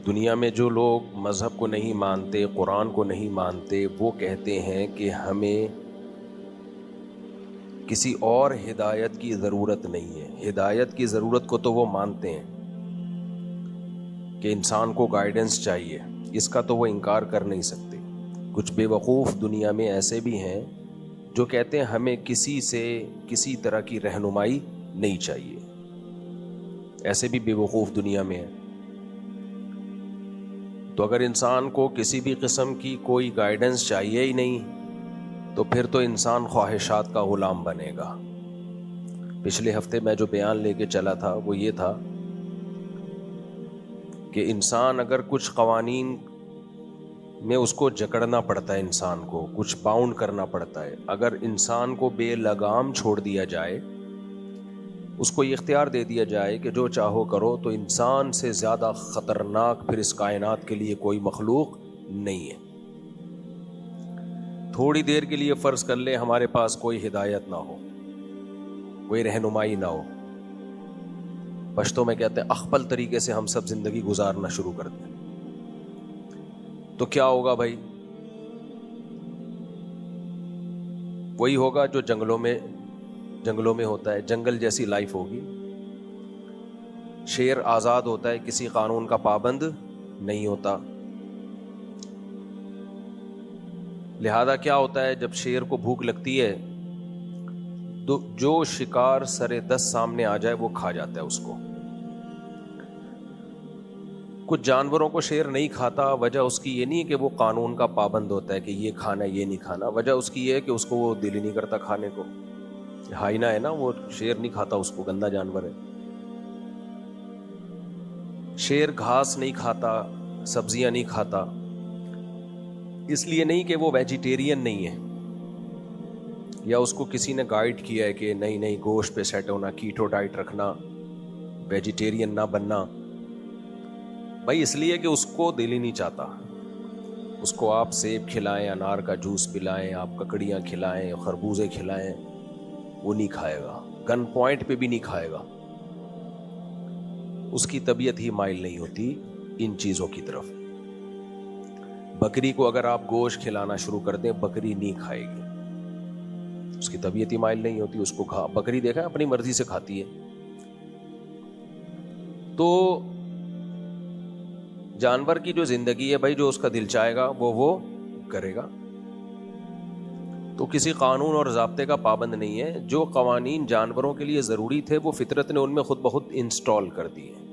دنیا میں جو لوگ مذہب کو نہیں مانتے، قرآن کو نہیں مانتے، وہ کہتے ہیں کہ ہمیں کسی اور ہدایت کی ضرورت نہیں ہے۔ ہدایت کی ضرورت کو تو وہ مانتے ہیں کہ انسان کو گائیڈنس چاہیے، اس کا تو وہ انکار کر نہیں سکتے۔ کچھ بے وقوف دنیا میں ایسے بھی ہیں جو کہتے ہیں ہمیں کسی سے کسی طرح کی رہنمائی نہیں چاہیے، ایسے بھی بے وقوف دنیا میں ہیں۔ تو اگر انسان کو کسی بھی قسم کی کوئی گائیڈنس چاہیے ہی نہیں تو پھر تو انسان خواہشات کا غلام بنے گا۔ پچھلے ہفتے میں جو بیان لے کے چلا تھا وہ یہ تھا کہ انسان اگر کچھ قوانین میں اس کو جکڑنا پڑتا ہے، انسان کو کچھ باؤنڈ کرنا پڑتا ہے، اگر انسان کو بے لگام چھوڑ دیا جائے، اس کو یہ اختیار دے دیا جائے کہ جو چاہو کرو، تو انسان سے زیادہ خطرناک پھر اس کائنات کے لیے کوئی مخلوق نہیں ہے۔ تھوڑی دیر کے لیے فرض کر لیں ہمارے پاس کوئی ہدایت نہ ہو، کوئی رہنمائی نہ ہو، پشتوں میں کہتے ہیں اخپل طریقے سے ہم سب زندگی گزارنا شروع کر دیں، تو کیا ہوگا بھائی؟ وہی ہوگا جو جنگلوں میں ہوتا ہے، جنگل جیسی لائف ہوگی۔ شیر آزاد ہوتا ہے، کسی قانون کا پابند نہیں ہوتا۔ لہذا کیا ہوتا ہے، جب شیر کو بھوک لگتی ہے تو جو شکار سرے دست سامنے آ جائے وہ کھا جاتا ہے اس کو۔ کچھ جانوروں کو شیر نہیں کھاتا، وجہ اس کی یہ نہیں کہ وہ قانون کا پابند ہوتا ہے کہ یہ کھانا یہ نہیں کھانا، وجہ اس کی یہ ہے کہ اس کو وہ دل ہی نہیں کرتا کھانے کو۔ ہائنا ہے نا، وہ شیر نہیں کھاتا، اس کو گندا جانور ہے۔ شیر گھاس نہیں کھاتا، سبزیاں نہیں کھاتا، اس لیے نہیں کہ وہ ویجیٹیرین نہیں ہے یا اس کو کسی نے گائیڈ کیا ہے کہ نہیں گوشت پہ سیٹ ہونا، کیٹو ڈائٹ رکھنا، ویجیٹیرین نہ بننا۔ بھائی اس لیے کہ اس کو دل ہی نہیں چاہتا۔ اس کو آپ سیب کھلائیں، انار کا جوس پلائیں، آپ ککڑیاں کھلائیں، خربوزے کھلائیں، وہ نہیں کھائے گا، گن پوائنٹ پہ بھی نہیں کھائے گا۔ اس کی طبیعت ہی مائل نہیں ہوتی ان چیزوں کی طرف۔ بکری کو اگر آپ گوشت کھلانا شروع کر دیں، بکری نہیں کھائے گی، اس کی طبیعت ہی مائل نہیں ہوتی۔ اس کو بکری دیکھا ہے اپنی مرضی سے کھاتی ہے۔ تو جانور کی جو زندگی ہے بھائی، جو اس کا دل چاہے گا وہ کرے گا، تو کسی قانون اور ضابطے کا پابند نہیں ہے۔ جو قوانین جانوروں کے لیے ضروری تھے وہ فطرت نے ان میں خود بخود انسٹال کر دیے ہیں،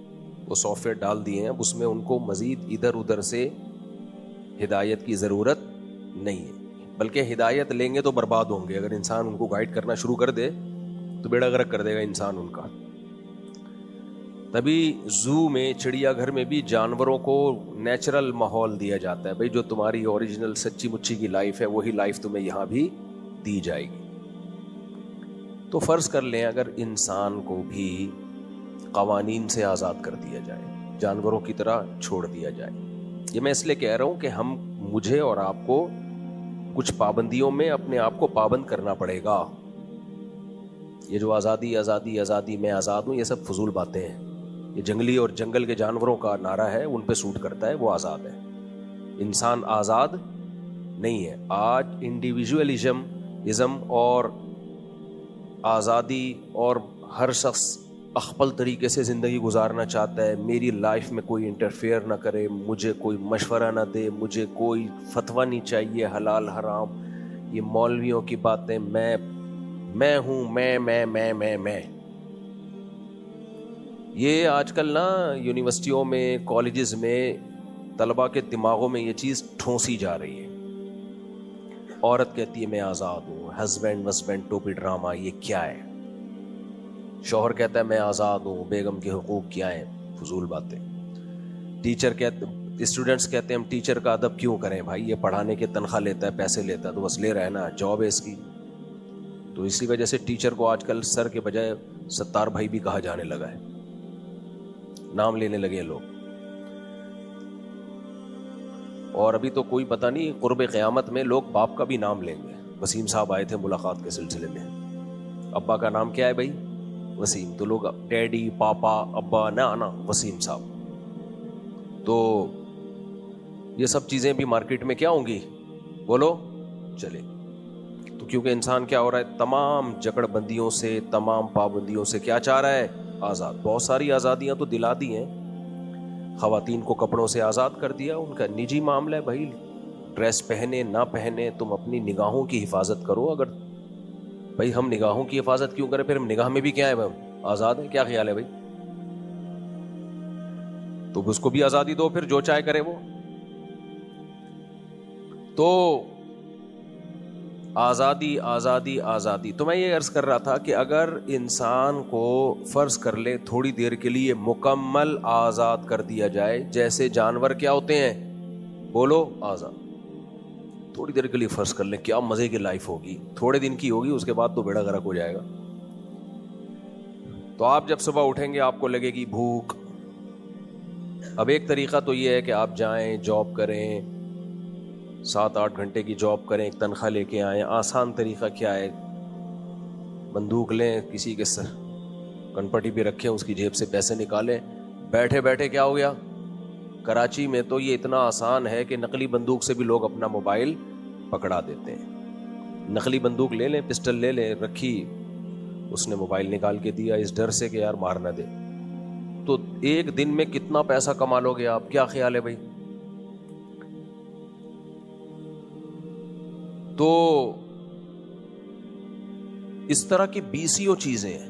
وہ سافٹ ویئر ڈال دیے ہیں، اب اس میں ان کو مزید ادھر ادھر سے ہدایت کی ضرورت نہیں ہے، بلکہ ہدایت لیں گے تو برباد ہوں گے۔ اگر انسان ان کو گائیڈ کرنا شروع کر دے تو بیڑا غرق کر دے گا انسان ان کا۔ تبھی زو میں، چڑیا گھر میں بھی جانوروں کو نیچرل ماحول دیا جاتا ہے، بھئی جو تمہاری اوریجنل سچی مچی کی لائف ہے وہی لائف تمہیں یہاں بھی دی جائے گی۔ تو فرض کر لیں اگر انسان کو بھی قوانین سے آزاد کر دیا جائے، جانوروں کی طرح چھوڑ دیا جائے، یہ میں اس لیے کہہ رہا ہوں کہ مجھے اور آپ کو کچھ پابندیوں میں اپنے آپ کو پابند کرنا پڑے گا۔ یہ جو آزادی آزادی آزادی، میں آزاد ہوں، یہ سب فضول باتیں ہیں۔ یہ جنگلی اور جنگل کے جانوروں کا نعرہ ہے، ان پہ سوٹ کرتا ہے، وہ آزاد ہے۔ انسان آزاد نہیں ہے۔ آج انڈیویژولزم اور آزادی اور ہر شخص اخپل طریقے سے زندگی گزارنا چاہتا ہے، میری لائف میں کوئی انٹرفیئر نہ کرے، مجھے کوئی مشورہ نہ دے، مجھے کوئی فتویٰ نہیں چاہیے حلال حرام، یہ مولویوں کی باتیں، میں ہوں، میں یہ آج کل نا یونیورسٹیوں میں، کالجز میں طلباء کے دماغوں میں یہ چیز ٹھونسی جا رہی ہے۔ عورت کہتی ہے میں آزاد ہوں، ہسبینڈ ٹوپی ڈرامہ، یہ کیا ہے؟ شوہر کہتا ہے میں آزاد ہوں، بیگم کے حقوق کیا ہیں؟ فضول باتیں۔ اسٹوڈنٹس کہتے ہیں ہم ٹیچر کا ادب کیوں کریں بھائی، یہ پڑھانے کے تنخواہ لیتا ہے، پیسے لیتا ہے تو بس لے رہا ہے نا، جاب ہے اس کی۔ تو اسی وجہ سے ٹیچر کو آج کل سر کے بجائے ستار بھائی بھی کہا جانے لگا ہے، نام لینے لگے لوگ۔ اور ابھی تو کوئی پتہ نہیں، قرب قیامت میں لوگ باپ کا بھی نام لیں گے۔ وسیم صاحب آئے تھے ملاقات کے سلسلے میں، ابا کا نام کیا ہے بھائی؟ وسیم۔ تو لوگ ڈیڈی، پاپا، ابا، نا وسیم صاحب۔ تو یہ سب چیزیں بھی مارکیٹ میں کیا ہوں گی؟ بولو چلے. تو کیونکہ انسان کیا ہو رہا ہے؟ تمام جکڑ بندیوں سے، تمام پابندیوں سے کیا چاہ رہا ہے؟ آزاد. بہت ساری آزادیاں تو دلا دی ہیں. خواتین کو کپڑوں سے آزاد کر دیا، ان کا نجی معاملہ ہے بھائی، ڈریس پہنے نہ پہنے، تم اپنی نگاہوں کی حفاظت کرو. اگر بھائی ہم نگاہوں کی حفاظت کیوں کریں؟ پھر ہم نگاہ میں بھی کیا ہے بھائی؟ آزاد ہے. کیا خیال ہے بھائی؟ تو اس کو بھی آزادی دو، پھر جو چاہے کرے وہ. تو آزادی آزادی آزادی. تو میں یہ عرض کر رہا تھا کہ اگر انسان کو فرض کر لے تھوڑی دیر کے لیے مکمل آزاد کر دیا جائے، جیسے جانور کیا ہوتے ہیں؟ بولو آزاد. تھوڑی دیر کے لیے فرض کر لیں، کیا مزے کی لائف ہوگی. تھوڑے دن کی ہوگی، اس کے بعد تو بیڑا غرق ہو جائے گا. تو آپ جب صبح اٹھیں گے آپ کو لگے گی بھوک. اب ایک طریقہ تو یہ ہے کہ آپ جائیں جاب کریں، 7-8 گھنٹے کی جاب کریں، ایک تنخواہ لے کے آئیں. آسان طریقہ کیا ہے؟ بندوق لیں، کسی کے سر کنپٹی بھی رکھیں، اس کی جیب سے پیسے نکالیں، بیٹھے بیٹھے کیا ہو گیا؟ کراچی میں تو یہ اتنا آسان ہے کہ نقلی بندوق سے بھی لوگ اپنا موبائل پکڑا دیتے ہیں. نقلی بندوق لے لیں، پسٹل لے لیں، رکھی، اس نے موبائل نکال کے دیا اس ڈر سے کہ یار مار نہ دے. تو ایک دن میں کتنا پیسہ کما لو گے آپ؟ کیا خیال ہے بھائی؟ تو اس طرح کی 20 چیزیں ہیں.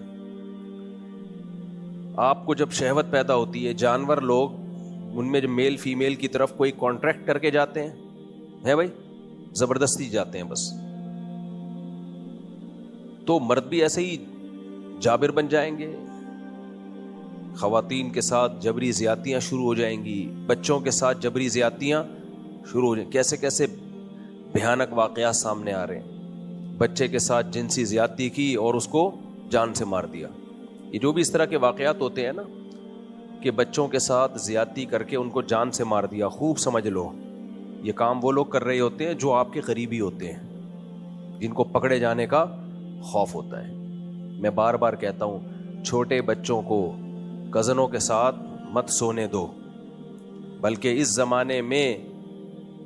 آپ کو جب شہوت پیدا ہوتی ہے، جانور لوگ ان میں جو میل فیمیل کی طرف کوئی کانٹریکٹ کر کے جاتے ہیں بھائی، زبردستی جاتے ہیں بس. تو مرد بھی ایسے ہی جابر بن جائیں گے، خواتین کے ساتھ جبری زیادتیاں شروع ہو جائیں گی، بچوں کے ساتھ جبری زیادتیاں شروع ہو جائیں گی. کیسے کیسے بھیانک واقعات سامنے آ رہے ہیں. بچے کے ساتھ جنسی زیادتی کی اور اس کو جان سے مار دیا. یہ جو بھی اس طرح کے واقعات ہوتے ہیں نا، کہ بچوں کے ساتھ زیادتی کر کے ان کو جان سے مار دیا، خوب سمجھ لو یہ کام وہ لوگ کر رہے ہوتے ہیں جو آپ کے قریبی ہوتے ہیں، جن کو پکڑے جانے کا خوف ہوتا ہے. میں بار بار کہتا ہوں، چھوٹے بچوں کو کزنوں کے ساتھ مت سونے دو، بلکہ اس زمانے میں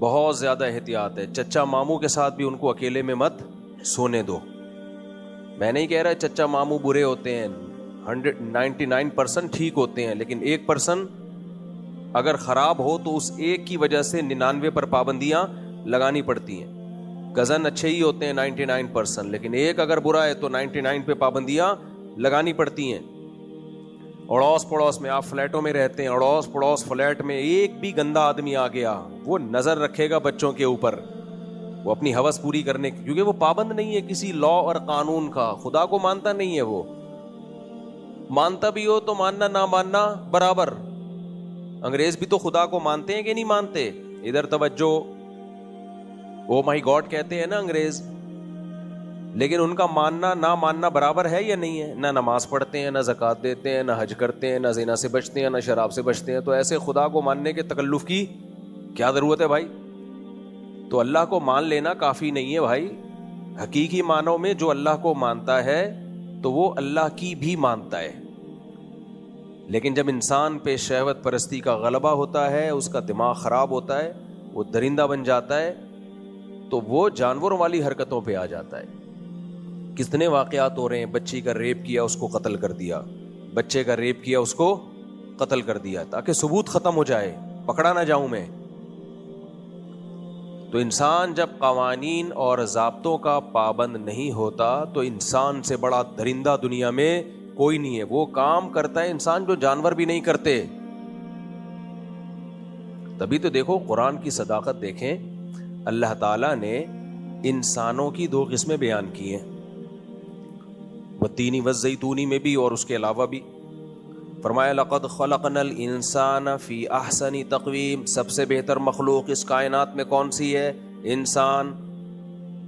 بہت زیادہ احتیاط ہے. چچا ماموں کے ساتھ بھی ان کو اکیلے میں مت سونے دو. میں نہیں کہہ رہا چچا ماموں برے ہوتے ہیں، 99% ٹھیک ہوتے ہیں، لیکن 1% اگر خراب ہو تو اس ایک کی وجہ سے 99 پر پابندیاں لگانی پڑتی ہیں. کزن اچھے ہی ہوتے ہیں 99%، لیکن ایک اگر برا ہے تو 99 پہ پابندیاں لگانی پڑتی ہیں. اڑوس پڑوس میں، آپ فلیٹوں میں رہتے ہیں، اڑوس پڑوس فلیٹ میں ایک بھی گندا آدمی آ گیا، وہ نظر رکھے گا بچوں کے اوپر، وہ اپنی ہوس پوری کرنے کی، کیونکہ وہ پابند نہیں ہے کسی لا اور قانون کا. خدا کو مانتا نہیں ہے، وہ مانتا بھی ہو تو ماننا نہ ماننا برابر. انگریز بھی تو خدا کو مانتے ہیں کہ نہیں مانتے؟ ادھر توجہ. او مائی گاڈ کہتے ہیں نا انگریز، لیکن ان کا ماننا نہ ماننا برابر ہے یا نہیں ہے؟ نہ نماز پڑھتے ہیں، نہ زکوٰۃ دیتے ہیں، نہ حج کرتے ہیں، نہ زنا سے بچتے ہیں، نہ شراب سے بچتے ہیں. تو ایسے خدا کو ماننے کے تکلف کی کیا ضرورت ہے بھائی؟ تو اللہ کو مان لینا کافی نہیں ہے بھائی. حقیقی معنوں میں جو اللہ کو مانتا ہے تو وہ اللہ کی بھی مانتا ہے. لیکن جب انسان پہ شہوت پرستی کا غلبہ ہوتا ہے، اس کا دماغ خراب ہوتا ہے، وہ درندہ بن جاتا ہے، تو وہ جانوروں والی حرکتوں پہ آ جاتا ہے. کتنے واقعات ہو رہے ہیں، بچی کا ریپ کیا اس کو قتل کر دیا، بچے کا ریپ کیا اس کو قتل کر دیا، تاکہ ثبوت ختم ہو جائے، پکڑا نہ جاؤں میں. تو انسان جب قوانین اور ضابطوں کا پابند نہیں ہوتا تو انسان سے بڑا درندہ دنیا میں کوئی نہیں ہے. وہ کام کرتا ہے انسان جو جانور بھی نہیں کرتے. تبھی تو دیکھو قرآن کی صداقت دیکھیں، اللہ تعالیٰ نے انسانوں کی 2 قسمیں بیان کی ہیں، والتین والزیتون میں بھی اور اس کے علاوہ بھی. فرمایا لقد خلقنا الانسان فی احسن تقویم، سب سے بہتر مخلوق اس کائنات میں کون سی ہے؟ انسان.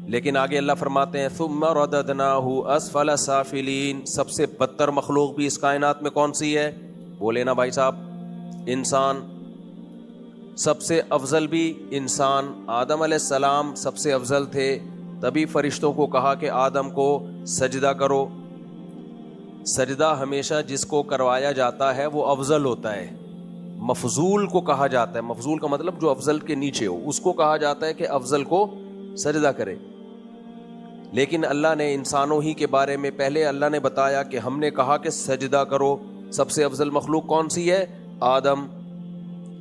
لیکن آگے اللہ فرماتے ہیں ثم رددناہ اسفل سافلین، سب سے بدتر مخلوق بھی اس کائنات میں کون سی ہے؟ بولے نا بھائی صاحب، انسان. سب سے افضل بھی انسان. آدم علیہ السلام سب سے افضل تھے، تبھی فرشتوں کو کہا کہ آدم کو سجدہ کرو. سجدہ ہمیشہ جس کو کروایا جاتا ہے وہ افضل ہوتا ہے. مفضول کو کہا جاتا ہے، مفضول کا مطلب جو افضل کے نیچے ہو، اس کو کہا جاتا ہے کہ افضل کو سجدہ کرے. لیکن اللہ نے انسانوں ہی کے بارے میں پہلے اللہ نے بتایا کہ ہم نے کہا کہ سجدہ کرو. سب سے افضل مخلوق کون سی ہے؟ آدم.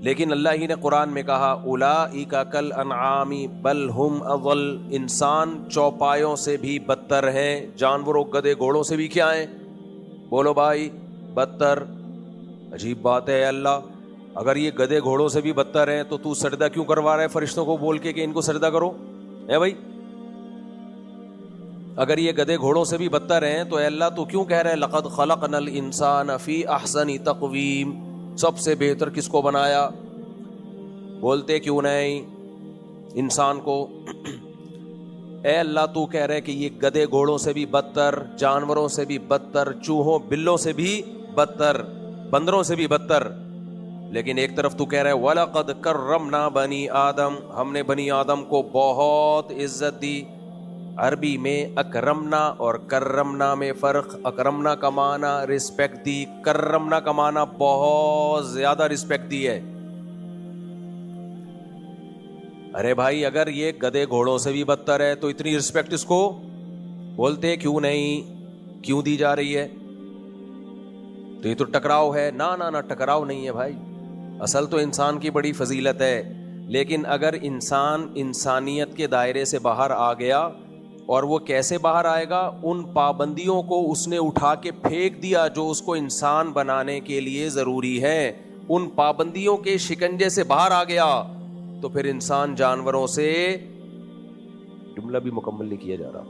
لیکن اللہ ہی نے قرآن میں کہا اولئک کالانعام بل ہم اضل، انسان چوپایوں سے بھی بدتر ہیں، جانوروں گدھے گھوڑوں سے بھی کیا ہیں؟ بولو بھائی، بدتر. عجیب بات ہے اللہ، اگر یہ گدھے گھوڑوں سے بھی بدتر ہیں تو سجدہ کیوں کروا رہا ہے فرشتوں کو بول کے کہ ان کو سجدہ کرو؟ اے بھائی، اگر یہ گدھے گھوڑوں سے بھی بدتر ہیں تو اے اللہ تو کیوں کہہ رہے ہیں لقد خلقنا الانسان فی احسن تقویم، سب سے بہتر کس کو بنایا؟ بولتے کیوں نہیں انسان کو؟ اے اللہ تو کہہ رہے کہ یہ گدھے گھوڑوں سے بھی بدتر، جانوروں سے بھی بدتر، چوہوں بلوں سے بھی بدتر، بندروں سے بھی بدتر. لیکن ایک طرف تو کہہ رہے وَلَقَدْ كَرَّمْنَا بَنِي آدم، ہم نے بنی آدم کو بہت عزت دی. عربی میں اکرمنا اور کرمنا میں فرق. اکرمنا کا معنی رسپیکٹ دی، کرمنا کا معنی بہت زیادہ رسپیکٹ دی ہے. ارے بھائی، اگر یہ گدھے گھوڑوں سے بھی بدتر ہے تو اتنی رسپیکٹ اس کو بولتے کیوں نہیں؟ کیوں دی جا رہی ہے؟ تو یہ تو ٹکراؤ ہے. نہ ٹکراؤ نہیں ہے بھائی، اصل تو انسان کی بڑی فضیلت ہے. لیکن اگر انسان انسانیت کے دائرے سے باہر آ گیا، اور وہ کیسے باہر آئے گا؟ ان پابندیوں کو اس نے اٹھا کے پھینک دیا جو اس کو انسان بنانے کے لیے ضروری ہے. ان پابندیوں کے شکنجے سے باہر آ گیا تو پھر انسان جانوروں سے، جملہ بھی مکمل نہیں کیا جا رہا.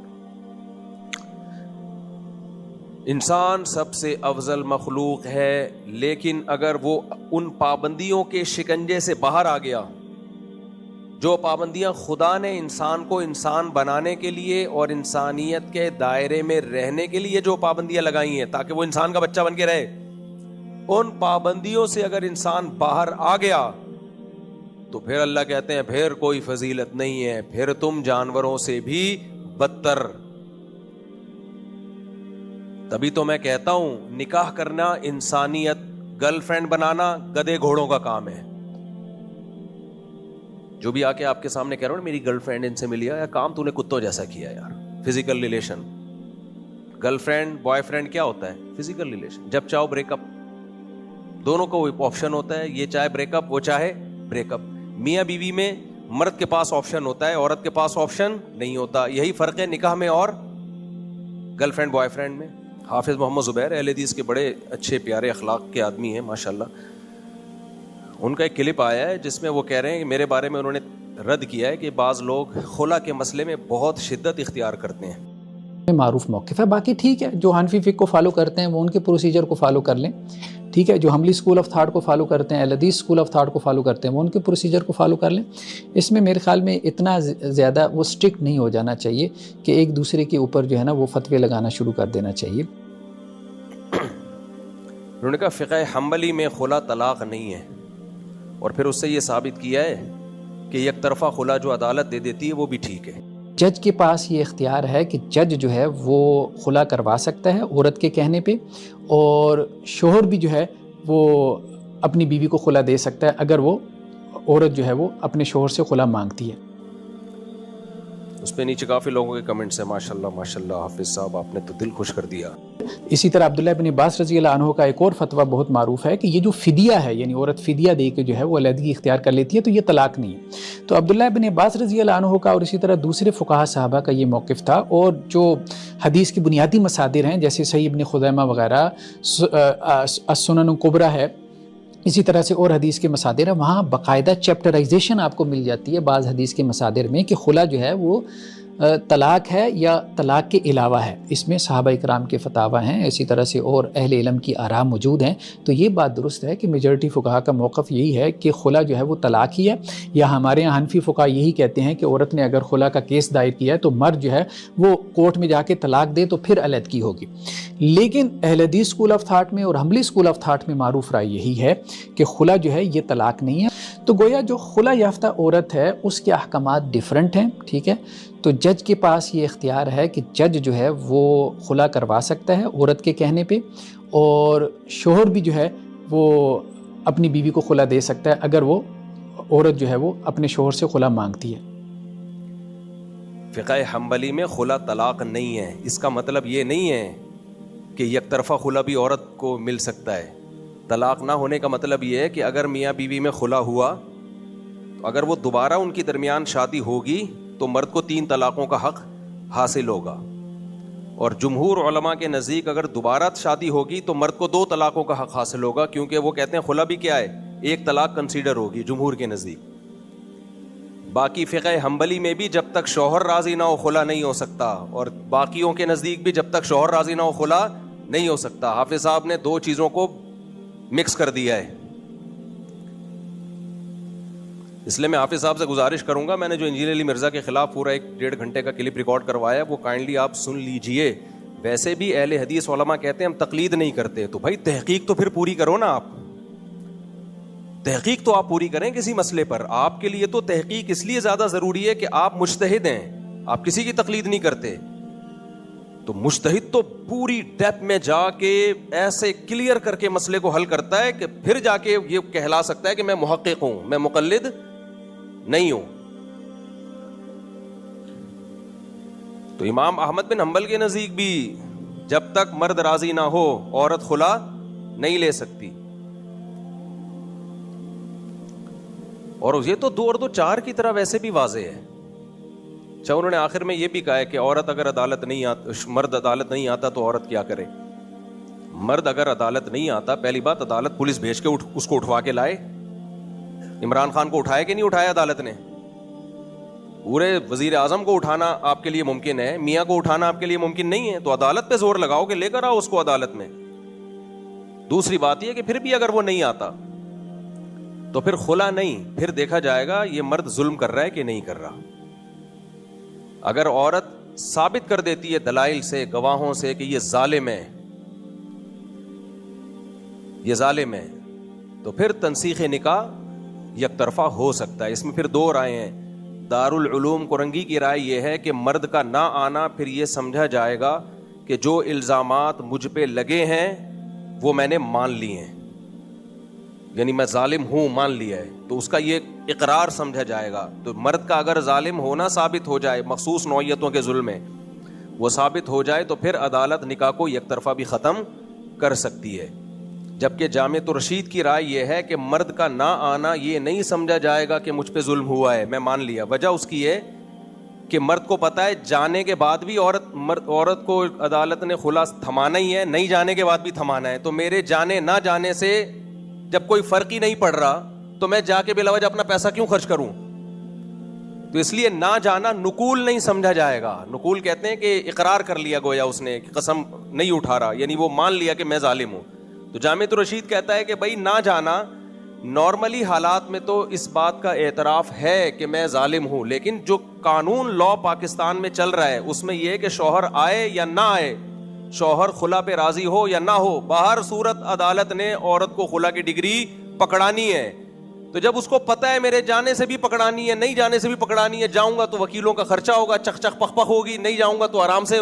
انسان سب سے افضل مخلوق ہے، لیکن اگر وہ ان پابندیوں کے شکنجے سے باہر آ گیا، جو پابندیاں خدا نے انسان کو انسان بنانے کے لیے اور انسانیت کے دائرے میں رہنے کے لیے جو پابندیاں لگائی ہیں تاکہ وہ انسان کا بچہ بن کے رہے، ان پابندیوں سے اگر انسان باہر آ گیا تو پھر اللہ کہتے ہیں پھر کوئی فضیلت نہیں ہے، پھر تم جانوروں سے بھی بدتر. تبھی تو میں کہتا ہوں نکاح کرنا انسانیت، گرل فرینڈ بنانا گدھے گھوڑوں کا کام ہے. جو بھی آ کے آپ کے سامنے کہہ رہا ہوں میری گرل فرینڈ ان سے ملی ہے، کام تو نے کتوں جیسا کیا یار. Physical relation, girl friend boy friend کیا ہوتا ہے؟ Physical relation. جب چاہو بریک اپ، دونوں کو آپشن ہوتا ہے، یہ چاہے بریک اپ وہ چاہے بریک اپ. میاں بیوی میں مرد کے پاس آپشن ہوتا ہے، عورت کے پاس آپشن نہیں ہوتا. یہی فرق ہے نکاح میں اور گرل فرینڈ بوائے فرینڈ میں. حافظ محمد زبیر اہل حدیث کے بڑے اچھے پیارے اخلاق کے آدمی ہیں ماشاءاللہ. ان کا ایک کلپ آیا ہے جس میں وہ کہہ رہے ہیں کہ میرے بارے میں انہوں نے رد کیا ہے کہ بعض لوگ خلا کے مسئلے میں بہت شدت اختیار کرتے ہیں. معروف موقف ہے. باقی ٹھیک ہے، جو حنفی فقہ کو فالو کرتے ہیں وہ ان کے پروسیجر کو فالو کر لیں. ٹھیک ہے، جو حنبلی اسکول آف تھاٹ کو فالو کرتے ہیں، اہل حدیث اسکول آف تھاٹ کو فالو کرتے ہیں، وہ ان کے پروسیجر کو فالو کر لیں. اس میں میرے خیال میں اتنا زیادہ وہ اسٹرکٹ نہیں ہو جانا چاہیے کہ ایک دوسرے کے اوپر جو ہے نا وہ فتوے لگانا شروع کر دینا چاہیے. انہوں نے کہا فقہ حنبلی میں خلا طلاق نہیں ہے، اور پھر اس سے یہ ثابت کیا ہے کہ یک طرفہ خلا جو عدالت دے دیتی ہے وہ بھی ٹھیک ہے. جج کے پاس یہ اختیار ہے کہ جج جو ہے وہ خلا کروا سکتا ہے عورت کے کہنے پہ، اور شوہر بھی جو ہے وہ اپنی بیوی کو خلا دے سکتا ہے اگر وہ عورت جو ہے وہ اپنے شوہر سے خلا مانگتی ہے. اس پہ نیچے کافی لوگوں کے کمنٹس ہیں. ماشاءاللہ ماشاءاللہ حافظ صاحب، آپ نے تو دل خوش کر دیا. اسی طرح عبداللہ بن عباس رضی اللہ عنہ کا ایک اور فتویٰ بہت معروف ہے کہ یہ جو فدیہ ہے، یعنی عورت فدیہ دے کے جو ہے وہ علیحدگی اختیار کر لیتی ہے تو یہ طلاق نہیں ہے. تو عبداللہ بن عباس رضی اللہ عنہ کا اور اسی طرح دوسرے فقہاء صحابہ کا یہ موقف تھا. اور جو حدیث کی بنیادی مصادر ہیں جیسے صحیح ابن خزیمہ وغیرہ، السنن الکبریٰ ہے، اسی طرح سے اور حدیث کے مصادر ہیں، وہاں باقاعدہ چیپٹرائزیشن آپ کو مل جاتی ہے بعض حدیث کے مصادر میں کہ خلا جو ہے وہ طلاق ہے یا طلاق کے علاوہ ہے. اس میں صحابہ اکرام کے فتاوی ہیں، اسی طرح سے اور اہل علم کی آراء موجود ہیں. تو یہ بات درست ہے کہ میجورٹی فقہاء کا موقف یہی ہے کہ خلا جو ہے وہ طلاق ہی ہے. یا ہمارے یہاں حنفی فقہاء یہی کہتے ہیں کہ عورت نے اگر خلا کا کیس دائر کیا ہے تو مرد جو ہے وہ کورٹ میں جا کے طلاق دے تو پھر علیحدگی ہوگی. لیکن اہل حدیث اسکول آف تھاٹ میں اور حنبلی اسکول آف تھاٹ میں معروف رائے یہی ہے کہ خلا جو ہے یہ طلاق نہیں ہے. تو گویا جو خلا یافتہ عورت ہے اس کے احکامات ڈیفرنٹ ہیں. ٹھیک ہے، تو جج کے پاس یہ اختیار ہے کہ جج جو ہے وہ خلا کروا سکتا ہے عورت کے کہنے پہ، اور شوہر بھی جو ہے وہ اپنی بیوی کو خلا دے سکتا ہے اگر وہ عورت جو ہے وہ اپنے شوہر سے خلا مانگتی ہے. فقہ حنبلی میں خلا طلاق نہیں ہے. اس کا مطلب یہ نہیں ہے کہ یک طرفہ خلا بھی عورت کو مل سکتا ہے. طلاق نہ ہونے کا مطلب یہ ہے کہ اگر میاں بیوی میں خلا ہوا تو اگر وہ دوبارہ ان کی درمیان شادی ہوگی تو مرد کو 3 طلاقوں کا حق حاصل ہوگا. اور جمہور علماء کے نزدیک اگر دوبارہ شادی ہوگی تو مرد کو 2 طلاقوں کا حق حاصل ہوگا, کیونکہ وہ کہتے ہیں خلا بھی کیا ہے, 1 طلاق کنسیڈر ہوگی جمہور کے نزدیک. باقی فقہ حنبلی میں بھی جب تک شوہر راضی نہ ہو خلا نہیں ہو سکتا, اور باقیوں کے نزدیک بھی جب تک شوہر راضی نہ ہو خلا نہیں ہو سکتا. حافظ صاحب نے 2 چیزوں کو مکس کر دیا ہے. اس لیے میں حافظ صاحب سے گزارش کروں گا, میں نے جو انجینئر علی مرزا کے خلاف پورا 1.5 گھنٹے کا کلپ ریکارڈ کروایا وہ کائنڈلی آپ سن لیجئے. ویسے بھی اہل حدیث علماء کہتے ہیں ہم تقلید نہیں کرتے, تو بھائی تحقیق تو پھر پوری کرو نا. آپ تحقیق تو آپ پوری کریں کسی مسئلے پر. آپ کے لیے تو تحقیق اس لیے زیادہ ضروری ہے کہ آپ مجتہد ہیں, آپ کسی کی تقلید نہیں کرتے. تو مجتہد تو پوری ڈیپتھ میں جا کے ایسے کلیئر کر کے مسئلے کو حل کرتا ہے کہ پھر جا کے یہ کہلا سکتا ہے کہ میں محقق ہوں, میں مقلد نہیں ہوں. تو امام احمد بن حنبل کے نزدیک بھی جب تک مرد راضی نہ ہو عورت خلا نہیں لے سکتی. اور یہ تو 2 اور 2 4 کی طرح ویسے بھی واضح ہے. اچھا, انہوں نے آخر میں یہ بھی کہا ہے کہ عورت اگر مرد عدالت نہیں آتا تو عورت کیا کرے. مرد اگر عدالت نہیں آتا, پہلی بات عدالت پولیس بھیج کے اس کو اٹھوا کے لائے. عمران خان کو اٹھایا کہ نہیں اٹھایا عدالت نے؟ پورے وزیر اعظم کو اٹھانا آپ کے لیے ممکن ہے, میاں کو اٹھانا آپ کے لیے ممکن نہیں ہے. تو عدالت پہ زور لگاؤ کہ لے کر آؤ اس کو عدالت میں. دوسری بات یہ کہ پھر بھی اگر وہ نہیں آتا تو پھر خلا نہیں, پھر دیکھا جائے گا یہ مرد ظلم کر رہا ہے کہ نہیں کر رہا. اگر عورت ثابت کر دیتی ہے دلائل سے, گواہوں سے کہ یہ ظالم ہے, یہ ظالم ہے, تو پھر تنسیخ نکاح یک طرفہ ہو سکتا ہے. اس میں پھر 2 رائے ہیں. دارالعلوم کرنگی کی رائے یہ ہے کہ مرد کا نہ آنا پھر یہ سمجھا جائے گا کہ جو الزامات مجھ پہ لگے ہیں وہ میں نے مان لیے ہیں, یعنی میں ظالم ہوں مان لیا ہے, تو اس کا یہ اقرار سمجھا جائے گا. تو مرد کا اگر ظالم ہونا ثابت ہو جائے مخصوص نوعیتوں کے ظلم میں, وہ ثابت ہو جائے تو پھر عدالت نکاح کو یک طرفہ بھی ختم کر سکتی ہے. جبکہ جامعۃ الرشید کی رائے یہ ہے کہ مرد کا نہ آنا یہ نہیں سمجھا جائے گا کہ مجھ پہ ظلم ہوا ہے, میں مان لیا. وجہ اس کی ہے کہ مرد کو پتا ہے جانے کے بعد بھی عورت کو عدالت نے خلا تھمانا ہی ہے, نہیں جانے کے بعد بھی تھمانا ہے. تو میرے جانے نہ جانے سے جب کوئی فرق ہی نہیں پڑ رہا تو میں جا کے بلا وجہ اپنا پیسہ کیوں خرچ کروں. تو اس لیے نہ جانا نقول نہیں سمجھا جائے گا. نقول کہتے ہیں کہ اقرار کر لیا گویا اس نے, قسم نہیں اٹھا رہا, یعنی وہ مان لیا کہ میں ظالم ہوں. تو جامعۃ الرشید کہتا ہے کہ بھائی نہ جانا نارملی حالات میں تو اس بات کا اعتراف ہے کہ میں ظالم ہوں, لیکن جو قانون لا پاکستان میں چل رہا ہے اس میں یہ ہے کہ شوہر آئے یا نہ آئے, شوہر خلا پہ راضی ہو یا نہ ہو, باہر صورت عدالت نے عورت کو خلا کی ڈگری پکڑانی ہے. تو جب اس کو پتا ہے میرے جانے سے بھی پکڑانی ہے, نہیں جانے سے بھی پکڑانی ہے, جاؤں گا تو وکیلوں کا خرچہ ہوگا, چک چک پخ پخ ہوگی, نہیں جاؤں گا تو آرام سے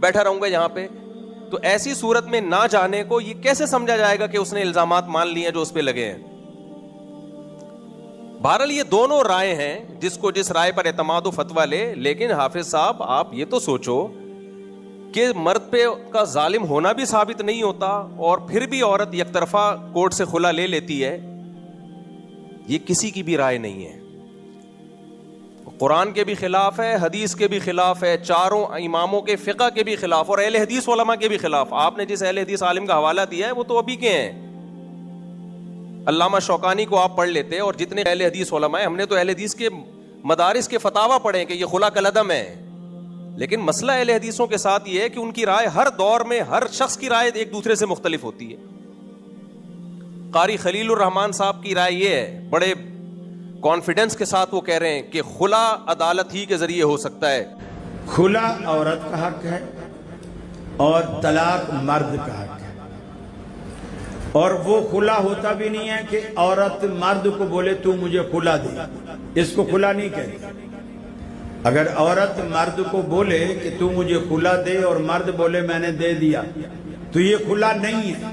بیٹھا رہوں گا یہاں پہ, تو ایسی صورت میں نہ جانے کو یہ کیسے سمجھا جائے گا کہ اس نے الزامات مان لیے جو اس پہ لگے ہیں. بہرحال یہ دونوں رائے ہیں, جس کو جس رائے پر اعتماد و فتویٰ لے. لیکن حافظ صاحب آپ یہ تو سوچو کہ مرد پہ کا ظالم ہونا بھی ثابت نہیں ہوتا اور پھر بھی عورت یک طرفہ کورٹ سے خلا لے لیتی ہے, یہ کسی کی بھی رائے نہیں ہے. قرآن کے بھی خلاف ہے, حدیث کے بھی خلاف ہے, چاروں اماموں کے فقہ کے بھی خلاف, اور اہل حدیث علماء کے بھی خلاف. آپ نے جس اہل حدیث عالم کا حوالہ دیا ہے وہ تو ابھی کے ہیں, علامہ شوکانی کو آپ پڑھ لیتے, اور جتنے اہل حدیث علماء ہیں, ہم نے تو اہل حدیث کے مدارس کے فتاوی پڑھے کہ یہ خلا کالعدم ہے. لیکن مسئلہ اہل حدیثوں کے ساتھ یہ ہے کہ ان کی رائے ہر دور میں ہر شخص کی رائے ایک دوسرے سے مختلف ہوتی ہے. قاری خلیل الرحمان صاحب کی رائے یہ ہے, بڑے کانفیڈنس کے ساتھ وہ کہہ رہے ہیں کہ خلا عدالت ہی کے ذریعے ہو سکتا ہے. خلا عورت کا حق ہے اور طلاق مرد کا حق ہے, اور وہ خلا ہوتا بھی نہیں ہے کہ عورت مرد کو بولے تو مجھے خلا دے, اس کو خلا نہیں کہتے. اگر عورت مرد کو بولے کہ تو مجھے خلا دے اور مرد بولے میں نے دے دیا, تو یہ خلا نہیں ہے.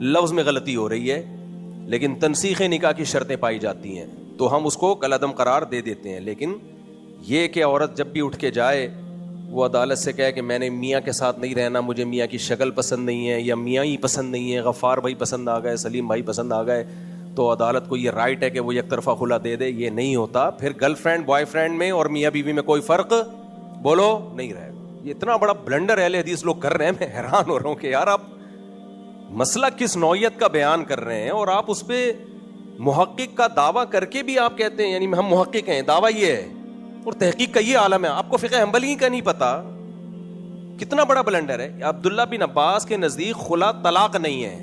لفظ میں غلطی ہو رہی ہے لیکن تنسیخ نکاح کی شرطیں پائی جاتی ہیں تو ہم اس کو کالعدم قرار دے دیتے ہیں. لیکن یہ کہ عورت جب بھی اٹھ کے جائے وہ عدالت سے کہے کہ میں نے میاں کے ساتھ نہیں رہنا, مجھے میاں کی شکل پسند نہیں ہے, یا میاں ہی پسند نہیں ہے, غفار بھائی پسند آ گئے, سلیم بھائی پسند آ گئے, تو عدالت کو یہ رائٹ ہے کہ وہ یک طرفہ خلا دے دے. یہ نہیں ہوتا. پھر گرل فرینڈ بوائے فرینڈ میں اور میاں بیوی میں کوئی فرق بولو نہیں رہے گا. یہ اتنا بڑا بلنڈر اہل حدیث لوگ کر رہے ہیں, میں حیران ہو رہا ہوں کہ یار آپ مسئلہ کس نوعیت کا بیان کر رہے ہیں اور آپ اس پہ محقق کا دعویٰ کر کے بھی آپ کہتے ہیں یعنی ہم محقق ہیں, دعویٰ یہ ہے اور تحقیق کا یہ عالم ہے. آپ کو فقہ حنبلی کا نہیں پتا, کتنا بڑا بلنڈر ہے. عبداللہ بن عباس کے نزدیک خلا طلاق نہیں ہے,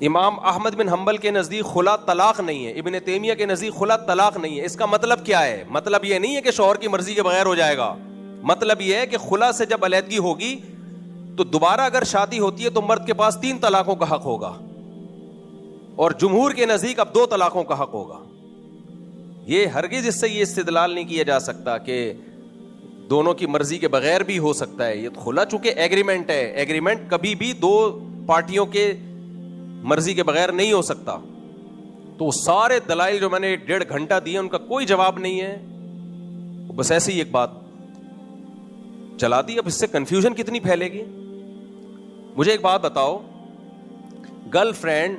امام احمد بن حنبل کے نزدیک خلا طلاق نہیں ہے, ابن تیمیہ کے نزدیک خلا طلاق نہیں ہے. اس کا مطلب کیا ہے؟ مطلب یہ نہیں ہے کہ شوہر کی مرضی کے بغیر ہو جائے گا, مطلب یہ ہے کہ خلا سے جب علیحدگی ہوگی تو دوبارہ اگر شادی ہوتی ہے تو مرد کے پاس 3 طلاقوں کا حق ہوگا, اور جمہور کے نزدیک اب 2 طلاقوں کا حق ہوگا. یہ ہرگز اس سے یہ استدلال نہیں کیا جا سکتا کہ دونوں کی مرضی کے بغیر بھی ہو سکتا ہے. یہ خلا چونکہ ایگریمنٹ ہے, ایگریمنٹ کبھی بھی 2 پارٹیوں کے مرضی کے بغیر نہیں ہو سکتا. تو سارے دلائل جو میں نے 1.5 گھنٹہ دیے ان کا کوئی جواب نہیں ہے, بس ایسی ہی ایک بات چلا دی. اب اس سے کنفیوژن کتنی پھیلے گی. مجھے ایک بات بتاؤ, گرل فرینڈ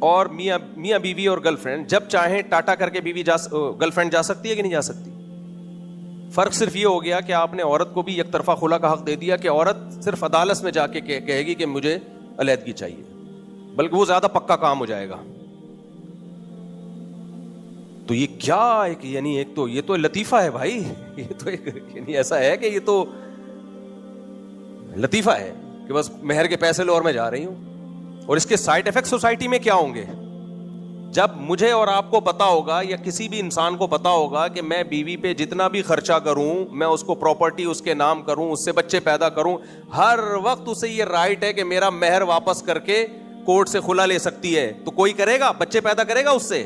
اور میاں بیوی اور گرل فرینڈ جب چاہیں ٹاٹا کر کے گرل فرینڈ جا سکتی ہے کہ نہیں جا سکتی؟ فرق صرف یہ ہو گیا کہ آپ نے عورت کو بھی یک طرفہ خلا کا حق دے دیا کہ عورت صرف عدالت میں جا کے کہے گی کہ مجھے علیحدگی چاہیے, بلکہ وہ زیادہ پکا کام ہو جائے گا. تو یہ کیا ایک یعنی ایک تو یہ تو لطیفہ ہے بھائی, یہ تو ایک یعنی ایسا ہے کہ یہ تو لطیفہ ہے کہ بس مہر کے پیسے لو اور میں جا رہی ہوں. اور اس کے سائڈ ایفیکٹ سوسائٹی میں کیا ہوں گے؟ جب مجھے اور آپ کو پتا ہوگا یا کسی بھی انسان کو پتا ہوگا کہ میں بیوی پہ جتنا بھی خرچہ کروں, میں اس کو پراپرٹی اس کے نام کروں, اس سے بچے پیدا کروں, ہر وقت اسے یہ رائٹ ہے کہ میرا مہر واپس کر کے کورٹ سے خلا لے سکتی ہے, تو کوئی کرے گا, بچے پیدا کرے گا اس سے؟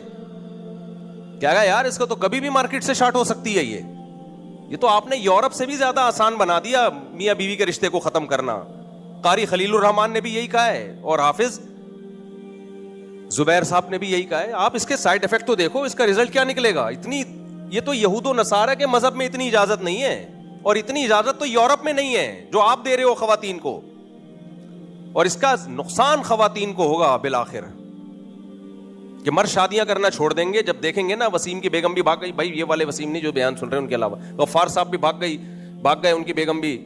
کیا گا یار اس کو تو کبھی بھی مارکیٹ سے شارٹ ہو سکتی ہے. یہ تو آپ نے یورپ سے بھی زیادہ آسان بنا دیا میاں بیوی کے رشتے کو ختم کرنا. قاری خلیل الرحمان نے بھی یہی کہا ہے اور حافظ زبیر صاحب نے بھی یہی کہا ہے. آپ اس کے سائڈ ایفیکٹ تو دیکھو, اس کا رزلٹ کیا نکلے گا. یہ تو یہود و نصارہ کے مذہب میں اتنی اجازت نہیں ہے, اور اتنی اجازت تو یورپ میں نہیں ہے جو آپ دے رہے ہو خواتین کو, اور اس کا نقصان خواتین کو ہوگا بالآخر کہ مرد شادیاں کرنا چھوڑ دیں گے جب دیکھیں گے نا وسیم کی بیگم بھی بھاگ گئی. بھائی یہ والے وسیم نہیں جو بیان سن رہے ہیں ان کے علاوہ, غفار صاحب بھی بھاگ گئے ان کی بیگم بھی.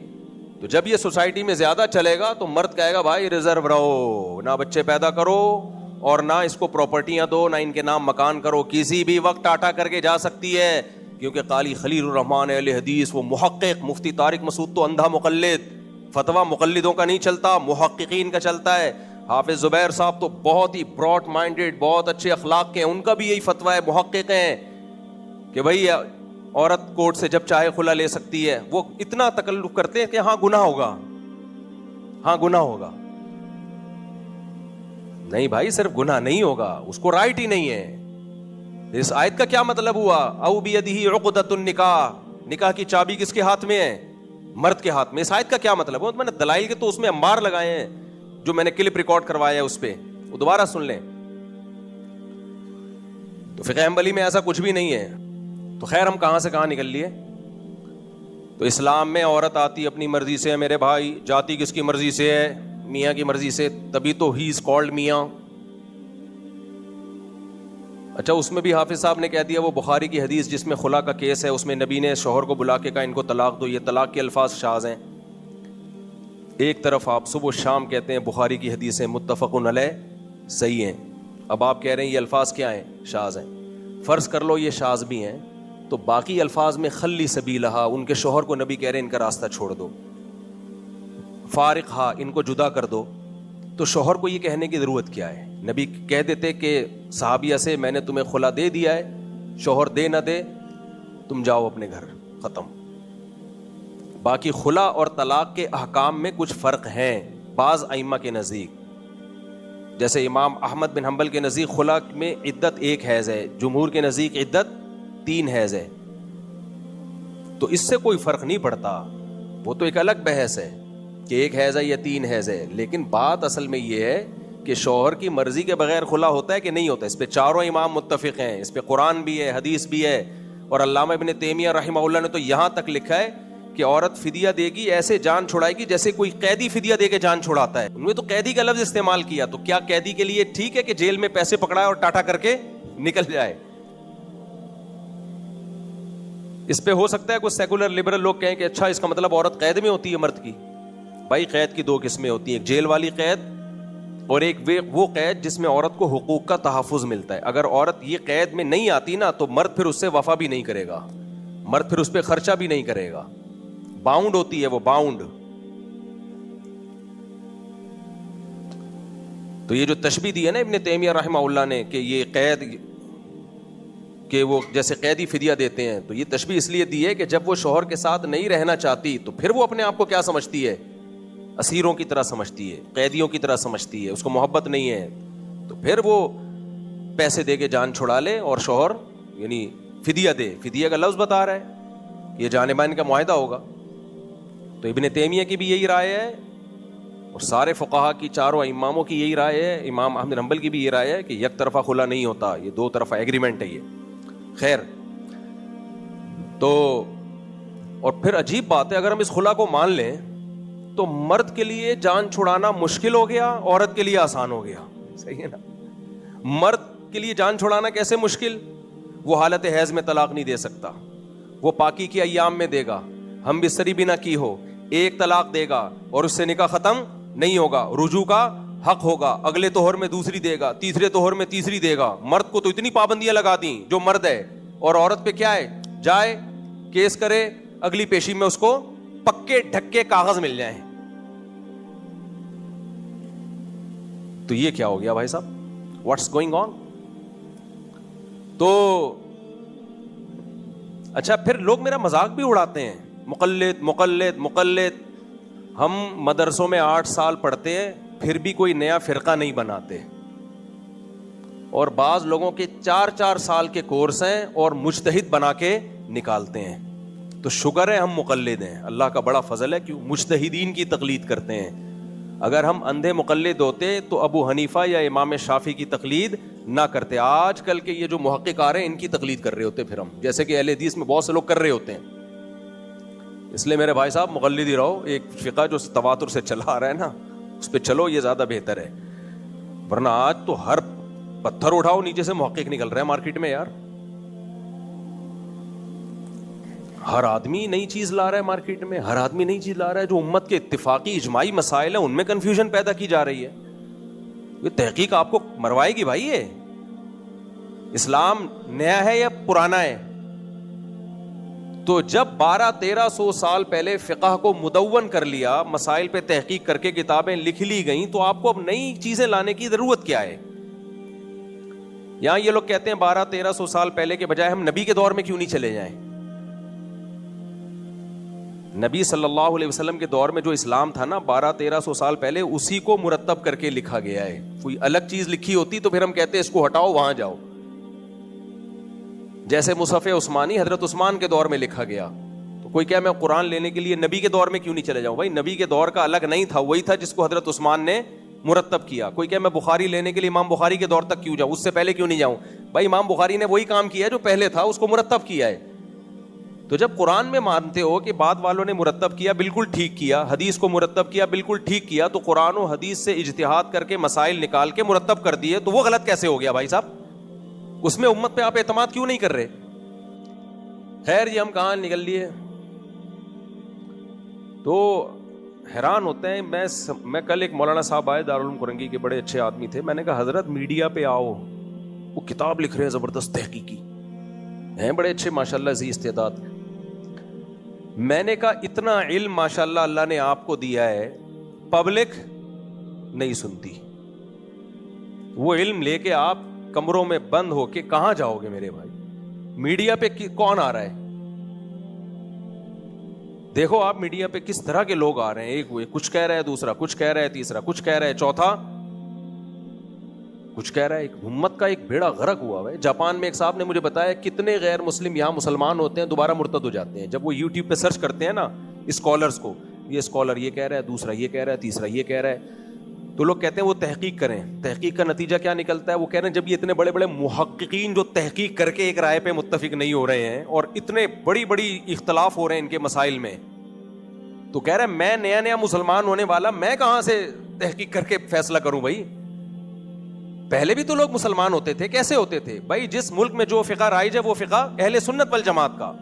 تو جب یہ سوسائٹی میں زیادہ چلے گا تو مرد کہے گا بھائی ریزرو رہو, نہ بچے پیدا کرو اور نہ اس کو پراپرٹیاں دو, نہ ان کے نام مکان کرو, کسی بھی وقت ٹاٹا کر کے جا سکتی ہے. کیونکہ قاری خلیل الرحمان اہل حدیث, وہ محقق مفتی طارق مسعود تو اندھا مقلد, فتویٰ مقلدوں کا نہیں چلتا, محققین کا چلتا ہے. حافظ زبیر صاحب تو بہت ہی براڈ مائنڈیڈ, بہت اچھے اخلاق کے ہیں, ان کا بھی یہی فتویٰ ہے, محقق ہیں کہ بھائی عورت کورٹ سے جب چاہے خلا لے سکتی ہے. وہ اتنا تکلف کرتے ہیں کہ ہاں گناہ ہوگا, ہاں گناہ ہوگا. نہیں بھائی صرف گناہ نہیں ہوگا, اس کو رائٹ ہی نہیں ہے. اس آیت کا کیا مطلب ہوا؟ او بیدہ عقدۃ النکاح, نکاح کی چابی کس کے ہاتھ میں ہے؟ مرد کے ہاتھ میں. اس آیت کا کیا مطلب ہے؟ میں نے دلائل کے تو اس میں انبار لگائے ہیں جو میں نے کلپ ریکارڈ کروایا ہے, اس پہ وہ دوبارہ سن لیں. تو فقہ حنبلی میں ایسا کچھ بھی نہیں ہے. تو خیر ہم کہاں سے کہاں نکل لیے. تو اسلام میں عورت آتی اپنی مرضی سے, میرے بھائی جاتی کس کی مرضی سے ہے؟ میاں کی مرضی سے, تبھی تو ہی از کالڈ میاں. اچھا اس میں بھی حافظ صاحب نے کہہ دیا وہ بخاری کی حدیث جس میں خلا کا کیس ہے, اس میں نبی نے شوہر کو بلا کے کہا ان کو طلاق دو. یہ طلاق کے الفاظ شاذ ہیں. ایک طرف آپ صبح و شام کہتے ہیں بخاری کی حدیثیں متفق علیہ صحیح ہیں, اب آپ کہہ رہے ہیں یہ الفاظ کیا ہیں؟ شاذ ہیں. فرض کر لو یہ شاذ بھی ہیں, تو باقی الفاظ میں خلی سبیلہا, ان کے شوہر کو نبی کہہ رہے ہیں ان کا راستہ چھوڑ دو, فارقہا, ان کو جدا کر دو. تو شوہر کو یہ کہنے کی ضرورت کیا ہے؟ نبی کہہ دیتے کہ صحابیہ سے میں نے تمہیں خلا دے دیا ہے, شوہر دے نہ دے تم جاؤ اپنے گھر, ختم. باقی خلا اور طلاق کے احکام میں کچھ فرق ہیں بعض ائمہ کے نزدیک. جیسے امام احمد بن حنبل کے نزدیک خلا میں عدت 1 حیض ہے, جمہور کے نزدیک عدت 3 حیض ہے. تو اس سے کوئی فرق نہیں پڑتا, وہ تو ایک الگ بحث ہے کہ ایک حیض ہے یا 3 حیض ہے، لیکن بات اصل میں یہ ہے کہ شوہر کی مرضی کے بغیر خلا ہوتا ہے کہ نہیں ہوتا؟ اس پہ چاروں امام متفق ہیں، اس پہ قرآن بھی ہے، حدیث بھی ہے، اور علامہ ابن تیمیہ رحمہ اللہ نے تو یہاں تک لکھا ہے کہ عورت فدیہ دے گی، ایسے جان چھڑائے گی جیسے کوئی قیدی فدیہ دے کے جان چھڑاتا ہے. انہوں نے تو قیدی کا لفظ استعمال کیا، تو کیا قیدی کے لیے ٹھیک ہے کہ جیل میں پیسے پکڑائے اور ٹاٹا کر کے نکل جائے؟ اس پہ ہو سکتا ہے کوئی سیکولر لبرل لوگ کہیں کہ اچھا اس کا مطلب عورت قید میں ہوتی ہے مرد کی. بھائی قید کی 2 قسمیں ہوتی ہیں، ایک جیل والی قید اور ایک وہ قید جس میں عورت کو حقوق کا تحفظ ملتا ہے. اگر عورت یہ قید میں نہیں آتی نا تو مرد پھر اس سے وفا بھی نہیں کرے گا، مرد پھر اس پہ خرچہ بھی نہیں کرے گا. باؤنڈ ہوتی ہے وہ، باؤنڈ. تو یہ جو تشبیہ دی ہے نا ابن تیمیہ رحمہ اللہ نے کہ یہ قید کہ وہ جیسے قیدی فدیہ دیتے ہیں، تو یہ تشبیہ اس لیے دی ہے کہ جب وہ شوہر کے ساتھ نہیں رہنا چاہتی تو پھر وہ اپنے آپ کو کیا سمجھتی ہے؟ اسیروں کی طرح سمجھتی ہے، قیدیوں کی طرح سمجھتی ہے، اس کو محبت نہیں ہے، تو پھر وہ پیسے دے کے جان چھڑا لے اور شوہر یعنی فدیہ دے. فدیہ کا لفظ بتا رہا ہے، یہ جانبین کا معاہدہ ہوگا. تو ابن تیمیہ کی بھی یہی رائے ہے اور سارے فقہا کی، چاروں اماموں کی یہی رائے ہے، امام احمد بن حنبل کی بھی یہ رائے ہے کہ یک طرفہ خلا نہیں ہوتا، یہ 2 طرفہ ایگریمنٹ ہے یہ. خیر، تو اور پھر عجیب بات ہے، اگر ہم اس خلا کو مان لیں تو مرد کے لیے جان چھڑانا مشکل ہو گیا، عورت کے لیے آسان ہو گیا. صحیح ہے نا؟ مرد کے لیے جان چھڑانا کیسے مشکل؟ وہ حالت حیض میں طلاق نہیں دے سکتا، وہ پاکی کے ایام میں دے گا، ہم بستری بھی نہ کی ہو، 1 طلاق دے گا اور اس سے نکاح ختم نہیں ہوگا، رجوع کا حق ہوگا، اگلے طہر میں دوسری دے گا، تیسرے طہر میں تیسری دے گا. مرد کو تو اتنی پابندیاں لگا دیں جو مرد ہے، اور عورت پہ کیا ہے؟ جائے کیس کرے، اگلی پیشی میں اس کو پکے ڈھکے کاغذ مل جائیں. تو یہ کیا ہو گیا بھائی صاحب؟ What's going on? تو اچھا پھر لوگ میرا مذاق بھی اڑاتے ہیں، مقلد مقلد مقلد. ہم مدرسوں میں 8 سال پڑھتے ہیں پھر بھی کوئی نیا فرقہ نہیں بناتے، اور بعض لوگوں کے 4 سال کے کورس ہیں اور مجتہد بنا کے نکالتے ہیں. تو شکر ہے ہم مقلد ہیں، اللہ کا بڑا فضل ہے، کیوں مجتہدین کی تقلید کرتے ہیں. اگر ہم اندھے مقلد ہوتے تو ابو حنیفہ یا امام شافعی کی تقلید نہ کرتے. آج کل کے یہ جو محقق آ رہے ہیں ان کی تقلید کر رہے ہوتے پھر ہم، جیسے کہ اہل حدیث میں بہت سے لوگ کر رہے ہوتے ہیں. اس لیے میرے بھائی صاحب مقلد ہی رہو، ایک فقہ جو تواتر سے چلا آ رہا ہے نا اس پہ چلو، یہ زیادہ بہتر ہے. ورنہ آج تو ہر پتھر اٹھاؤ نیچے سے محقق نکل رہا ہے مارکیٹ میں یار. ہر آدمی نئی چیز لا رہا ہے مارکیٹ میں، ہر آدمی نئی چیز لا رہا ہے. جو امت کے اتفاقی اجماعی مسائل ہیں ان میں کنفیوژن پیدا کی جا رہی ہے. یہ تحقیق آپ کو مروائے گی بھائی. یہ اسلام نیا ہے یا پرانا ہے؟ تو جب 1200-1300 سال پہلے فقہ کو مدون کر لیا، مسائل پہ تحقیق کر کے کتابیں لکھ لی گئیں، تو آپ کو اب نئی چیزیں لانے کی ضرورت کیا ہے؟ یہاں یہ لوگ کہتے ہیں 1200-1300 سال پہلے کے بجائے ہم نبی کے دور میں کیوں نہیں چلے جائیں؟ نبی صلی اللہ علیہ وسلم کے دور میں جو اسلام تھا نا 1200-1300 سال پہلے، اسی کو مرتب کر کے لکھا گیا ہے. کوئی الگ چیز لکھی ہوتی تو پھر ہم کہتے ہیں اس کو ہٹاؤ وہاں جاؤ. جیسے مصحف عثمانی حضرت عثمان کے دور میں لکھا گیا، تو کوئی کہے میں قرآن لینے کے لیے نبی کے دور میں کیوں نہیں چلے جاؤں؟ بھائی نبی کے دور کا الگ نہیں تھا، وہی تھا جس کو حضرت عثمان نے مرتب کیا. کوئی کہے میں بخاری لینے کے لیے امام بخاری کے دور تک کیوں جاؤں، اس سے پہلے کیوں نہیں جاؤں؟ بھائی امام بخاری نے وہی کام کیا جو پہلے تھا، اس کو مرتب کیا ہے. تو جب قرآن میں مانتے ہو کہ بعد والوں نے مرتب کیا، بالکل ٹھیک کیا، حدیث کو مرتب کیا، بالکل ٹھیک کیا، تو قرآن و حدیث سے اجتہاد کر کے مسائل نکال کے مرتب کر دیے، تو وہ غلط کیسے ہو گیا بھائی صاحب؟ اس میں امت پہ آپ اعتماد کیوں نہیں کر رہے؟ خیر یہ ہم کہاں نکل لیے. تو حیران ہوتے ہیں. میں کل ایک مولانا صاحب آئے دارالعلوم کرنگی کے، بڑے اچھے آدمی تھے. میں نے کہا حضرت میڈیا پہ آؤ، وہ کتاب لکھ رہے ہیں زبردست تحقیقی ہیں، بڑے اچھے ماشاءاللہ ذی استعداد. میں نے کہا اتنا علم ماشاءاللہ اللہ نے آپ کو دیا ہے، پبلک نہیں سنتی. وہ علم لے کے آپ کمروں میں بند ہو کے کہاں جاؤ گے میرے بھائی؟ میڈیا پہ کون آ رہا ہے؟ دیکھو آپ میڈیا پہ کس طرح کے لوگ آ رہے ہیں. ایک کچھ کہہ رہا ہے، دوسرا کچھ کہہ رہا ہے، تیسرا کچھ کہہ رہا ہے، چوتھا کچھ کہہ رہا ہے. ایک امت کا ایک بیڑا غرق ہوا ہے. جاپان میں ایک صاحب نے مجھے بتایا کتنے غیر مسلم یہاں مسلمان ہوتے ہیں دوبارہ مرتد ہو جاتے ہیں. جب وہ یوٹیوب پہ سرچ کرتے ہیں نا اسکالرز کو، یہ اسکالر یہ کہہ رہا ہے, دوسرا یہ کہہ رہا ہے, تیسرا یہ کہہ رہا ہے. تو لوگ کہتے ہیں وہ تحقیق کریں. تحقیق کا نتیجہ کیا نکلتا ہے؟ وہ کہہ رہے ہیں جب یہ اتنے بڑے بڑے محققین جو تحقیق کر کے ایک رائے پہ متفق نہیں ہو رہے ہیں اور اتنے بڑی بڑی اختلاف ہو رہے ہیں ان کے مسائل میں, تو کہہ رہے ہیں میں نیا مسلمان ہونے والا, میں کہاں سے تحقیق کر کے فیصلہ کروں بھائی؟ پہلے بھی تو لوگ مسلمان ہوتے تھے, کیسے ہوتے تھے بھائی؟ جس ملک میں جو فقہ رائج ہے وہ فقہ اہل سنت والجماعت کا.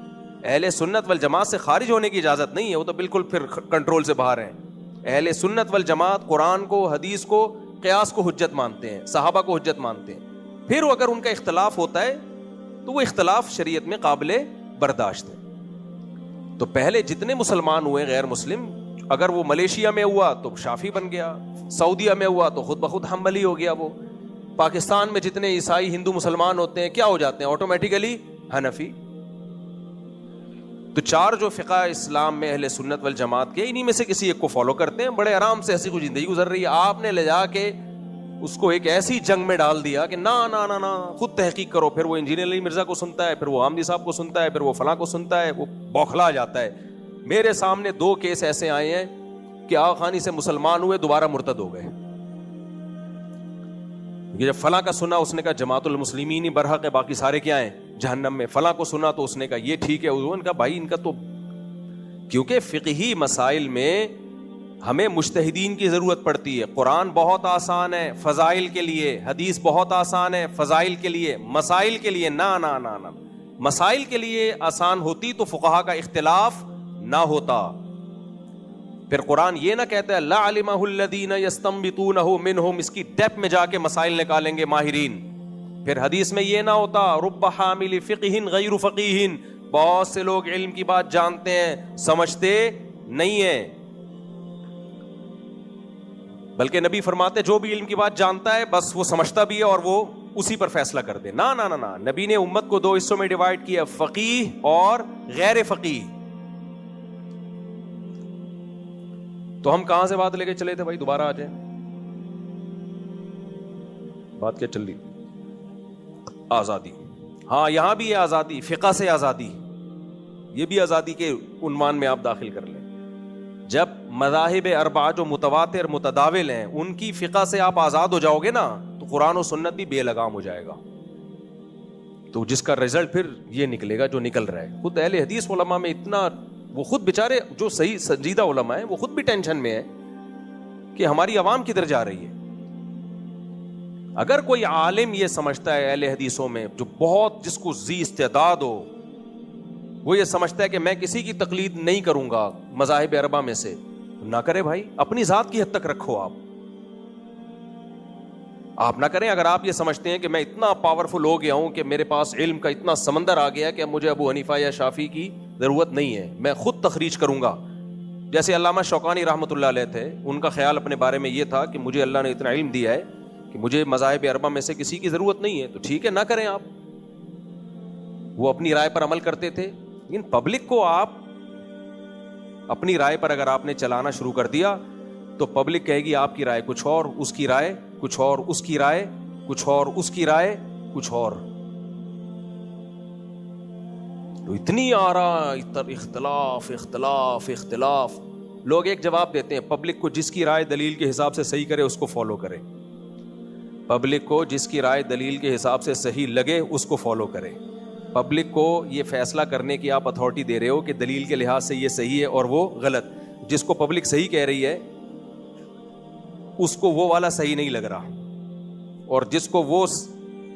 اہل سنت والجماعت سے خارج ہونے کی اجازت نہیں ہے, وہ تو بالکل پھر کنٹرول سے باہر ہیں. اہل سنت والجماعت قرآن کو, حدیث کو, قیاس کو حجت مانتے ہیں, صحابہ کو حجت مانتے ہیں. پھر اگر ان کا اختلاف ہوتا ہے تو وہ اختلاف شریعت میں قابل برداشت ہے. تو پہلے جتنے مسلمان ہوئے غیر مسلم, اگر وہ ملیشیا میں ہوا تو شافعی بن گیا, سعودیہ میں ہوا تو خود بخود حنبلی ہو گیا. وہ پاکستان میں جتنے عیسائی ہندو مسلمان ہوتے ہیں کیا ہو جاتے ہیں آٹومیٹیکلی؟ حنفی. تو چار جو فقہ اسلام میں اہل سنت والجماعت کے, انہی میں سے کسی ایک کو فالو کرتے ہیں. بڑے آرام سے ایسی کوئی زندگی گزر رہی ہے. آپ نے لے جا کے اس کو ایک ایسی جنگ میں ڈال دیا کہ نا نا نا نا خود تحقیق کرو. پھر وہ انجینئر علی مرزا کو سنتا ہے, پھر وہ حامدی صاحب کو سنتا ہے, پھر وہ فلاں کو سنتا ہے, وہ بوکھلا جاتا ہے. میرے سامنے 2 کیس ایسے آئے ہیں کہ آغا خانی سے مسلمان ہوئے, دوبارہ مرتد ہو گئے. یہ جب فلاں کا سنا اس نے کہا جماعت المسلمین ہی برحق ہے, باقی سارے کیا ہیں جہنم میں. فلاں کو سنا تو اس نے کہا یہ ٹھیک ہے. ان کا بھائی ان کا تو, کیونکہ فقہی مسائل میں ہمیں مجتہدین کی ضرورت پڑتی ہے. قرآن بہت آسان ہے فضائل کے لیے, حدیث بہت آسان ہے فضائل کے لیے, مسائل کے لیے نا نا نا نا. مسائل کے لیے آسان ہوتی تو فقہا کا اختلاف نہ ہوتا. پھر قرآن یہ نہ کہتا ہے لعلمہ الذین یستنبطونہ منہم, اس کی ڈیپ میں جا کے مسائل نکالیں گے ماہرین. پھر حدیث میں یہ نہ ہوتا رب حامل فقہ غیر فقیہ, بہت سے لوگ علم کی بات جانتے ہیں سمجھتے نہیں ہیں. بلکہ نبی فرماتے جو بھی علم کی بات جانتا ہے بس وہ سمجھتا بھی ہے اور وہ اسی پر فیصلہ کر دے. نا نا نا, نبی نے امت کو 2 حصوں میں ڈیوائیڈ کیا, فقیہ اور غیر فقیہ. تو ہم کہاں سے بات لے کے چلے تھے بھائی؟ دوبارہ آ جائیں. بات کیا چل رہی؟ آزادی. ہاں یہاں بھی ہے آزادی, فقہ سے آزادی, یہ بھی آزادی کے عنوان میں آپ داخل کر لیں. جب مذاہب 4 جو متواتر متداول ہیں ان کی فقہ سے آپ آزاد ہو جاؤ گے نا, تو قرآن و سنت بھی بے لگام ہو جائے گا. تو جس کا رزلٹ پھر یہ نکلے گا جو نکل رہا ہے. خود اہل حدیث علماء میں اتنا, وہ خود بیچارے جو صحیح سنجیدہ علماء ہیں وہ خود بھی ٹینشن میں ہے کہ ہماری عوام کدھر جا رہی ہے. اگر کوئی عالم یہ سمجھتا ہے اہل حدیثوں میں جو بہت جس کو ذی استعداد ہو, وہ یہ سمجھتا ہے کہ میں کسی کی تقلید نہیں کروں گا مذاہب 4 میں سے, نہ کرے بھائی, اپنی ذات کی حد تک رکھو. آپ نہ کریں. اگر آپ یہ سمجھتے ہیں کہ میں اتنا پاورفل ہو گیا ہوں کہ میرے پاس علم کا اتنا سمندر آ گیا کہ اب مجھے ابو حنیفہ یا شافعی کی ضرورت نہیں ہے, میں خود تخریج کروں گا. جیسے علامہ شوکانی رحمۃ اللہ علیہ تھے, ان کا خیال اپنے بارے میں یہ تھا کہ مجھے اللہ نے اتنا علم دیا ہے کہ مجھے مذاہب 4 میں سے کسی کی ضرورت نہیں ہے. تو ٹھیک ہے, نہ کریں آپ. وہ اپنی رائے پر عمل کرتے تھے. لیکن پبلک کو آپ اپنی رائے پر اگر آپ نے چلانا شروع کر دیا تو پبلک کہے گی آپ کی رائے کچھ اور, اس کی رائے کچھ اور, اس کی رائے کچھ اور, اس کی رائے کچھ اور. تو اتنی آرا, اختلاف اختلاف اختلاف. لوگ ایک جواب دیتے ہیں, پبلک کو جس کی رائے دلیل کے حساب سے صحیح کرے اس کو فالو کرے. پبلک کو جس کی رائے دلیل کے حساب سے صحیح لگے اس کو فالو کرے. پبلک کو یہ فیصلہ کرنے کی آپ اتھارٹی دے رہے ہو کہ دلیل کے لحاظ سے یہ صحیح ہے اور وہ غلط. جس کو پبلک صحیح کہہ رہی ہے اس کو وہ والا صحیح نہیں لگ رہا, اور جس کو وہ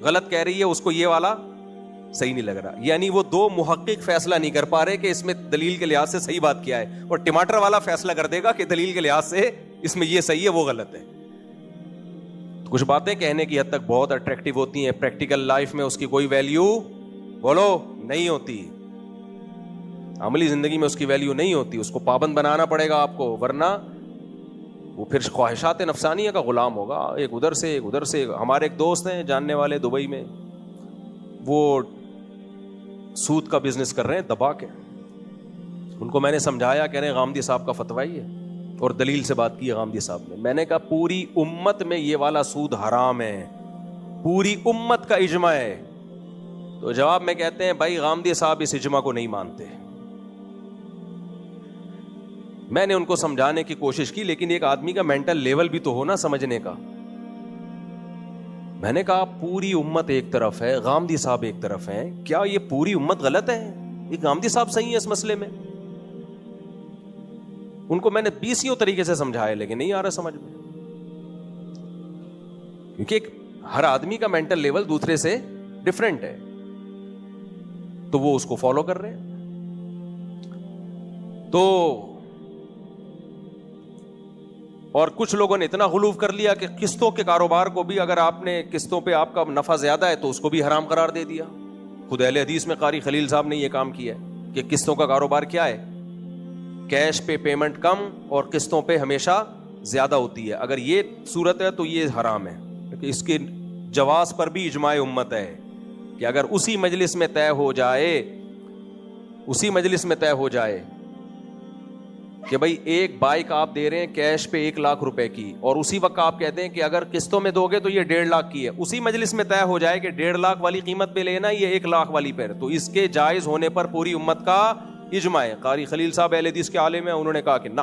غلط کہہ رہی ہے اس کو یہ والا صحیح نہیں لگ رہا. یعنی وہ 2 محقق فیصلہ نہیں کر پا رہے کہ اس میں دلیل کے لحاظ سے صحیح بات کیا ہے, اور ٹماٹر والا فیصلہ کر دے گا کہ دلیل کے لحاظ سے اس میں یہ صحیح ہے وہ غلط ہے. کچھ باتیں کہنے کی حد تک بہت اٹریکٹیو ہوتی ہیں, پریکٹیکل لائف میں اس کی کوئی ویلیو بولو نہیں ہوتی, عملی زندگی میں اس کی ویلیو نہیں ہوتی. اس کو پابند بنانا پڑے گا آپ کو, ورنہ وہ پھر خواہشات نفسانیہ کا غلام ہوگا. ایک ادھر سے ایک ادھر سے. ہمارے ایک دوست ہیں جاننے والے دبئی میں, وہ سود کا بزنس کر رہے ہیں دبا کے. ان کو میں نے سمجھایا, کہہ رہے ہیں غامدی صاحب کا فتویٰ ہی ہے, اور دلیل سے بات کی ہے غامدی صاحب نے. میں نے کہا پوری امت میں یہ والا سود حرام ہے, پوری امت کا اجماع ہے. تو جواب میں کہتے ہیں بھائی غامدی صاحب اس اجماع کو نہیں مانتے. میں نے ان کو سمجھانے کی کوشش کی, لیکن ایک آدمی کا مینٹل لیول بھی تو ہو نا سمجھنے کا. میں نے کہا پوری امت ایک طرف ہے, غامدی صاحب ایک طرف ہیں, کیا یہ پوری امت غلط ہے؟ یہ غامدی صاحب صحیح ہے اس مسئلے میں؟ ان کو میں نے 20 طریقے سے سمجھایا, لیکن نہیں آ رہا سمجھ میں, کیونکہ ہر آدمی کا مینٹل لیول دوسرے سے ڈفرینٹ ہے, تو وہ اس کو فالو کر رہے ہیں. تو اور کچھ لوگوں نے اتنا غلو کر لیا کہ قسطوں کے کاروبار کو بھی, اگر آپ نے قسطوں پہ آپ کا نفع زیادہ ہے تو اس کو بھی حرام قرار دے دیا. خود اہل حدیث میں قاری خلیل صاحب نے یہ کام کیا ہے کہ قسطوں کا کاروبار کیا ہے, کیش پہ پیمنٹ کم اور قسطوں پہ ہمیشہ زیادہ ہوتی ہے. اگر یہ صورت ہے تو یہ حرام ہے. اس کے جواز پر بھی اجماع امت ہے کہ اگر اسی مجلس میں طے ہو جائے کہ بھائی ایک بائک آپ دے رہے ہیں کیش پہ 1 لاکھ روپے کی, اور اسی وقت آپ کہتے ہیں کہ اگر قسطوں میں دو گے تو یہ 1.5 لاکھ کی ہے, اسی مجلس میں طے ہو جائے کہ 1.5 لاکھ والی قیمت پہ لینا, یہ 1 لاکھ والی پہ, تو اس کے جائز ہونے پر پوری امت کا اجماع ہے. قاری خلیل صاحب اہل حدیث کے عالم ہیں, انہوں نے کہا کہ نہ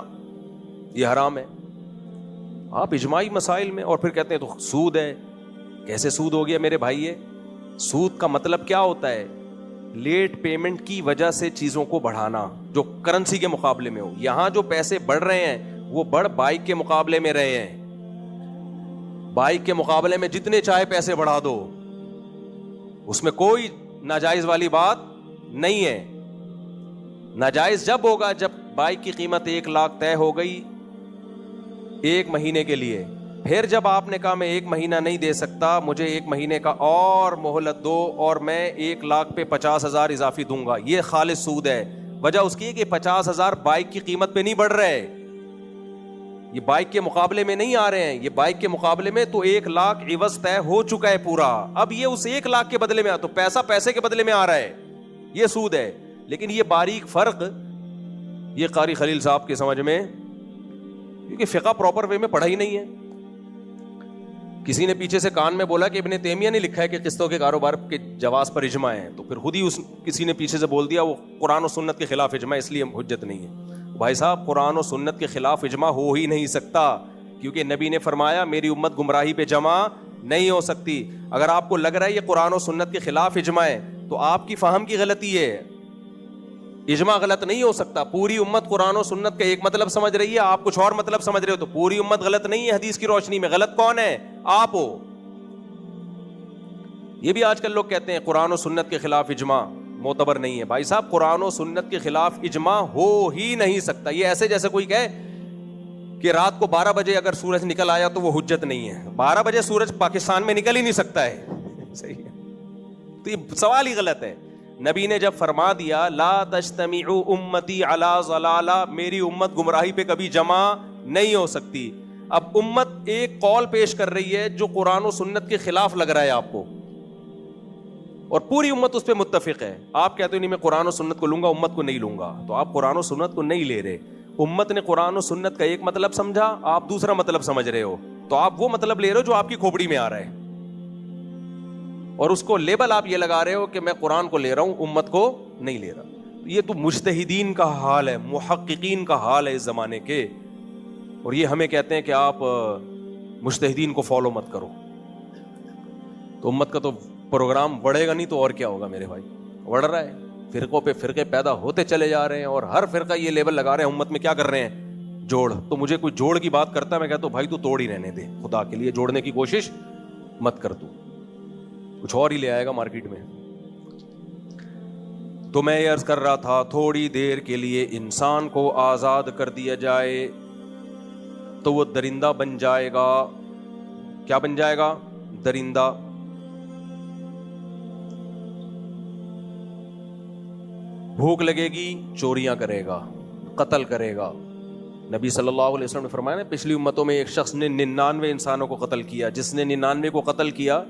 یہ حرام ہے. آپ اجماعی مسائل میں, اور پھر کہتے ہیں تو سود ہے. کیسے سود ہو گیا میرے بھائی؟ ہے سود کا مطلب کیا ہوتا ہے؟ لیٹ پیمنٹ کی وجہ سے چیزوں کو بڑھانا جو کرنسی کے مقابلے میں ہو. یہاں جو پیسے بڑھ رہے ہیں وہ بڑھ بائک کے مقابلے میں رہے ہیں. بائک کے مقابلے میں جتنے چاہے پیسے بڑھا دو, اس میں کوئی ناجائز والی بات نہیں ہے. ناجائز جب ہوگا جب بائک کی قیمت 1 لاکھ طے ہو گئی 1 مہینے کے لیے, پھر جب آپ نے کہا میں 1 مہینہ نہیں دے سکتا, مجھے 1 مہینے کا اور مہلت دو اور میں 1 لاکھ پہ 50,000 اضافی دوں گا, یہ خالص سود ہے. وجہ اس کی ہے کہ 50,000 بائک کی قیمت پہ نہیں بڑھ رہے, یہ بائک کے مقابلے میں نہیں آ رہے ہیں, یہ بائک کے مقابلے میں تو 1 لاکھ عوض طے ہو چکا ہے پورا. اب یہ اس 1 لاکھ کے بدلے میں تو پیسہ پیسے کے بدلے میں آ رہا ہے, یہ سود ہے. لیکن یہ باریک فرق یہ قاری خلیل صاحب کے سمجھ میں, کیونکہ فقہ پراپر وے میں پڑھا ہی نہیں ہے. کسی نے پیچھے سے کان میں بولا کہ ابن تیمیہ نے لکھا ہے کہ قسطوں کے کاروبار کے جواز پر اجماع ہے, تو پھر خود ہی کسی نے پیچھے سے بول دیا وہ قرآن و سنت کے خلاف اجماع, اس لیے حجت نہیں ہے. بھائی صاحب قرآن و سنت کے خلاف اجماع ہو ہی نہیں سکتا, کیونکہ نبی نے فرمایا میری امت گمراہی پہ جمع نہیں ہو سکتی. اگر آپ کو لگ رہا ہے یہ قرآن و سنت کے خلاف اجماع ہے تو آپ کی فہم کی غلطی ہے. اجماع غلط نہیں ہو سکتا. پوری امت قرآن و سنت کا ایک مطلب سمجھ رہی ہے, آپ کچھ اور مطلب سمجھ رہے ہو, تو پوری امت غلط نہیں ہے حدیث کی روشنی میں. غلط کون ہے؟ آپ ہو. یہ بھی آج کل لوگ کہتے ہیں قرآن و سنت کے خلاف اجماع معتبر نہیں ہے. بھائی صاحب قرآن و سنت کے خلاف اجماع ہو ہی نہیں سکتا. یہ ایسے جیسے کوئی کہے کہ رات کو 12 بجے اگر سورج نکل آیا تو وہ حجت نہیں ہے. 12 بجے سورج پاکستان میں نکل ہی نہیں سکتا ہے, صحیح ہے, تو یہ سوال ہی غلط ہے. نبی نے جب فرما دیا لا تجتمع امتی علی ضلالہ, میری امت گمراہی پہ کبھی جمع نہیں ہو سکتی. اب امت ایک قول پیش کر رہی ہے جو قرآن و سنت کے خلاف لگ رہا ہے آپ کو, اور پوری امت اس پہ متفق ہے. آپ کہتے ہو نہیں میں قرآن و سنت کو لوں گا, امت کو نہیں لوں گا, تو آپ قرآن و سنت کو نہیں لے رہے. امت نے قرآن و سنت کا ایک مطلب سمجھا, آپ دوسرا مطلب سمجھ رہے ہو, تو آپ وہ مطلب لے رہے ہو جو آپ کی کھوپڑی میں آ رہا ہے, اور اس کو لیبل آپ یہ لگا رہے ہو کہ میں قرآن کو لے رہا ہوں, امت کو نہیں لے رہا. یہ تو مجتہدین کا حال ہے, محققین کا حال ہے اس زمانے کے, اور یہ ہمیں کہتے ہیں کہ آپ مجتہدین کو فالو مت کرو. تو امت کا تو پروگرام بڑھے گا نہیں تو اور کیا ہوگا میرے بھائی, بڑھ رہا ہے. فرقوں پہ فرقے پیدا ہوتے چلے جا رہے ہیں, اور ہر فرقہ یہ لیبل لگا رہے ہیں امت میں کیا کر رہے ہیں, جوڑ. تو مجھے کوئی جوڑ کی بات کرتا ہے, میں کہتا ہوں بھائی تو توڑ ہی رہنے دے, خدا کے لیے جوڑنے کی کوشش مت کر, تو کچھ اور ہی لے آئے گا مارکیٹ میں. تو میں یہ عرض کر رہا تھا تھوڑی دیر کے لیے انسان کو آزاد کر دیا جائے تو وہ درندہ بن جائے گا. کیا بن جائے گا؟ درندہ. بھوک لگے گی چوریاں کرے گا, قتل کرے گا. نبی صلی اللہ علیہ وسلم نے فرمایا نا, پچھلی امتوں میں ایک شخص نے 99 انسانوں کو قتل کیا. جس نے 99 کو قتل کیا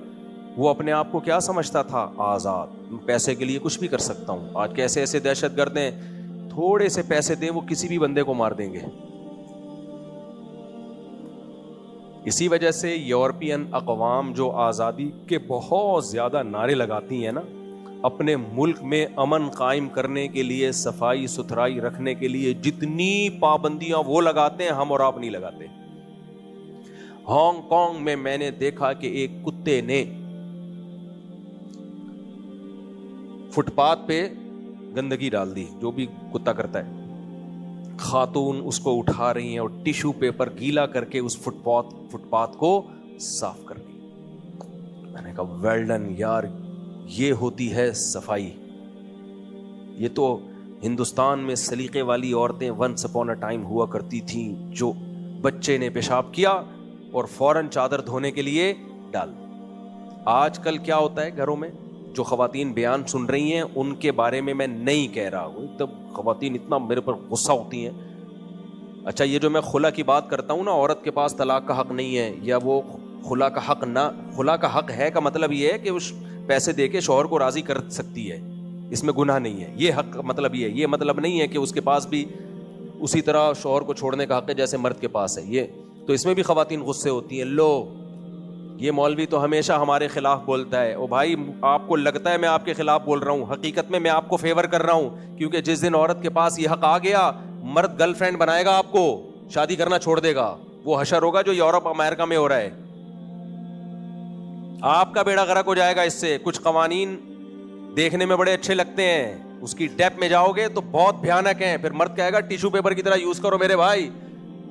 وہ اپنے آپ کو کیا سمجھتا تھا؟ آزاد. پیسے کے لیے کچھ بھی کر سکتا ہوں. آج کیسے ایسے دہشت گرد ہیں, تھوڑے سے پیسے دیں وہ کسی بھی بندے کو مار دیں گے. اسی وجہ سے یورپین اقوام جو آزادی کے بہت زیادہ نعرے لگاتی ہیں نا, اپنے ملک میں امن قائم کرنے کے لیے, صفائی ستھرائی رکھنے کے لیے جتنی پابندیاں وہ لگاتے ہیں ہم اور آپ نہیں لگاتے. ہانگ کانگ میں نے دیکھا کہ ایک کتے نے فٹ پاتھ پہ گندگی ڈال دی, جو بھی کتا کرتا ہے. خاتون اس کو اٹھا رہی ہیں اور ٹیشو پیپر گیلا کر کے اس فٹ پاتھ کو صاف کر دی. میں نے کہا ویل ڈن یار, یہ ہوتی ہے صفائی. یہ تو ہندوستان میں سلیقے والی عورتیں ونس اپون اے ٹائم ہوا کرتی تھیں, جو بچے نے پیشاب کیا اور فوراً چادر دھونے کے لیے ڈال. آج کل کیا ہوتا ہے گھروں میں, جو خواتین بیان سن رہی ہیں ان کے بارے میں نہیں کہہ رہا ہوں, تب خواتین اتنا میرے پر غصہ ہوتی ہیں. اچھا, یہ جو میں خلا کی بات کرتا ہوں نا, عورت کے پاس طلاق کا حق نہیں ہے, یا وہ خلا کا حق نہ, خلا کا حق ہے کا مطلب یہ ہے کہ اس پیسے دے کے شوہر کو راضی کر سکتی ہے, اس میں گناہ نہیں ہے. یہ حق مطلب یہ مطلب نہیں ہے کہ اس کے پاس بھی اسی طرح شوہر کو چھوڑنے کا حق ہے جیسے مرد کے پاس ہے. یہ تو اس میں بھی خواتین غصے ہوتی ہیں, لو یہ مولوی تو ہمیشہ ہمارے خلاف بولتا ہے. او بھائی, آپ کو لگتا ہے میں آپ کے خلاف بول رہا ہوں, حقیقت میں آپ کو فیور کر رہا ہوں, کیونکہ جس دن عورت کے پاس یہ حق آ گیا, مرد گرل فرینڈ بنائے گا, آپ کو شادی کرنا چھوڑ دے گا. وہ حشر ہوگا جو یورپ امریکہ میں ہو رہا ہے. آپ کا بیڑا غرق ہو جائے گا اس سے. کچھ قوانین دیکھنے میں بڑے اچھے لگتے ہیں, اس کی ڈیپ میں جاؤ گے تو بہت بھیانک ہیں. پھر مرد کہے گا ٹیشو پیپر کی طرح یوز کرو میرے بھائی.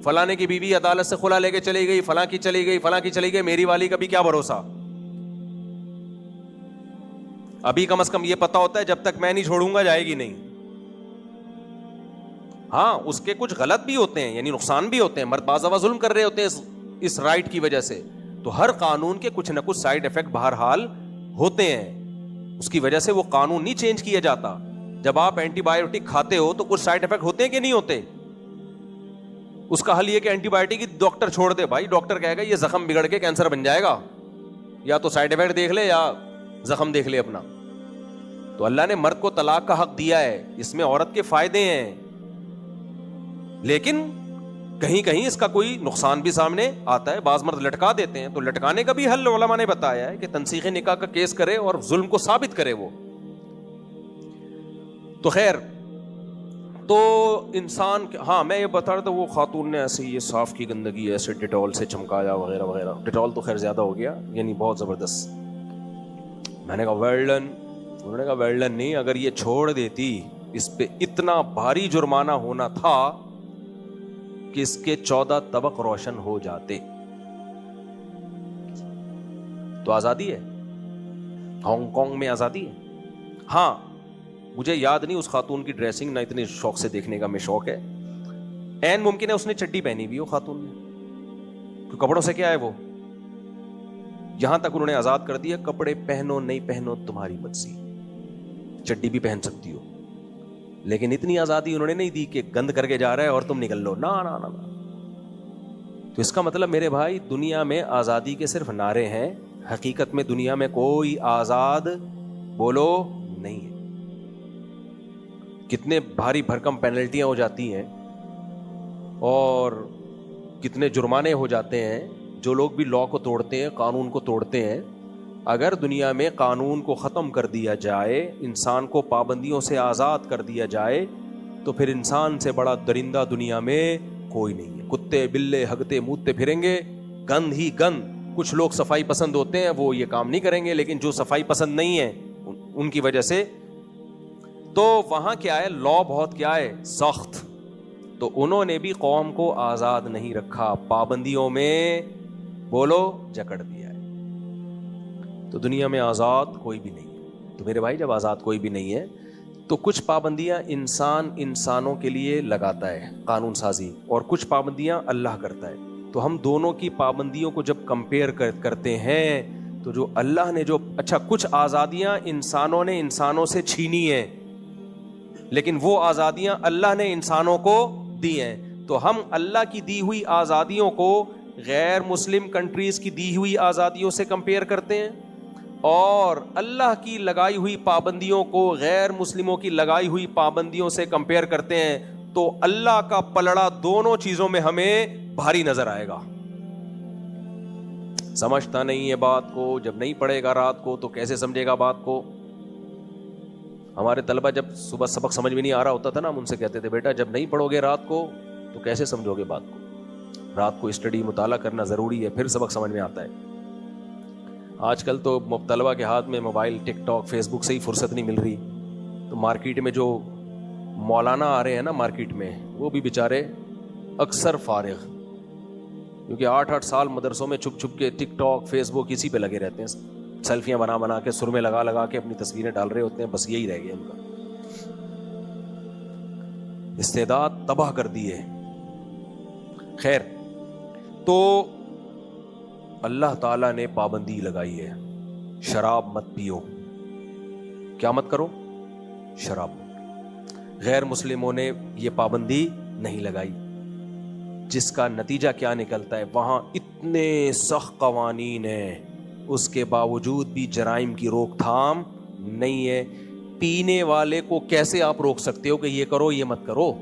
فلانے کی بیوی عدالت سے خلا لے کے چلی گئی, فلاں کی چلی گئی, فلاں کی چلی گئی, میری والی کا بھی کیا بھروسہ. ابھی کم از کم یہ پتا ہوتا ہے جب تک میں نہیں چھوڑوں گا جائے گی نہیں. ہاں, اس کے کچھ غلط بھی ہوتے ہیں, یعنی نقصان بھی ہوتے ہیں, مرد بعض دفعہ ظلم کر رہے ہوتے ہیں اس رائٹ کی وجہ سے. تو ہر قانون کے کچھ نہ کچھ سائیڈ افیکٹ بہرحال ہوتے ہیں, اس کی وجہ سے وہ قانون نہیں چینج کیا جاتا. جب آپ اینٹی بایوٹک کھاتے ہو تو کچھ سائیڈ افیکٹ ہوتے ہیں کہ نہیں ہوتے. اس کا حل یہ کہ اینٹی بایوٹک کی ڈاکٹر چھوڑ دے. بھائی ڈاکٹر کہے گا یہ زخم بگڑ کے کینسر بن جائے گا, یا تو سائیڈ افیکٹ دیکھ لے یا زخم دیکھ لے اپنا. تو اللہ نے مرد کو طلاق کا حق دیا ہے, اس میں عورت کے فائدے ہیں, لیکن کہیں کہیں اس کا کوئی نقصان بھی سامنے آتا ہے. بعض مرد لٹکا دیتے ہیں, تو لٹکانے کا بھی حل علماء نے بتایا ہے کہ تنسیخ نکاح کا کیس کرے اور ظلم کو ثابت کرے وہ. تو خیر, تو انسان, ہاں میں یہ بتا رہا تھا, وہ خاتون نے ایسے یہ صاف کی گندگی ایسے ڈیٹول سے چمکایا وغیرہ وغیرہ. ڈیٹول تو خیر زیادہ ہو گیا, یعنی بہت زبردست. میں نے کہا ویل ڈن. انہوں نے کہا ویل ڈن نہیں, اگر یہ چھوڑ دیتی, اس پہ اتنا بھاری جرمانہ ہونا تھا کہ اس کے 14 طبق روشن ہو جاتے. تو آزادی ہے, ہانگ کانگ میں آزادی ہے. ہاں, مجھے یاد نہیں اس خاتون کی ڈریسنگ, نہ اتنے شوق سے دیکھنے کا میں شوق ہے. این ممکن ہے اس نے چڈی پہنی بھی ہو خاتون نے, کپڑوں سے کیا ہے وہ. یہاں تک انہوں نے آزاد کر دیا, کپڑے پہنو نہیں پہنو تمہاری مرضی, چڈی بھی پہن سکتی ہو. لیکن اتنی آزادی انہوں نے نہیں دی کہ گند کر کے جا رہا ہے اور تم نکل لو, نا. تو اس کا مطلب میرے بھائی, دنیا میں آزادی کے صرف نعرے ہیں, حقیقت میں دنیا میں کوئی آزاد بولو نہیں ہے. کتنے بھاری بھرکم پینلٹیاں ہو جاتی ہیں اور کتنے جرمانے ہو جاتے ہیں جو لوگ بھی لا کو توڑتے ہیں, قانون کو توڑتے ہیں. اگر دنیا میں قانون کو ختم کر دیا جائے, انسان کو پابندیوں سے آزاد کر دیا جائے, تو پھر انسان سے بڑا درندہ دنیا میں کوئی نہیں ہے. کتے بلے ہگتے مودتے پھریں گے, گند ہی گند. کچھ لوگ صفائی پسند ہوتے ہیں, وہ یہ کام نہیں کریں گے, لیکن جو صفائی پسند نہیں ہے ان کی وجہ سے, تو وہاں کیا ہے, لا بہت کیا ہے, سخت. تو انہوں نے بھی قوم کو آزاد نہیں رکھا, پابندیوں میں بولو جکڑ دیا ہے. تو دنیا میں آزاد کوئی بھی نہیں ہے. تو میرے بھائی, جب آزاد کوئی بھی نہیں ہے تو کچھ پابندیاں انسانوں کے لیے لگاتا ہے قانون سازی, اور کچھ پابندیاں اللہ کرتا ہے. تو ہم دونوں کی پابندیوں کو جب کمپیئر کرتے ہیں, تو جو اللہ نے جو, اچھا کچھ آزادیاں انسانوں نے انسانوں سے چھینی ہیں, لیکن وہ آزادیاں اللہ نے انسانوں کو دی ہیں. تو ہم اللہ کی دی ہوئی آزادیوں کو غیر مسلم کنٹریز کی دی ہوئی آزادیوں سے کمپیئر کرتے ہیں, اور اللہ کی لگائی ہوئی پابندیوں کو غیر مسلموں کی لگائی ہوئی پابندیوں سے کمپیئر کرتے ہیں. تو اللہ کا پلڑا دونوں چیزوں میں ہمیں بھاری نظر آئے گا. سمجھتا نہیں ہے بات کو, جب نہیں پڑھے گا رات کو تو کیسے سمجھے گا بات کو. ہمارے طلبہ جب صبح سبق سمجھ میں نہیں آ رہا ہوتا تھا نا، ہم ان سے کہتے تھے بیٹا جب نہیں پڑھو گے رات کو تو کیسے سمجھو گے بات کو، رات کو اسٹڈی مطالعہ کرنا ضروری ہے، پھر سبق سمجھ میں آتا ہے۔ آج کل تو طلبہ کے ہاتھ میں موبائل، ٹک ٹاک، فیس بک سے ہی فرصت نہیں مل رہی، تو مارکیٹ میں جو مولانا آ رہے ہیں نا مارکیٹ میں، وہ بھی بیچارے اکثر فارغ، کیونکہ 8 سال مدرسوں میں چھپ چھپ کے ٹک ٹاک، فیس بک اسی پہ لگے رہتے ہیں، سیلفیاں بنا کے سرمے لگا کے اپنی تصویریں ڈال رہے ہوتے ہیں، بس یہی رہ گیا ان کا، استعداد تباہ کر دیے۔ خیر، تو اللہ تعالیٰ نے پابندی لگائی ہے، شراب مت پیو، کیا مت کرو؟ شراب مت پیو۔ غیر مسلموں نے یہ پابندی نہیں لگائی، جس کا نتیجہ کیا نکلتا ہے، وہاں اتنے سخت قوانین ہیں، اس کے باوجود بھی جرائم کی روک تھام نہیں ہے۔ پینے والے کو کیسے آپ روک سکتے ہو کہ یہ کرو یہ مت کرو؟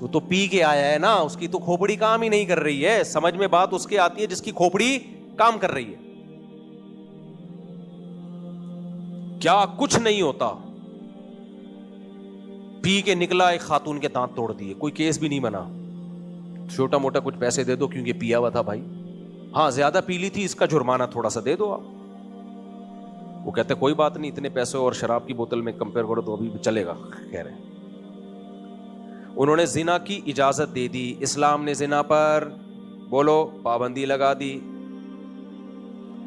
وہ تو پی کے آیا ہے نا، اس کی تو کھوپڑی کام ہی نہیں کر رہی ہے۔ سمجھ میں بات اس کے آتی ہے جس کی کھوپڑی کام کر رہی ہے۔ کیا کچھ نہیں ہوتا، پی کے نکلا، ایک خاتون کے دانت توڑ دیے، کوئی کیس بھی نہیں بنا، چھوٹا موٹا کچھ پیسے دے دو کیونکہ پیا ہوا تھا بھائی، ہاں زیادہ پی لی تھی، اس کا جرمانہ تھوڑا سا دے دو آپ۔ وہ کہتے کوئی بات نہیں، اتنے پیسے اور شراب کی بوتل میں کمپیئر کرو تو ابھی بھی چلے گا۔ خیر ہے، انہوں نے زنا کی اجازت دے دی، اسلام نے زنا پر بولو پابندی لگا دی۔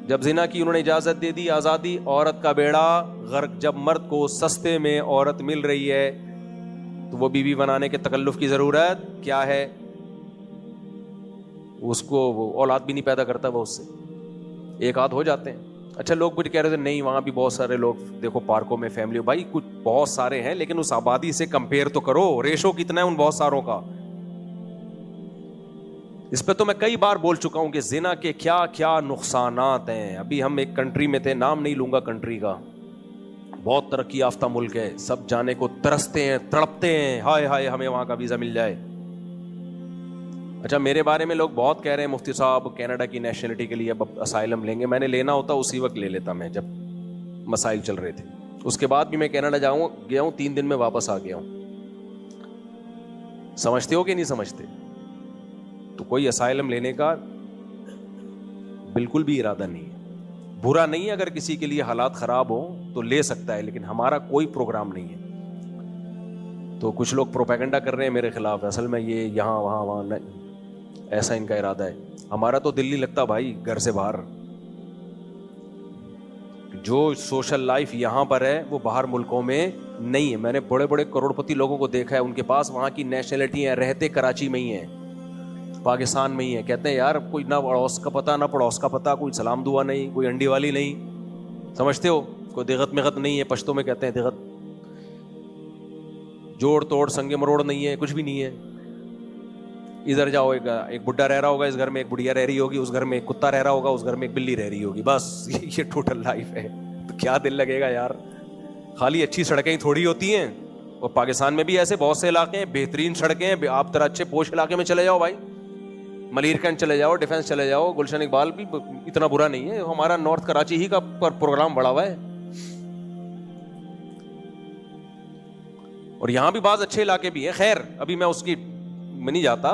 جب زنا کی انہوں نے اجازت دے دی، آزادی، عورت کا بیڑا غرق۔ جب مرد کو سستے میں عورت مل رہی ہے تو وہ بیوی بنانے کے تکلف کی ضرورت کیا ہے؟ اس کو وہ اولاد بھی نہیں پیدا کرتا، وہ اس سے ایک آدھ ہو جاتے ہیں۔ اچھا، لوگ کچھ کہہ رہے تھے نہیں وہاں بھی بہت سارے لوگ دیکھو پارکوں میں فیملی، بھائی کچھ بہت سارے ہیں لیکن اس آبادی سے کمپیئر تو کرو، ریشو کتنا ہے ان بہت ساروں کا۔ اس پہ تو میں کئی بار بول چکا ہوں کہ زنا کے کیا کیا نقصانات ہیں۔ ابھی ہم ایک کنٹری میں تھے، نام نہیں لوں گا کنٹری کا، بہت ترقی یافتہ ملک ہے، سب جانے کو ترستے ہیں، تڑپتے ہیں، ہائے ہائے ہمیں وہاں کا ویزا مل جائے۔ اچھا، میرے بارے میں لوگ بہت کہہ رہے ہیں مفتی صاحب کینیڈا کی نیشنلٹی کے لیے اب اسائلم لیں گے۔ میں نے لینا ہوتا اسی وقت لے لیتا، میں جب مسائل چل رہے تھے، اس کے بعد بھی میں کینیڈا گیا ہوں 3 دن میں واپس آ گیا ہوں۔ سمجھتے ہو کہ نہیں سمجھتے؟ تو کوئی اسائلم لینے کا بالکل بھی ارادہ نہیں ہے۔ برا نہیں ہے اگر کسی کے لیے حالات خراب ہوں تو لے سکتا ہے، لیکن ہمارا کوئی پروگرام نہیں ہے۔ تو کچھ لوگ پروپیگنڈا کر رہے ہیں میرے خلاف، اصل میں یہ یہاں وہاں نہیں، ایسا ان کا ارادہ ہے۔ ہمارا تو دل نہیں لگتا بھائی گھر سے باہر، جو سوشل لائف یہاں پر ہے وہ باہر ملکوں میں نہیں ہے۔ میں نے بڑے بڑے کروڑ پتی لوگوں کو دیکھا ہے، ان کے پاس وہاں کی نیشنلٹی ہیں، رہتے کراچی میں ہی ہیں، پاکستان میں ہی ہیں، کہتے ہیں یار کوئی نہ اڑوس کا پتہ نہ پڑوس کا پتہ، کوئی سلام دعا نہیں، کوئی انڈی والی نہیں، سمجھتے ہو، کوئی دغت مغت نہیں ہے، پشتوں میں کہتے ہیں دغت، جوڑ توڑ سنگ مروڑ نہیں ہے، کچھ بھی نہیں ہے۔ ادھر جاؤ، ایک بڈھا رہ رہا ہوگا اس گھر میں، ایک بڑھیا رہ رہی ہوگی اس گھر میں، ایک کتا رہ رہا ہوگا اس گھر میں، ایک بلی رہ رہی ہوگی، بس یہ ٹوٹل لائف ہے۔ تو کیا دل لگے گا یار؟ خالی اچھی سڑکیں ہی تھوڑی ہوتی ہیں، اور پاکستان میں بھی ایسے بہت سے علاقے ہیں بہترین سڑکیں ہیں، آپ طرح اچھے پوش علاقے میں چلے جاؤ بھائی، ملیر کنڈ چلے جاؤ، ڈیفینس چلے جاؤ، گلشن اقبال بھی اتنا برا نہیں ہے۔ ہمارا نارتھ کراچی ہی کا پروگرام بڑا ہوا ہے، اور یہاں بھی بعض اچھے علاقے بھی ہیں۔ خیر ابھی میں اس کی میں نہیں جاتا۔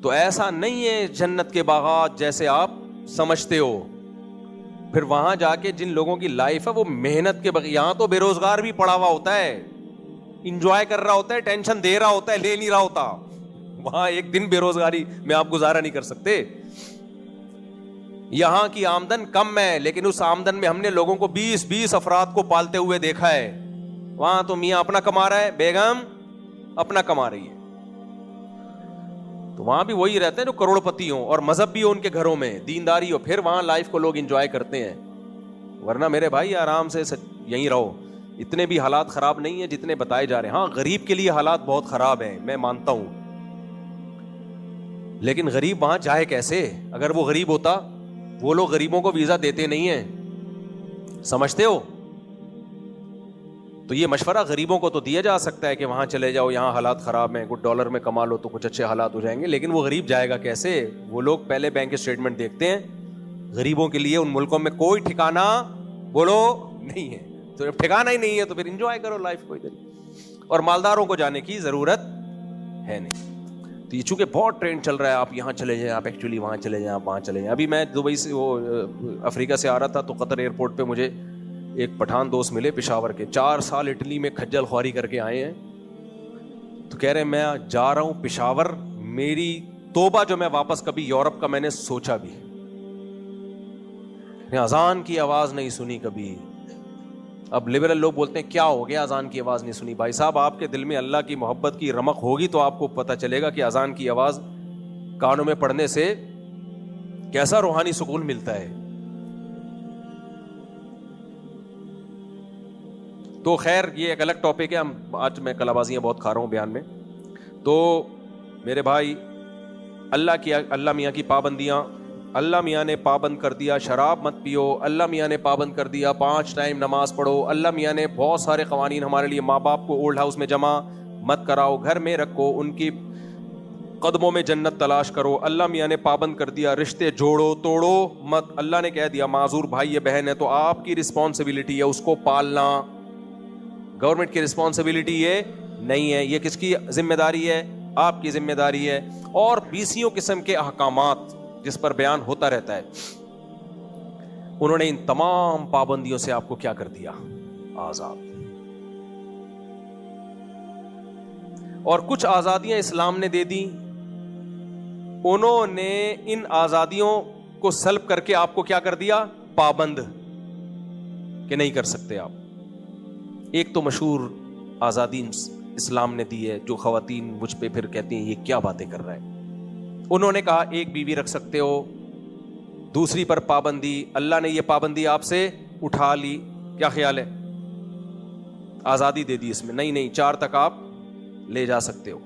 تو ایسا نہیں ہے جنت کے باغات جیسے آپ سمجھتے ہو۔ پھر وہاں جا کے جن لوگوں کی لائف ہے وہ محنت کے بغیر، یہاں تو بے روزگار بھی پڑا ہوا ہوتا ہے، انجوائے کر رہا ہوتا ہے، ٹینشن دے رہا ہوتا ہے، لے نہیں رہا ہوتا۔ وہاں ایک دن بے روزگاری میں آپ گزارا نہیں کر سکتے۔ یہاں کی آمدن کم ہے لیکن اس آمدن میں ہم نے لوگوں کو 20 افراد کو پالتے ہوئے دیکھا ہے۔ وہاں تو میاں اپنا کما رہا ہے، بیگم اپنا کما رہی ہے، تو وہاں بھی وہی رہتے ہیں جو کروڑ پتی ہوں اور مذہب بھی ہو ان کے گھروں میں، دینداری ہو، پھر وہاں لائف کو لوگ انجوائے کرتے ہیں۔ ورنہ میرے بھائی آرام سے یہیں رہو، اتنے بھی حالات خراب نہیں ہیں جتنے بتائے جا رہے ہیں۔ ہاں غریب کے لیے حالات بہت خراب ہیں، میں مانتا ہوں، لیکن غریب وہاں جائے کیسے؟ اگر وہ غریب ہوتا، وہ لوگ غریبوں کو ویزا دیتے نہیں ہیں، سمجھتے ہو؟ تو یہ مشورہ غریبوں کو تو دیا جا سکتا ہے کہ وہاں چلے جاؤ، یہاں حالات خراب ہیں، کچھ ڈالر میں کما لو تو کچھ اچھے حالات ہو جائیں گے، لیکن وہ غریب جائے گا کیسے؟ وہ لوگ پہلے بینک اسٹیٹمنٹ دیکھتے ہیں۔ غریبوں کے لیے ان ملکوں میں کوئی ٹھکانہ بولو نہیں ہے، تو ٹھکانا ہی نہیں ہے تو پھر انجوائے کرو لائف کو ادھر ہی. اور مالداروں کو جانے کی ضرورت ہے نہیں. تو یہ چونکہ بہت ٹرینڈ چل رہا ہے, آپ یہاں چلے جائیں, آپ ایکچولی وہاں چلے جائیں, آپ وہاں چلے جائیں. ابھی میں دبئی سے وہ افریقہ سے آ رہا تھا تو قطر ایئرپورٹ پہ مجھے ایک پٹھان دوست ملے پشاور کے, 4 سال اٹلی میں کھجل خواری کر کے آئے ہیں. تو کہہ رہے ہیں میں جا رہا ہوں پشاور, میری توبہ جو میں واپس کبھی یورپ کا میں نے سوچا بھی, اذان کی آواز نہیں سنی کبھی. اب لبرل لوگ بولتے ہیں کیا ہو گیا اذان کی آواز نہیں سنی. بھائی صاحب آپ کے دل میں اللہ کی محبت کی رمق ہوگی تو آپ کو پتہ چلے گا کہ اذان کی آواز کانوں میں پڑھنے سے کیسا روحانی سکون ملتا ہے. تو خیر یہ ایک الگ ٹاپک ہے, ہم آج میں کلابازیاں بہت کھا رہا ہوں بیان میں. تو میرے بھائی اللہ میاں کی پابندیاں, اللہ میاں نے پابند کر دیا شراب مت پیو, اللہ میاں نے پابند کر دیا 5 ٹائم نماز پڑھو, اللہ میاں نے بہت سارے قوانین ہمارے لیے, ماں باپ کو اولڈ ہاؤس میں جمع مت کراؤ, گھر میں رکھو, ان کی قدموں میں جنت تلاش کرو. اللہ میاں نے پابند کر دیا رشتے جوڑو توڑو مت. اللہ نے کہہ دیا معذور بھائی یا بہن ہے تو آپ کی رسپانسبلٹی ہے اس کو پالنا, گورنمنٹ کی رسپانسبلٹی یہ نہیں ہے. یہ کس کی ذمہ داری ہے؟ آپ کی ذمہ داری ہے. اور 20 قسم کے احکامات جس پر بیان ہوتا رہتا ہے, انہوں نے ان تمام پابندیوں سے آپ کو کیا کر دیا؟ آزاد. اور کچھ آزادیاں اسلام نے دے دی, انہوں نے ان آزادیوں کو سلب کر کے آپ کو کیا کر دیا؟ پابند, کہ نہیں کر سکتے آپ. ایک تو مشہور آزادی اسلام نے دی ہے جو خواتین مجھ پہ پھر کہتی ہیں یہ کیا باتیں کر رہا ہے. انہوں نے کہا ایک بیوی رکھ سکتے ہو, دوسری پر پابندی. اللہ نے یہ پابندی آپ سے اٹھا لی, کیا خیال ہے؟ آزادی دے دی اس میں, نہیں 4 تک آپ لے جا سکتے ہو.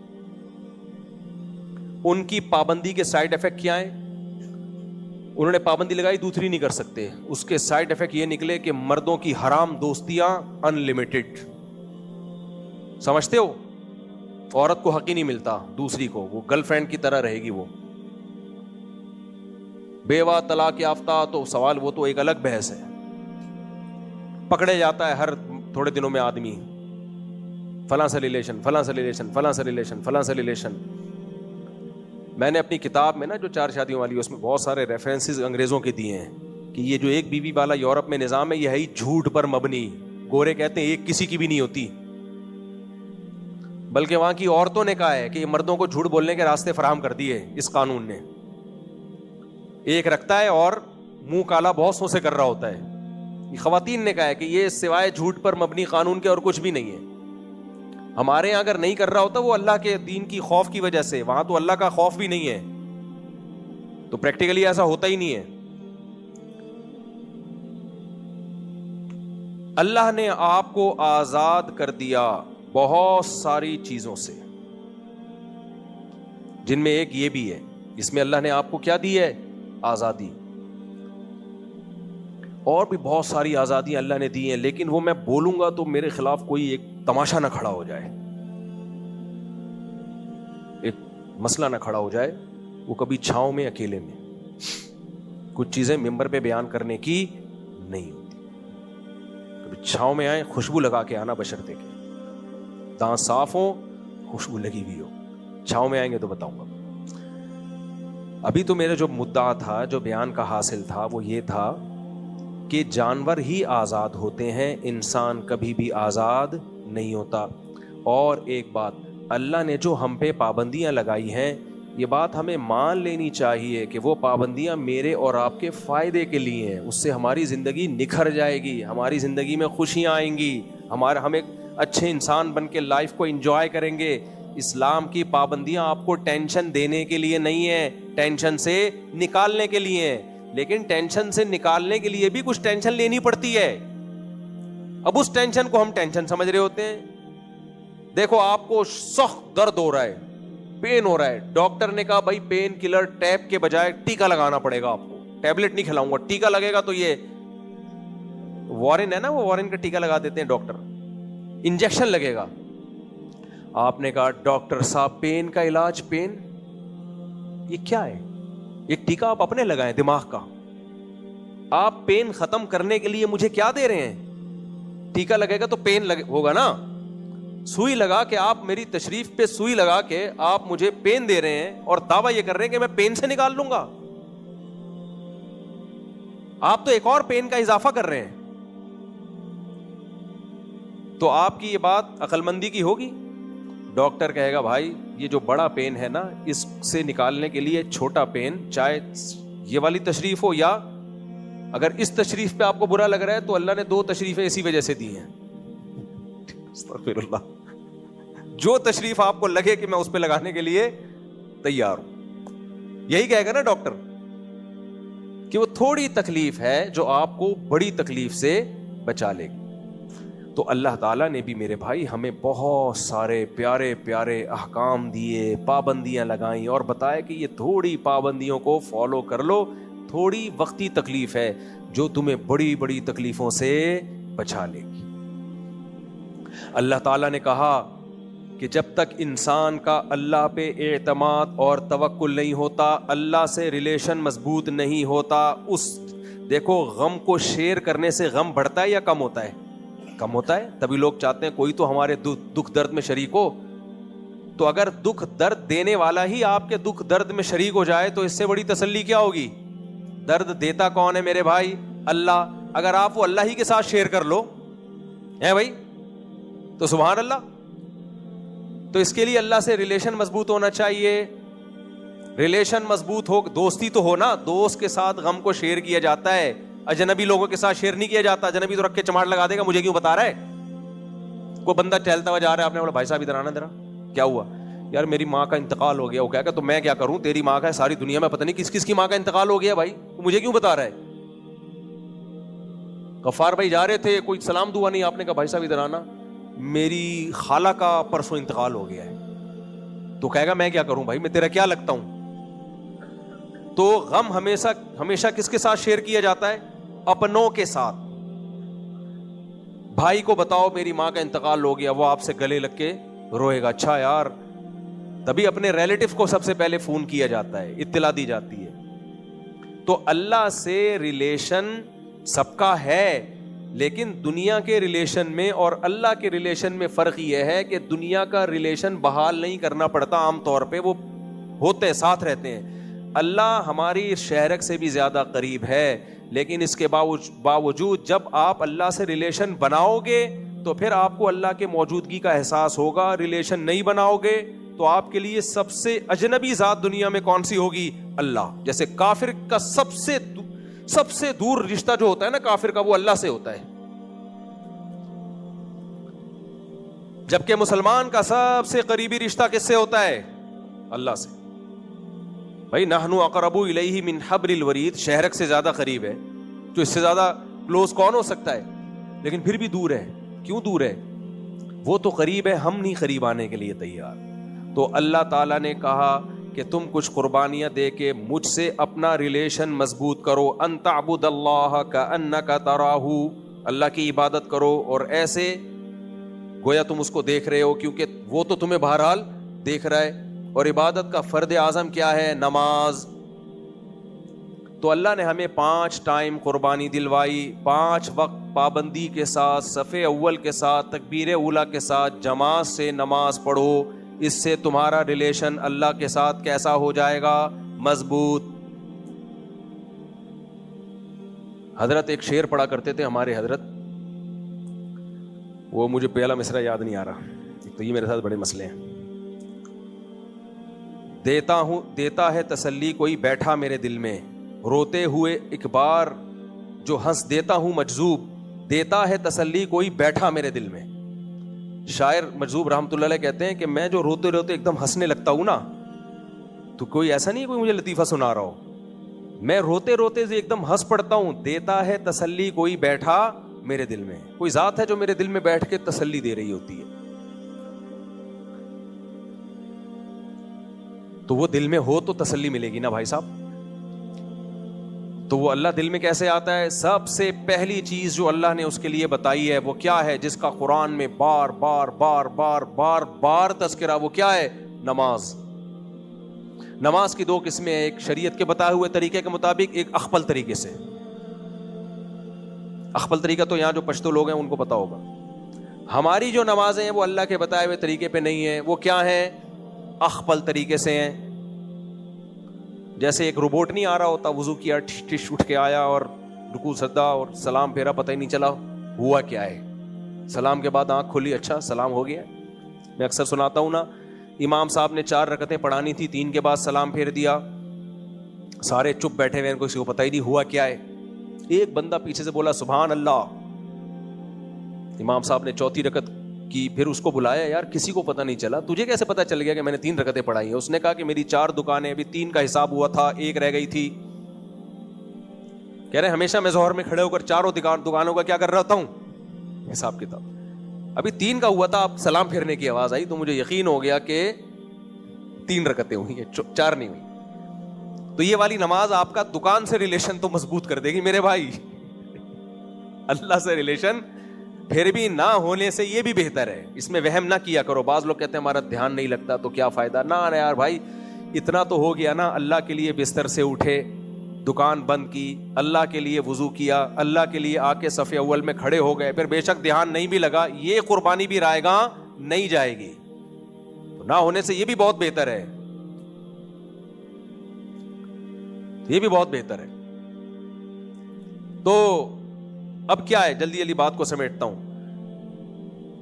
ان کی پابندی کے سائیڈ ایفیکٹ کیا ہیں؟ انہوں نے پابندی لگائی دوسری نہیں کر سکتے, اس کے سائیڈ ایفیکٹ یہ نکلے کہ مردوں کی حرام دوستیاں ان لمیٹڈ. سمجھتے ہو؟ عورت کو حق ہی نہیں ملتا دوسری کو, وہ گرل فرینڈ کی طرح رہے گی. وہ بیوہ طلاق یافتہ تو سوال, وہ تو ایک الگ بحث ہے. پکڑے جاتا ہے ہر تھوڑے دنوں میں آدمی, فلاں سے ریلیشن, فلاں سے ریلیشن, فلاں سے ریلیشن, فلاں سے ریلیشن. میں نے اپنی کتاب میں نا جو 4 شادیوں والی, اس میں بہت سارے ریفرنسز انگریزوں کے دیے ہیں کہ یہ جو ایک بیوی والا یورپ میں نظام ہے یہ ہے ہی جھوٹ پر مبنی. گورے کہتے ہیں ایک کسی کی بھی نہیں ہوتی, بلکہ وہاں کی عورتوں نے کہا ہے کہ یہ مردوں کو جھوٹ بولنے کے راستے فراہم کر دیے اس قانون نے. ایک رکھتا ہے اور منہ کالا بہت سو سے کر رہا ہوتا ہے. یہ خواتین نے کہا ہے کہ یہ سوائے جھوٹ پر مبنی قانون کے اور کچھ بھی نہیں ہے. ہمارے یہاں اگر نہیں کر رہا ہوتا وہ اللہ کے دین کی خوف کی وجہ سے, وہاں تو اللہ کا خوف بھی نہیں ہے, تو پریکٹیکلی ایسا ہوتا ہی نہیں ہے. اللہ نے آپ کو آزاد کر دیا بہت ساری چیزوں سے, جن میں ایک یہ بھی ہے, اس میں اللہ نے آپ کو کیا دی ہے؟ آزادی. اور بھی بہت ساری آزادیاں اللہ نے دی ہیں, لیکن وہ میں بولوں گا تو میرے خلاف کوئی ایک تماشا نہ کھڑا ہو جائے, ایک مسئلہ نہ کھڑا ہو جائے. وہ کبھی چھاؤں میں اکیلے میں کچھ چیزیں ممبر پہ بیان کرنے کی نہیں ہوتی. کبھی چھاؤں میں آئے, خوشبو لگا کے آنا, بشرطے کے دانت صاف ہو, خوشبو لگی ہوئی ہو. چھاؤں میں آئیں گے تو بتاؤں گا. ابھی تو میرا جو مدعا تھا, جو بیان کا حاصل تھا, وہ یہ تھا کہ جانور ہی آزاد ہوتے ہیں, انسان کبھی بھی آزاد نہیں ہوتا. اور ایک بات, اللہ نے جو ہم پہ پابندیاں لگائی ہیں, یہ بات ہمیں مان لینی چاہیے کہ وہ پابندیاں میرے اور آپ کے فائدے کے لیے ہیں. اس سے ہماری زندگی نکھر جائے گی, ہماری زندگی میں خوشیاں آئیں گی, ہم ایک اچھے انسان بن کے لائف کو انجوائے کریں گے. اسلام کی پابندیاں آپ کو ٹینشن دینے کے لیے نہیں ہیں, ٹینشن سے نکالنے کے لیے ہیں. لیکن ٹینشن سے نکالنے کے لیے بھی کچھ ٹینشن لینی پڑتی ہے. اب اس ٹینشن کو ہم ٹینشن سمجھ رہے ہوتے ہیں. دیکھو آپ کو سخت درد ہو رہا ہے, پین ہو رہا ہے, ڈاکٹر نے کہا بھائی پین کلر ٹیپ کے بجائے ٹیکا لگانا پڑے گا آپ کو, ٹیبلٹ نہیں کھلاؤں گا, ٹیکا لگے گا. تو یہ وارن ہے نا, وہ وارن کا ٹیکا لگا دیتے ہیں ڈاکٹر, انجیکشن لگے گا. آپ نے کہا ڈاکٹر صاحب پین کا علاج, پین یہ کیا ہے؟ ایک ٹیکا آپ اپنے لگائیں دماغ کا. آپ پین ختم کرنے کے لیے مجھے کیا دے رہے ہیں؟ ٹیکا لگے گا تو پین ہوگا نا. سوئی لگا کہ آپ میری تشریف پہ سوئی لگا کے آپ مجھے پین دے رہے ہیں اور دعویٰ یہ کر رہے ہیں کہ میں پین سے نکال لوں گا. آپ تو ایک اور پین کا اضافہ کر رہے ہیں. تو آپ کی یہ بات عقل مندی کی ہوگی. ڈاکٹر کہے گا بھائی یہ جو بڑا پین ہے نا اس سے نکالنے کے لیے چھوٹا پین, چاہے یہ والی تشریف ہو یا اگر اس تشریف پہ آپ کو برا لگ رہا ہے تو اللہ نے 2 تشریفیں اسی وجہ سے دی ہیں. استغفر اللہ. جو تشریف آپ کو لگے کہ میں اس پہ لگانے کے لیے تیار ہوں. یہی کہے گا نا ڈاکٹر کہ وہ تھوڑی تکلیف ہے جو آپ کو بڑی تکلیف سے بچا لے گی. تو اللہ تعالیٰ نے بھی میرے بھائی ہمیں بہت سارے پیارے پیارے احکام دیے, پابندیاں لگائیں اور بتایا کہ یہ تھوڑی پابندیوں کو فالو کر لو. تھوڑی وقتی تکلیف ہے جو تمہیں بڑی بڑی تکلیفوں سے بچا لے گی. اللہ تعالیٰ نے کہا کہ جب تک انسان کا اللہ پہ اعتماد اور توکل نہیں ہوتا, اللہ سے ریلیشن مضبوط نہیں ہوتا, دیکھو غم کو شیئر کرنے سے غم بڑھتا ہے یا کم ہوتا ہے؟ کم ہوتا ہے. تبھی لوگ چاہتے ہیں کوئی تو ہمارے دکھ درد میں شریک ہو. تو اگر دکھ درد دینے والا ہی آپ کے دکھ درد میں شریک ہو جائے تو اس سے بڑی تسلی کیا ہوگی؟ درد دیتا کون ہے میرے بھائی؟ اللہ. اگر آپ وہ اللہ ہی کے ساتھ شیئر کر لو ہے بھائی تو سبحان اللہ. تو اس کے لیے اللہ سے ریلیشن مضبوط ہونا چاہیے. ریلیشن مضبوط ہو, دوستی تو ہو نا, دوست کے ساتھ غم کو شیئر کیا جاتا ہے, اجنبی لوگوں کے ساتھ شیئر نہیں کیا جاتا. اجنبی تو رکھ کے چماٹ لگا دے گا, مجھے کیوں بتا رہا ہے. کوئی بندہ ٹہلتا ہوا جا رہا ہے, آپ نے بولا بھائی صاحب ادھر آنا ذرا, کیا ہوا؟ یار میری ماں کا انتقال ہو گیا. وہ کہا کہ تو میں کیا کروں, تیری ماں کا ہے, ساری دنیا میں پتہ نہیں کس کس کی ماں کا انتقال ہو گیا بھائی, مجھے کیوں بتا رہا ہے؟ غفار بھائی جا رہے تھے, کوئی سلام دعا نہیں, آپ نے کہا بھائی صاحب ادھر آنا, میری خالہ کا پرسوں انتقال ہو گیا ہے. تو کہے گا میں کیا کروں بھائی, میں تیرا کیا لگتا ہوں؟ تو غم ہمیشہ کس کے ساتھ شیئر کیا جاتا ہے؟ اپنوں کے ساتھ. بھائی کو بتاؤ میری ماں کا انتقال ہو گیا, وہ آپ سے گلے لگ کے روئے گا, اچھا یار. تبھی اپنے ریلیٹو کو سب سے پہلے فون کیا جاتا ہے, اطلاع دی جاتی ہے. تو اللہ سے ریلیشن سب کا ہے, لیکن دنیا کے ریلیشن میں اور اللہ کے ریلیشن میں فرق یہ ہے کہ دنیا کا ریلیشن بحال نہیں کرنا پڑتا, عام طور پہ وہ ہوتے ہیں, ساتھ رہتے ہیں. اللہ ہماری شہرک سے بھی زیادہ قریب ہے, لیکن اس کے باوجود جب آپ اللہ سے ریلیشن بناؤ گے تو پھر آپ کو اللہ کے موجودگی کا احساس ہوگا. ریلیشن نہیں بناؤ گے تو آپ کے لیے سب سے اجنبی ذات دنیا میں کون سی ہوگی؟ اللہ. جیسے کافر کا سب سے دور رشتہ جو ہوتا ہے نا کافر کا, وہ اللہ سے ہوتا ہے, جبکہ مسلمان کا سب سے قریبی رشتہ کس سے ہوتا ہے؟ اللہ سے. بھائی نحن اقرب الیہ من حبل الورید, شہرک سے زیادہ قریب ہے, جو اس سے زیادہ کلوز کون ہو سکتا ہے؟ لیکن پھر بھی دور ہے. کیوں دور ہے؟ وہ تو قریب ہے, ہم نہیں قریب آنے کے لیے تیار. تو اللہ تعالیٰ نے کہا کہ تم کچھ قربانیاں دے کے مجھ سے اپنا ریلیشن مضبوط کرو. ان تعبد اللہ کأنک تراہ, اللہ کی عبادت کرو اور ایسے گویا تم اس کو دیکھ رہے ہو, کیونکہ وہ تو تمہیں بہرحال دیکھ رہا ہے. اور عبادت کا فرد اعظم کیا ہے؟ نماز. تو اللہ نے ہمیں 5 ٹائم قربانی دلوائی, 5 وقت پابندی کے ساتھ, صف اول کے ساتھ, تکبیر اولیٰ کے ساتھ, جماعت سے نماز پڑھو. اس سے تمہارا ریلیشن اللہ کے ساتھ کیسا ہو جائے گا؟ مضبوط. حضرت ایک شعر پڑھا کرتے تھے ہمارے حضرت, وہ مجھے پہلا مصرع یاد نہیں آ رہا, تو یہ میرے ساتھ بڑے مسئلے ہیں. دیتا ہے تسلی کوئی بیٹھا میرے دل میں, روتے ہوئے ایک بار جو ہنس دیتا ہوں مجذوب, دیتا ہے تسلی کوئی بیٹھا میرے دل میں. شاعر مجذوب رحمۃ اللہ علیہ کہتے ہیں کہ میں جو روتے روتے ایک دم ہنسنے لگتا ہوں نا, تو کوئی ایسا نہیں کوئی مجھے لطیفہ سنا رہا ہو, میں روتے روتے ایک دم ہنس پڑتا ہوں. دیتا ہے تسلی کوئی بیٹھا میرے دل میں, کوئی ذات ہے جو میرے دل میں بیٹھ کے تسلی دے رہی ہوتی ہے. تو وہ دل میں ہو تو تسلی ملے گی نا بھائی صاحب. تو وہ اللہ دل میں کیسے آتا ہے؟ سب سے پہلی چیز جو اللہ نے اس کے لیے بتائی ہے وہ کیا ہے, جس کا قرآن میں بار بار بار بار بار بار تذکرہ, وہ کیا ہے؟ نماز. نماز کی 2 قسمیں ہیں, ایک شریعت کے بتائے ہوئے طریقے کے مطابق, ایک اخفل طریقے سے. اخبل طریقہ تو یہاں جو پشتو لوگ ہیں ان کو پتا ہوگا. ہماری جو نمازیں ہیں وہ اللہ کے بتائے ہوئے طریقے پہ نہیں ہیں. وہ کیا ہیں؟ اخبل طریقے سے ہیں. جیسے ایک روبوٹ نہیں آ رہا ہوتا, وضو کیا, ٹش اٹھ کے آیا اور رکوع سجدہ اور سلام پھیرا, پتہ ہی نہیں چلا ہوا کیا ہے. سلام کے بعد آنکھ کھلی, اچھا سلام ہو گیا. میں اکثر سناتا ہوں نا, امام صاحب نے 4 رکعتیں پڑھانی تھی, 3 کے بعد سلام پھیر دیا, سارے چپ بیٹھے ہوئے, کسی کو پتہ ہی نہیں ہوا کیا ہے. ایک بندہ پیچھے سے بولا سبحان اللہ. امام صاحب نے 4تھی رکعت کی, پھر اس کو بلایا, یار کسی کو پتہ نہیں چلا, تجھے کیسے پتہ چل گیا کہ میں نے 3 رکعتیں پڑھائی ہیں؟ اس نے کہا کہ میری 4 دکانیں, ابھی 3 کا حساب ہوا تھا, 1 رہ گئی تھی. کہہ رہے ہمیشہ میں ظہر میں کھڑے ہو کر 4 دکانوں کا کیا کر رہتا ہوں, حساب کتاب. ابھی 3 کا ہوا تھا, اب سلام پھیرنے کی آواز آئی تو مجھے یقین ہو گیا کہ 3 رکعتیں ہوئی ہیں, 4 نہیں ہوئی. تو یہ والی نماز آپ کا دکان سے ریلیشن تو مضبوط کر دے گی میرے بھائی, اللہ سے ریلیشن پھر بھی نہ ہونے سے یہ بھی بہتر ہے. اس میں وہم نہ کیا کرو. بعض لوگ کہتے ہیں ہمارا دھیان نہیں لگتا تو کیا فائدہ. نہ یار بھائی, اتنا تو ہو گیا نا, اللہ کے لیے بستر سے اٹھے, دکان بند کی, اللہ کے لیے وضو کیا, اللہ کے لیے آ کے صف اول میں کھڑے ہو گئے, پھر بے شک دھیان نہیں بھی لگا, یہ قربانی بھی رائے گا نہیں جائے گی. تو نہ ہونے سے یہ بھی بہت بہتر ہے, یہ بھی بہت بہتر ہے. تو اب کیا ہے, جلدی جلدی بات کو سمیٹتا ہوں.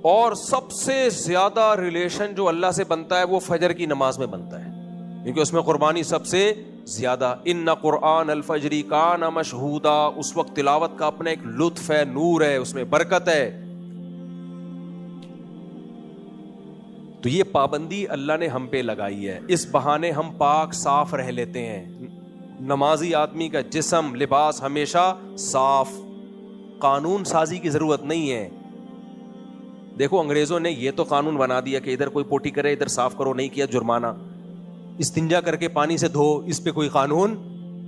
اور سب سے زیادہ ریلیشن جو اللہ سے بنتا ہے وہ فجر کی نماز میں بنتا ہے, کیونکہ اس میں قربانی سب سے زیادہ. ان قرآن الفجر کان مشہودا, اس وقت تلاوت کا اپنا ایک لطف ہے, نور ہے, اس میں برکت ہے. تو یہ پابندی اللہ نے ہم پہ لگائی ہے, اس بہانے ہم پاک صاف رہ لیتے ہیں. نمازی آدمی کا جسم, لباس ہمیشہ صاف. قانون سازی کی ضرورت نہیں ہے. دیکھو انگریزوں نے یہ تو قانون بنا دیا کہ ادھر کوئی پوٹی کرے ادھر صاف کرو, نہیں کیا جرمانہ. استنجا کر کے پانی سے دھو, اس پہ کوئی قانون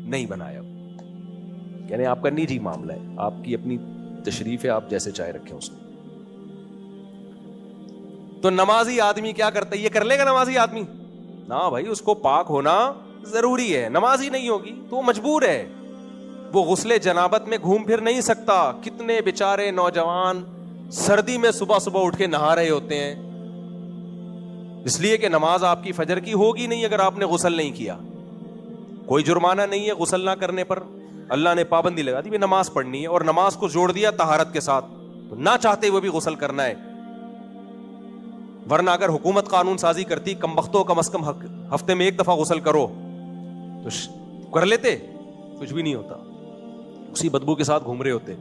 نہیں بنایا. یعنی آپ کا نجی معاملہ ہے, آپ کی اپنی تشریف ہے, آپ جیسے چاہے رکھیں اس میں. تو نمازی آدمی کیا کرتا ہے, یہ کر لے گا نمازی آدمی؟ نہ بھائی, اس کو پاک ہونا ضروری ہے. نمازی نہیں ہوگی تو مجبور ہے, وہ غسل جنابت میں گھوم پھر نہیں سکتا. کتنے بیچارے نوجوان سردی میں صبح صبح اٹھ کے نہا رہے ہوتے ہیں, اس لیے کہ نماز آپ کی فجر کی ہوگی نہیں اگر آپ نے غسل نہیں کیا. کوئی جرمانہ نہیں ہے غسل نہ کرنے پر, اللہ نے پابندی لگا دی نماز پڑھنی ہے, اور نماز کو جوڑ دیا طہارت کے ساتھ, تو نہ چاہتے ہوئے بھی غسل کرنا ہے. ورنہ اگر حکومت قانون سازی کرتی کم بختوں کم از کم ہفتے میں 1 دفعہ غسل کرو تو کر لیتے, کچھ بھی نہیں ہوتا, اسی بدبو کے ساتھ گھوم رہے ہوتے.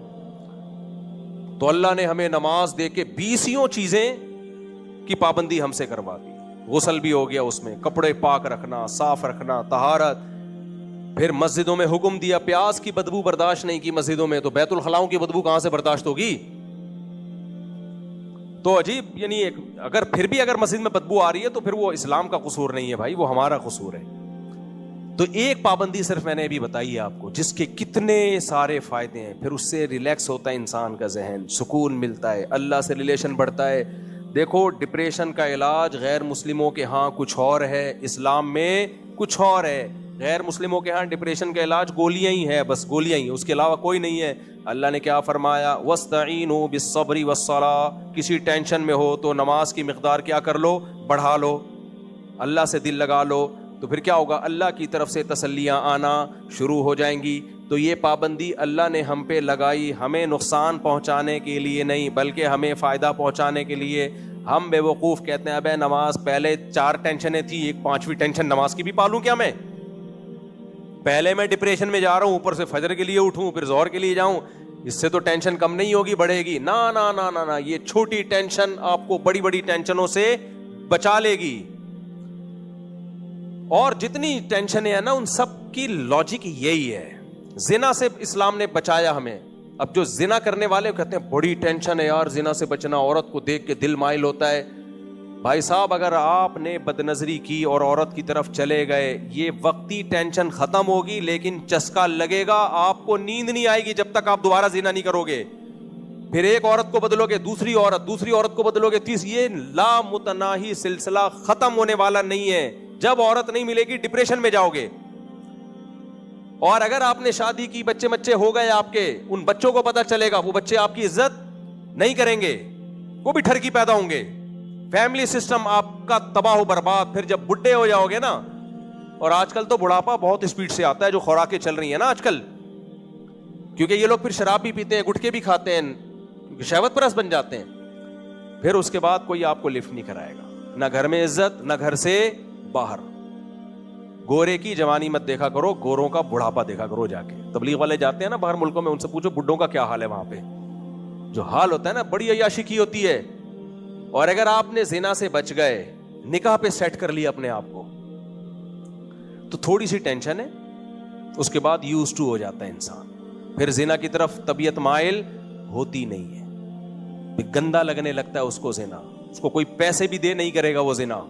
تو اللہ نے ہمیں نماز دے کے 20 چیزیں کی پابندی ہم سے کروا دی. غسل بھی ہو گیا, اس میں کپڑے پاک رکھنا, صاف رکھنا, طہارت. پھر مسجدوں میں حکم دیا, پیاز کی بدبو برداشت نہیں کی مسجدوں میں, تو بیت الخلاؤں کی بدبو کہاں سے برداشت ہوگی؟ تو عجیب, یعنی اگر پھر بھی اگر مسجد میں بدبو آ رہی ہے تو پھر وہ اسلام کا قصور نہیں ہے بھائی, وہ ہمارا قصور ہے. تو ایک پابندی صرف میں نے ابھی بتائی ہے آپ کو, جس کے کتنے سارے فائدے ہیں. پھر اس سے ریلیکس ہوتا ہے انسان کا ذہن, سکون ملتا ہے, اللہ سے ریلیشن بڑھتا ہے. دیکھو ڈپریشن کا علاج غیر مسلموں کے ہاں کچھ اور ہے, اسلام میں کچھ اور ہے. غیر مسلموں کے ہاں ڈپریشن کا علاج گولیاں ہی ہے, بس گولیاں ہی, اس کے علاوہ کوئی نہیں ہے. اللہ نے کیا فرمایا, وَاسْتَعِینُوا بِالصَّبْرِ وَالصَّلَاةِ. کسی ٹینشن میں ہو تو نماز کی مقدار کیا کر لو, بڑھا لو, اللہ سے دل لگا لو, تو پھر کیا ہوگا, اللہ کی طرف سے تسلیاں آنا شروع ہو جائیں گی. تو یہ پابندی اللہ نے ہم پہ لگائی, ہمیں نقصان پہنچانے کے لیے نہیں بلکہ ہمیں فائدہ پہنچانے کے لیے. ہم بے وقوف کہتے ہیں ابے نماز پہلے 4 ٹینشنیں تھی, ایک 5ویں ٹینشن نماز کی بھی پالوں کیا میں؟ پہلے میں ڈپریشن میں جا رہا ہوں, اوپر سے فجر کے لیے اٹھوں, پھر ظہر کے لیے جاؤں, اس سے تو ٹینشن کم نہیں ہوگی, بڑھے گی. نا نا نا نا نا, یہ چھوٹی ٹینشن آپ کو بڑی بڑی ٹینشنوں سے بچا لے گی. اور جتنی ٹینشنیں ہیں نا ان سب کی لاجک یہی ہے. زنا سے اسلام نے بچایا ہمیں. اب جو زنا کرنے والے کہتے ہیں بڑی ٹینشن ہے یار زنا سے بچنا, عورت کو دیکھ کے دل مائل ہوتا ہے. بھائی صاحب اگر آپ نے بدنظری کی اور عورت کی طرف چلے گئے, یہ وقتی ٹینشن ختم ہوگی لیکن چسکا لگے گا, آپ کو نیند نہیں آئے گی جب تک آپ دوبارہ زنا نہیں کرو گے. پھر ایک عورت کو بدلو گے, دوسری عورت کو بدلو گے, یہ لامتناہی سلسلہ ختم ہونے والا نہیں ہے. جب عورت نہیں ملے گی ڈپریشن میں جاؤ گے. اور اگر آپ نے شادی کی, بچے بچے ہو گئے آپ کے, ان بچوں کو پتا چلے گا, وہ بچے آپ کی عزت نہیں کریں گے, وہ بھی ٹھرکی پیدا ہوں گے, فیملی سسٹم آپ کا تباہ و برباد. پھر جب بڈھے ہو جاؤ گے نا, اور آج کل تو بڑھاپا بہت اسپیڈ سے آتا ہے, جو خوراکیں چل رہی ہیں نا آج کل, کیونکہ یہ لوگ پھر شراب بھی پیتے ہیں, گٹکے بھی کھاتے ہیں, کیونکہ شہوت پرست بن جاتے ہیں. پھر اس کے بعد کوئی آپ کو لفٹ نہیں کرائے گا, نہ گھر میں عزت, نہ گھر سے باہر. گورے کی جوانی مت دیکھا کرو, گوروں کا بڑھاپا دیکھا کرو. جا کے تبلیغ والے جاتے ہیں نا باہر ملکوں میں, ان سے پوچھو بڈھوں کا کیا حال ہے وہاں پہ. جو حال ہوتا ہے نا, بڑی عیاشی کی ہوتی ہے. اور اگر آپ نے زنا سے بچ گئے, نکاح پہ سیٹ کر لیا اپنے آپ کو, تو تھوڑی سی ٹینشن ہے, اس کے بعد یوز ٹو ہو جاتا ہے انسان. پھر زنا کی طرف طبیعت مائل ہوتی نہیں ہے, گندا لگنے لگتا ہے اس کو زنا, اس کو کوئی پیسے بھی دے نہیں کرے گا وہ زنا.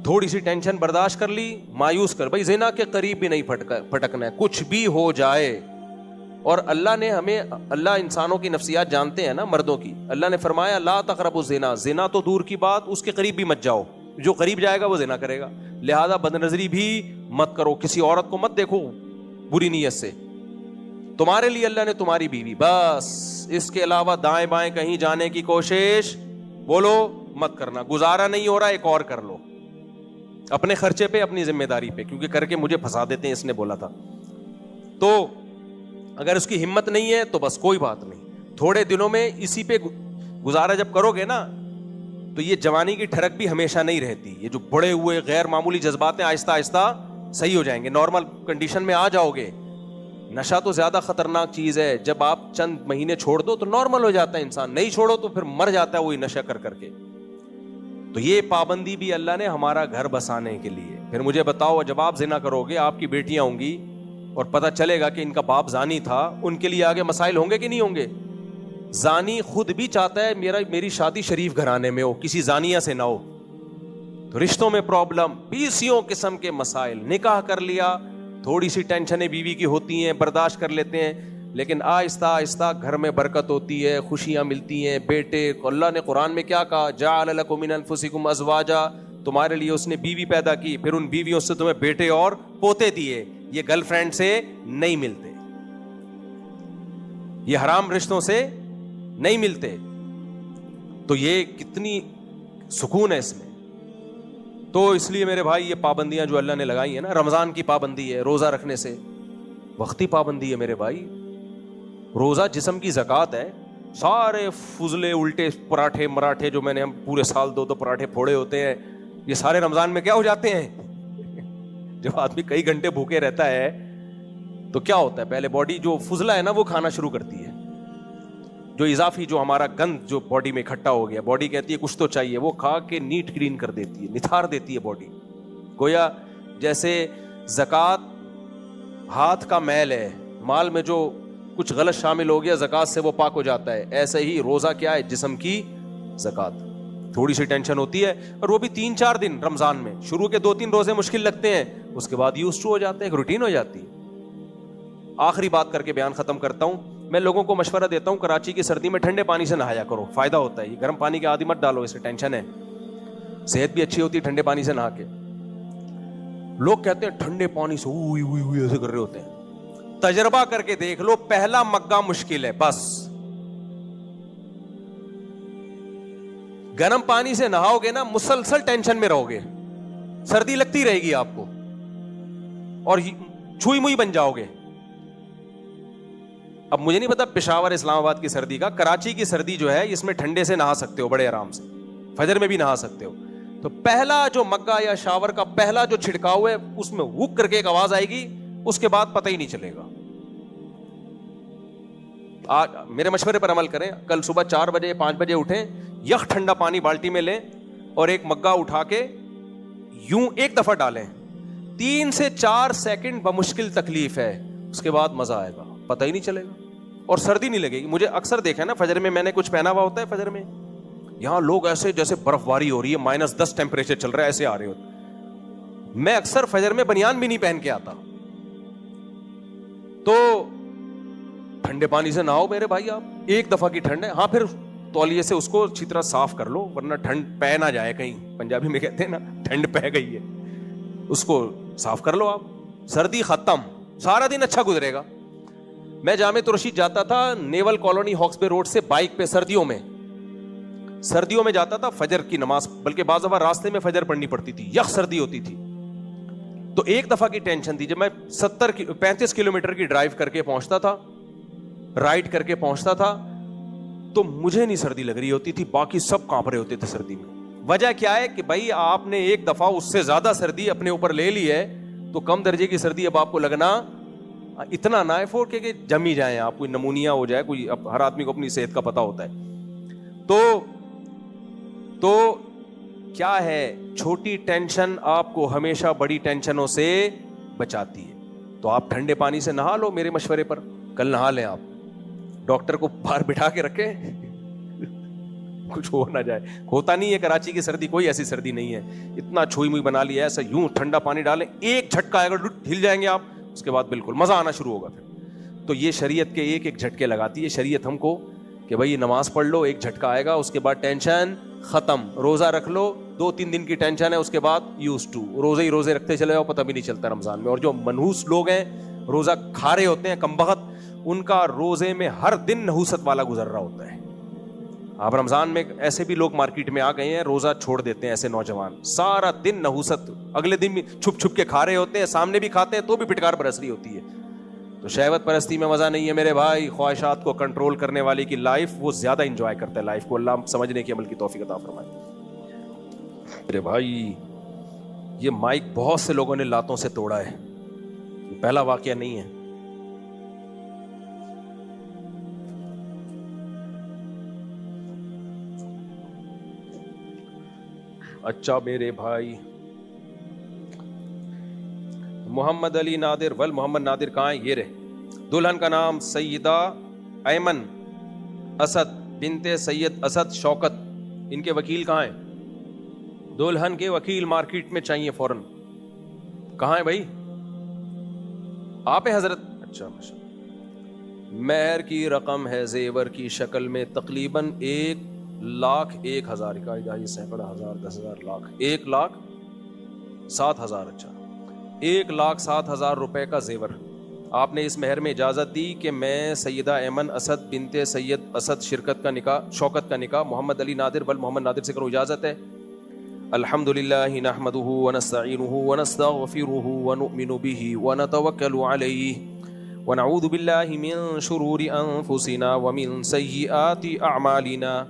تھوڑی سی ٹینشن برداشت کر لی, مایوس کر, بھائی زنا کے قریب بھی نہیں پھٹکنا ہے, کچھ بھی ہو جائے. اور اللہ نے ہمیں, اللہ انسانوں کی نفسیات جانتے ہیں نا, مردوں کی. اللہ نے فرمایا لا تقربوا الزنا, زنا تو دور کی بات, اس کے قریب بھی مت جاؤ, جو قریب جائے گا وہ زنا کرے گا. لہذا بد نظری بھی مت کرو, کسی عورت کو مت دیکھو بری نیت سے. تمہارے لیے اللہ نے تمہاری بیوی, بس اس کے علاوہ دائیں بائیں کہیں جانے کی کوشش بولو مت کرنا. گزارا نہیں ہو رہا, ایک اور کر لو, اپنے خرچے پہ, اپنی ذمہ داری پہ, کیونکہ کر کے مجھے پھنسا دیتے ہیں, اس نے بولا تھا. تو اگر اس کی ہمت نہیں ہے تو بس کوئی بات نہیں, تھوڑے دنوں میں اسی پہ گزارا جب کرو گے نا, تو یہ جوانی کی ٹھڑک بھی ہمیشہ نہیں رہتی. یہ جو بڑے ہوئے غیر معمولی جذبات ہیں آہستہ آہستہ صحیح ہو جائیں گے, نارمل کنڈیشن میں آ جاؤ گے. نشہ تو زیادہ خطرناک چیز ہے, جب آپ چند مہینے چھوڑ دو تو نارمل ہو جاتا ہے انسان, نہیں چھوڑو تو پھر مر جاتا ہے وہی نشہ کر کر کے. تو یہ پابندی بھی اللہ نے ہمارا گھر بسانے کے لیے. پھر مجھے بتاؤ, جب آپ زنا کرو گے, آپ کی بیٹیاں ہوں گی اور پتہ چلے گا کہ ان کا باپ زانی تھا, ان کے لیے آگے مسائل ہوں گے کہ نہیں ہوں گے؟ زانی خود بھی چاہتا ہے میری شادی شریف گھرانے میں ہو, کسی زانیہ سے نہ ہو. تو رشتوں میں پرابلم, بیسیوں قسم کے مسائل. نکاح کر لیا, تھوڑی سی ٹینشنیں بیوی کی ہوتی ہیں, برداشت کر لیتے ہیں, لیکن آہستہ آہستہ گھر میں برکت ہوتی ہے, خوشیاں ملتی ہیں. بیٹے کو اللہ نے قرآن میں کیا کہا, جعل لکم من انفسکم ازواجا, تمہارے لیے اس نے بیوی پیدا کی, پھر ان بیویوں سے تمہیں بیٹے اور پوتے دیے. یہ گرل فرینڈ سے نہیں ملتے, یہ حرام رشتوں سے نہیں ملتے. تو یہ کتنی سکون ہے اس میں. تو اس لیے میرے بھائی, یہ پابندیاں جو اللہ نے لگائی ہیں نا, رمضان کی پابندی ہے روزہ رکھنے سے, وقتی پابندی ہے میرے بھائی. روزہ جسم کی زکوٰۃ ہے. سارے فضلے الٹے پراٹھے مراٹھے جو میں نے ہم پورے سال دو پراٹھے پھوڑے ہوتے ہیں, یہ سارے رمضان میں کیا ہو جاتے ہیں. جب آدمی کئی گھنٹے بھوکے رہتا ہے تو کیا ہوتا ہے, پہلے باڈی جو فضلہ ہے نا وہ کھانا شروع کرتی ہے, جو اضافی جو ہمارا گند جو باڈی میں اکٹھا ہو گیا, باڈی کہتی ہے کچھ تو چاہیے, وہ کھا کے نیٹ کلین کر دیتی ہے, نتھار دیتی ہے باڈی. گویا جیسے زکوٰۃ ہاتھ کا میل ہے, مال میں جو کچھ غلط شامل ہو گیا زکوٰۃ سے وہ پاک ہو جاتا ہے, ایسے ہی روزہ کیا ہے, جسم کی زکوٰۃ. تھوڑی سی ٹینشن ہوتی ہے, اور وہ بھی 3-4 دن رمضان میں. شروع کے 2-3 روزے مشکل لگتے ہیں, اس کے بعد یوز ٹو ہو جاتے ہیں, ایک روٹین ہو جاتی ہے. آخری بات کر کے بیان ختم کرتا ہوں. میں لوگوں کو مشورہ دیتا ہوں, کراچی کی سردی میں ٹھنڈے پانی سے نہایا کرو, فائدہ ہوتا ہے. یہ گرم پانی کے عادی مت ڈالو, اس سے ٹینشن ہے. صحت بھی اچھی ہوتی ہے ٹھنڈے پانی سے نہا کے. لوگ کہتے ہیں ٹھنڈے پانی سے اوئی اوئی اوئی ایسے کر رہے ہوتے ہیں. تجربہ کر کے دیکھ لو, پہلا مگا مشکل ہے بس. گرم پانی سے نہاؤ گے نا, مسلسل ٹینشن میں رہو گے, سردی لگتی رہے گی آپ کو, اور چھوئی موئی بن جاؤ گے. اب مجھے نہیں پتا پشاور اسلام آباد کی سردی کا, کراچی کی سردی جو ہے اس میں ٹھنڈے سے نہا سکتے ہو بڑے آرام سے, فجر میں بھی نہا سکتے ہو. تو پہلا جو مگا یا شاور کا پہلا جو چھڑکاؤ ہے, اس میں وک کر کے ایک آواز آئے گی, اس کے بعد پتہ ہی نہیں چلے گا. میرے مشورے پر عمل کریں, کل صبح 4 بجے 5 بجے اٹھیں, یخ ٹھنڈا پانی بالٹی میں لیں اور ایک مگا اٹھا کے یوں ایک دفعہ ڈالیں. 3 سے 4 سیکنڈ بمشکل تکلیف ہے, اس کے بعد مزہ آئے گا, پتہ ہی نہیں چلے گا اور سردی نہیں لگے گی. مجھے اکثر دیکھا نا, فجر میں نے کچھ پہنا ہوا ہوتا ہے, فجر میں یہاں لوگ ایسے جیسے برف باری ہو رہی ہے, -10 ٹیمپریچر چل رہا ہے, ایسے آ رہے ہوتے. میں اکثر فجر میں بنیان بھی نہیں پہن کے آتا. تو ٹھنڈے پانی سے نہاؤ میرے بھائی, آپ ایک دفعہ کی ٹھنڈ ہے. ہاں پھر تولیے سے اس کو اچھی طرح صاف کر لو, ورنہ ٹھنڈ پہ نہ جائے کہیں. پنجابی میں کہتے ہیں نا ٹھنڈ پہ گئی ہے, اس کو صاف کر لو آپ. سردی ختم, سارا دن اچھا گزرے گا. میں جامع رشید جاتا تھا نیول کالونی ہاکس بے روڈ سے بائک پہ سردیوں میں جاتا تھا فجر کی نماز, بلکہ بعض دفعہ راستے میں فجر پڑھنی پڑتی تھی, یخ سردی ہوتی تھی. تو ایک دفعہ کی ٹینشن تھی, جب میں 35 کلومیٹر کی ڈرائیو کر کے پہنچتا تھا, رائڈ کر کے پہنچتا تھا, تو مجھے نہیں سردی لگ رہی ہوتی تھی, باقی سب کانپ رہے ہوتے تھے سردی میں. وجہ کیا ہے کہ بھائی آپ نے ایک دفعہ اس سے زیادہ سردی اپنے اوپر لے لی ہے, تو کم درجے کی سردی اب آپ کو لگنا اتنا نہ ہے فور کہ جم ہی جائیں آپ, کوئی نمونیا ہو جائے, کوئی ہر آدمی کو اپنی صحت کا پتہ ہوتا ہے. تو کیا ہے, چھوٹی ٹینشن آپ کو ہمیشہ بڑی ٹینشنوں سے بچاتی ہے. تو آپ ٹھنڈے پانی سے نہا لو میرے مشورے پر, کل نہا لیں آپ, ڈاکٹر کو باہر بٹھا کے رکھیں, کچھ ہو نہ جائے. ہوتا نہیں ہے کراچی کی سردی کوئی ایسی سردی نہیں ہے, اتنا چھوئی موئی بنا لیا ایسا, یوں ٹھنڈا پانی ڈالیں, ایک جھٹکا آئے گا ہل جائیں گے آپ, اس کے بعد بالکل مزہ آنا شروع ہوگا پھر. تو یہ شریعت کے ایک ایک جھٹکے لگاتی ہے شریعت ہم کو کہ بھائی نماز پڑھ لو, ایک جھٹکا آئے گا, اس کے بعد ٹینشن ختم. روزہ رکھ لو, 2-3 دن کی ٹینشن ہے, اس کے بعد یوز ٹو, روزے ہی روزے رکھتے چلے جاؤ, پتہ بھی نہیں چلتا رمضان میں. اور جو منحوس لوگ ہیں, روزہ کھا رہے ہوتے ہیں کمبخت, ان کا روزے میں ہر دن نحوست والا گزر رہا ہوتا ہے. آپ رمضان میں ایسے بھی لوگ مارکیٹ میں آ گئے ہیں, روزہ چھوڑ دیتے ہیں ایسے نوجوان, سارا دن نحوست, اگلے دن بھی چھپ چھپ کے کھا رہے ہوتے ہیں, سامنے بھی کھاتے ہیں تو بھی پٹکار برس رہی ہوتی ہے. تو شہوت پرستی میں مزہ نہیں ہے میرے بھائی. خواہشات کو کنٹرول کرنے والے کی لائف وہ زیادہ انجوائے کرتا ہے لائف کو. اللہ سمجھنے کی عمل کی توفیق عطا فرمائے. میرے بھائی یہ مائک بہت سے لوگوں نے لاتوں سے توڑا ہے, یہ پہلا واقعہ نہیں ہے. اچھا میرے بھائی, محمد علی نادر ول محمد نادر کہاں ہیں؟ یہ رہے. دلہن کا نام سیدہ ایمن اسد بنت سید اسد شوکت. ان کے وکیل کہاں ہیں؟ دلہن کے وکیل مارکیٹ میں چاہیے فوراً. کہاں ہیں بھائی؟ آپ ہیں حضرت؟ اچھا ماشاء اللہ. مہر کی رقم ہے زیور کی شکل میں تقریباً 1,01,000 کا, یہ سینکڑا ہزار, 10,000, لاکھ, 1,07,000. اچھا 1,07,000 روپے کا زیور. آپ نے اس مہر میں اجازت دی کہ میں سیدہ ایمن اسد بنت سید اسد شوکت کا نکاح محمد علی نادر ول محمد نادر سے کروں, اجازت ہے؟ الحمدللہ نحمدہ ونستعینہ ونستغفرہ ونؤمن بہ ونتوکل علیہ ونعوذ باللہ من شرور انفسنا ومن سیئات اعمالنا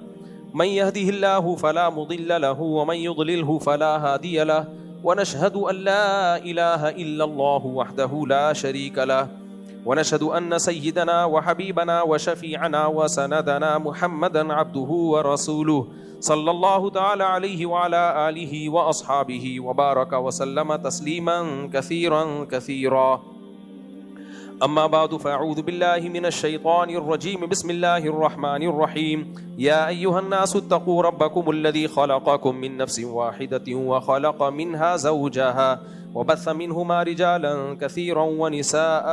من يهده الله فلا مضل له ومن يضلله فلا هادي له ونشهد أن لا إله إلا الله وحده لا شريك له ونشهد أن سيدنا وحبيبنا وشفيعنا وسندنا محمدا عبده ورسوله صلى الله تعالى عليه وعلى آله وأصحابه وبارك وسلم تسليما كثيرا كثيرا. أما بعد فأعوذ بالله من الشيطان الرجيم. بسم الله الرحمن الرحيم. يا أيها الناس اتقوا ربكم الذي خلقكم من نفس واحدة وخلق منها زوجها وبث منهما رجالا كثيرا ونساء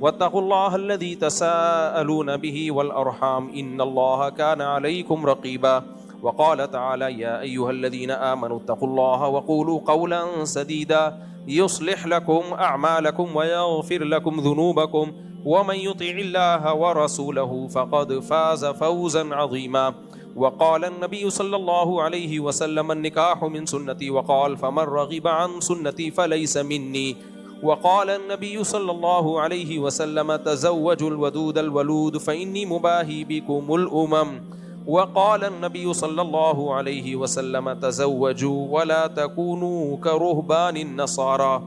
واتقوا الله الذي تساءلون به والأرحام إن الله كان عليكم رقيبا. وقال تعالى يا أيها الذين آمنوا اتقوا الله وقولوا قولا سديدا يصلح لكم أعمالكم ويغفر لكم ذنوبكم ومن يطع الله ورسوله فقد فاز فوزا عظيما. وقال النبي صلى الله عليه وسلم النكاح من سنتي وقال فمن رغب عن سنتي فليس مني. وقال النبي صلى الله عليه وسلم تزوجوا الودود الولود فإني مباهي بكم الأمم. وقال النبي صلى الله عليه وسلم تزوجوا ولا تكونوا كرهبان النصارى.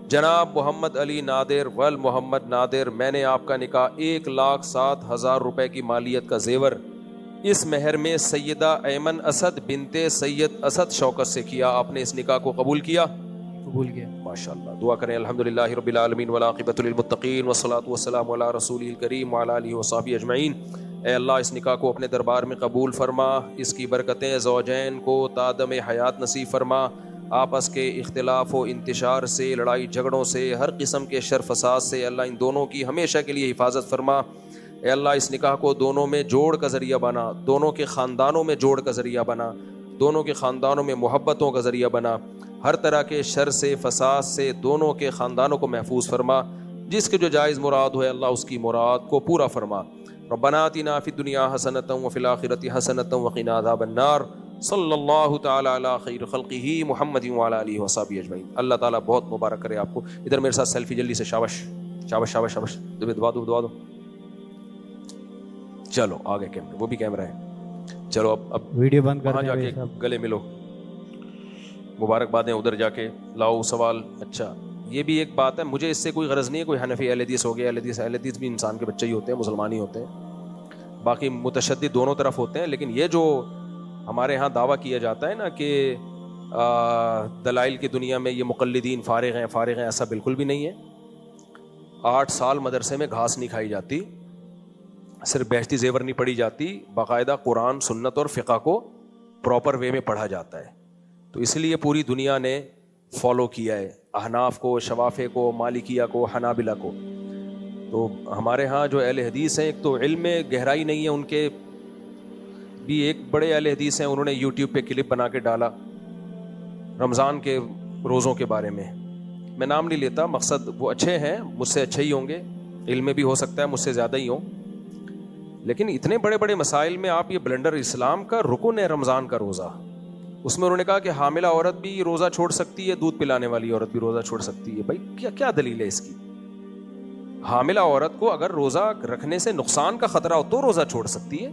جناب محمد علی نادر ول محمد نادر, میں نے آپ کا نکاح 1,07,000 روپے کی مالیت کا زیور اس مہر میں سیدہ ایمن اسد بنت سید اسد شوکت سے کیا. آپ نے اس نکاح کو قبول کیا؟ قبول کیا. ماشاءاللہ. دعا کریں الحمدللہ رب العالمین والعاقبۃ للمتقین والصلاۃ والسلام علی رسولہ الکریم وعلی آلہ وصحبہ اجمعین. اے اللہ اس نکاح کو اپنے دربار میں قبول فرما, اس کی برکتیں زوجین کو تادم حیات نصیب فرما, آپس کے اختلاف و انتشار سے, لڑائی جھگڑوں سے, ہر قسم کے شر فساد سے اللہ ان دونوں کی ہمیشہ کے لیے حفاظت فرما. اے اللہ اس نکاح کو دونوں میں جوڑ کا ذریعہ بنا, دونوں کے خاندانوں میں جوڑ کا ذریعہ بنا, دونوں کے خاندانوں میں محبتوں کا ذریعہ بنا, ہر طرح کے شر سے فساد سے دونوں کے خاندانوں کو محفوظ فرما. جس کے جو جائز مراد ہو اللہ اس کی مراد کو پورا فرما. ربنا آتنا فی الدنیا حسنۃ وفی الآخرۃ حسنۃ وقنا عذاب النار. صلی اللہ تعالی علی خیر خلقہ محمد وعلی آلہ وصحبہ اجمعین. اللہ تعالیٰ بہت مبارک کرے آپ کو. ادھر میرے ساتھ سیلفی جلدی سے. شاباش شاباش شاباش شاباش. دعا دو. چلو آگے کیمرہ, وہ بھی کیمرہ ہے. چلو اب ویڈیو بند کر وہاں جا کے گلے ملو, مبارکبادیں ادھر جا کے لاؤ سوال. اچھا یہ بھی ایک بات ہے, مجھے اس سے کوئی غرض نہیں ہے کوئی حنفی اہل حدیث ہو گیا. اہل حدیث بھی انسان کے بچے ہی ہوتے ہیں, مسلمان ہی ہوتے ہیں, باقی متشدد دونوں طرف ہوتے ہیں. لیکن یہ جو ہمارے ہاں دعویٰ کیا جاتا ہے نا کہ دلائل کی دنیا میں یہ مقلدین فارغ ہیں, ایسا بالکل بھی نہیں ہے. 8 سال مدرسے میں گھاس نہیں کھائی جاتی, صرف بہشتی زیور نہیں پڑھی جاتی, باقاعدہ قرآن سنت اور فقہ کو پراپر وے میں پڑھا جاتا ہے. تو اس لیے پوری دنیا نے فالو کیا ہے, احناف کو, شوافے کو, مالکیہ کو, حنابلہ کو. تو ہمارے ہاں جو اہل حدیث ہیں, ایک تو علم میں گہرائی نہیں ہے ان کے بھی. ایک بڑے اہل حدیث ہیں, انہوں نے یوٹیوب پہ کلپ بنا کے ڈالا رمضان کے روزوں کے بارے میں. میں نام نہیں لیتا, مقصد وہ اچھے ہیں, مجھ سے اچھے ہی ہوں گے, علم میں بھی ہو سکتا ہے مجھ سے زیادہ ہی ہوں, لیکن اتنے بڑے بڑے مسائل میں آپ یہ بلنڈر. اسلام کا رکن ہے رمضان کا روزہ, اس میں انہوں نے کہا کہ حاملہ عورت بھی روزہ چھوڑ سکتی ہے, دودھ پلانے والی عورت بھی روزہ چھوڑ سکتی ہے. بھائی کیا دلیل ہے اس کی؟ حاملہ عورت کو اگر روزہ رکھنے سے نقصان کا خطرہ ہو تو روزہ چھوڑ سکتی ہے,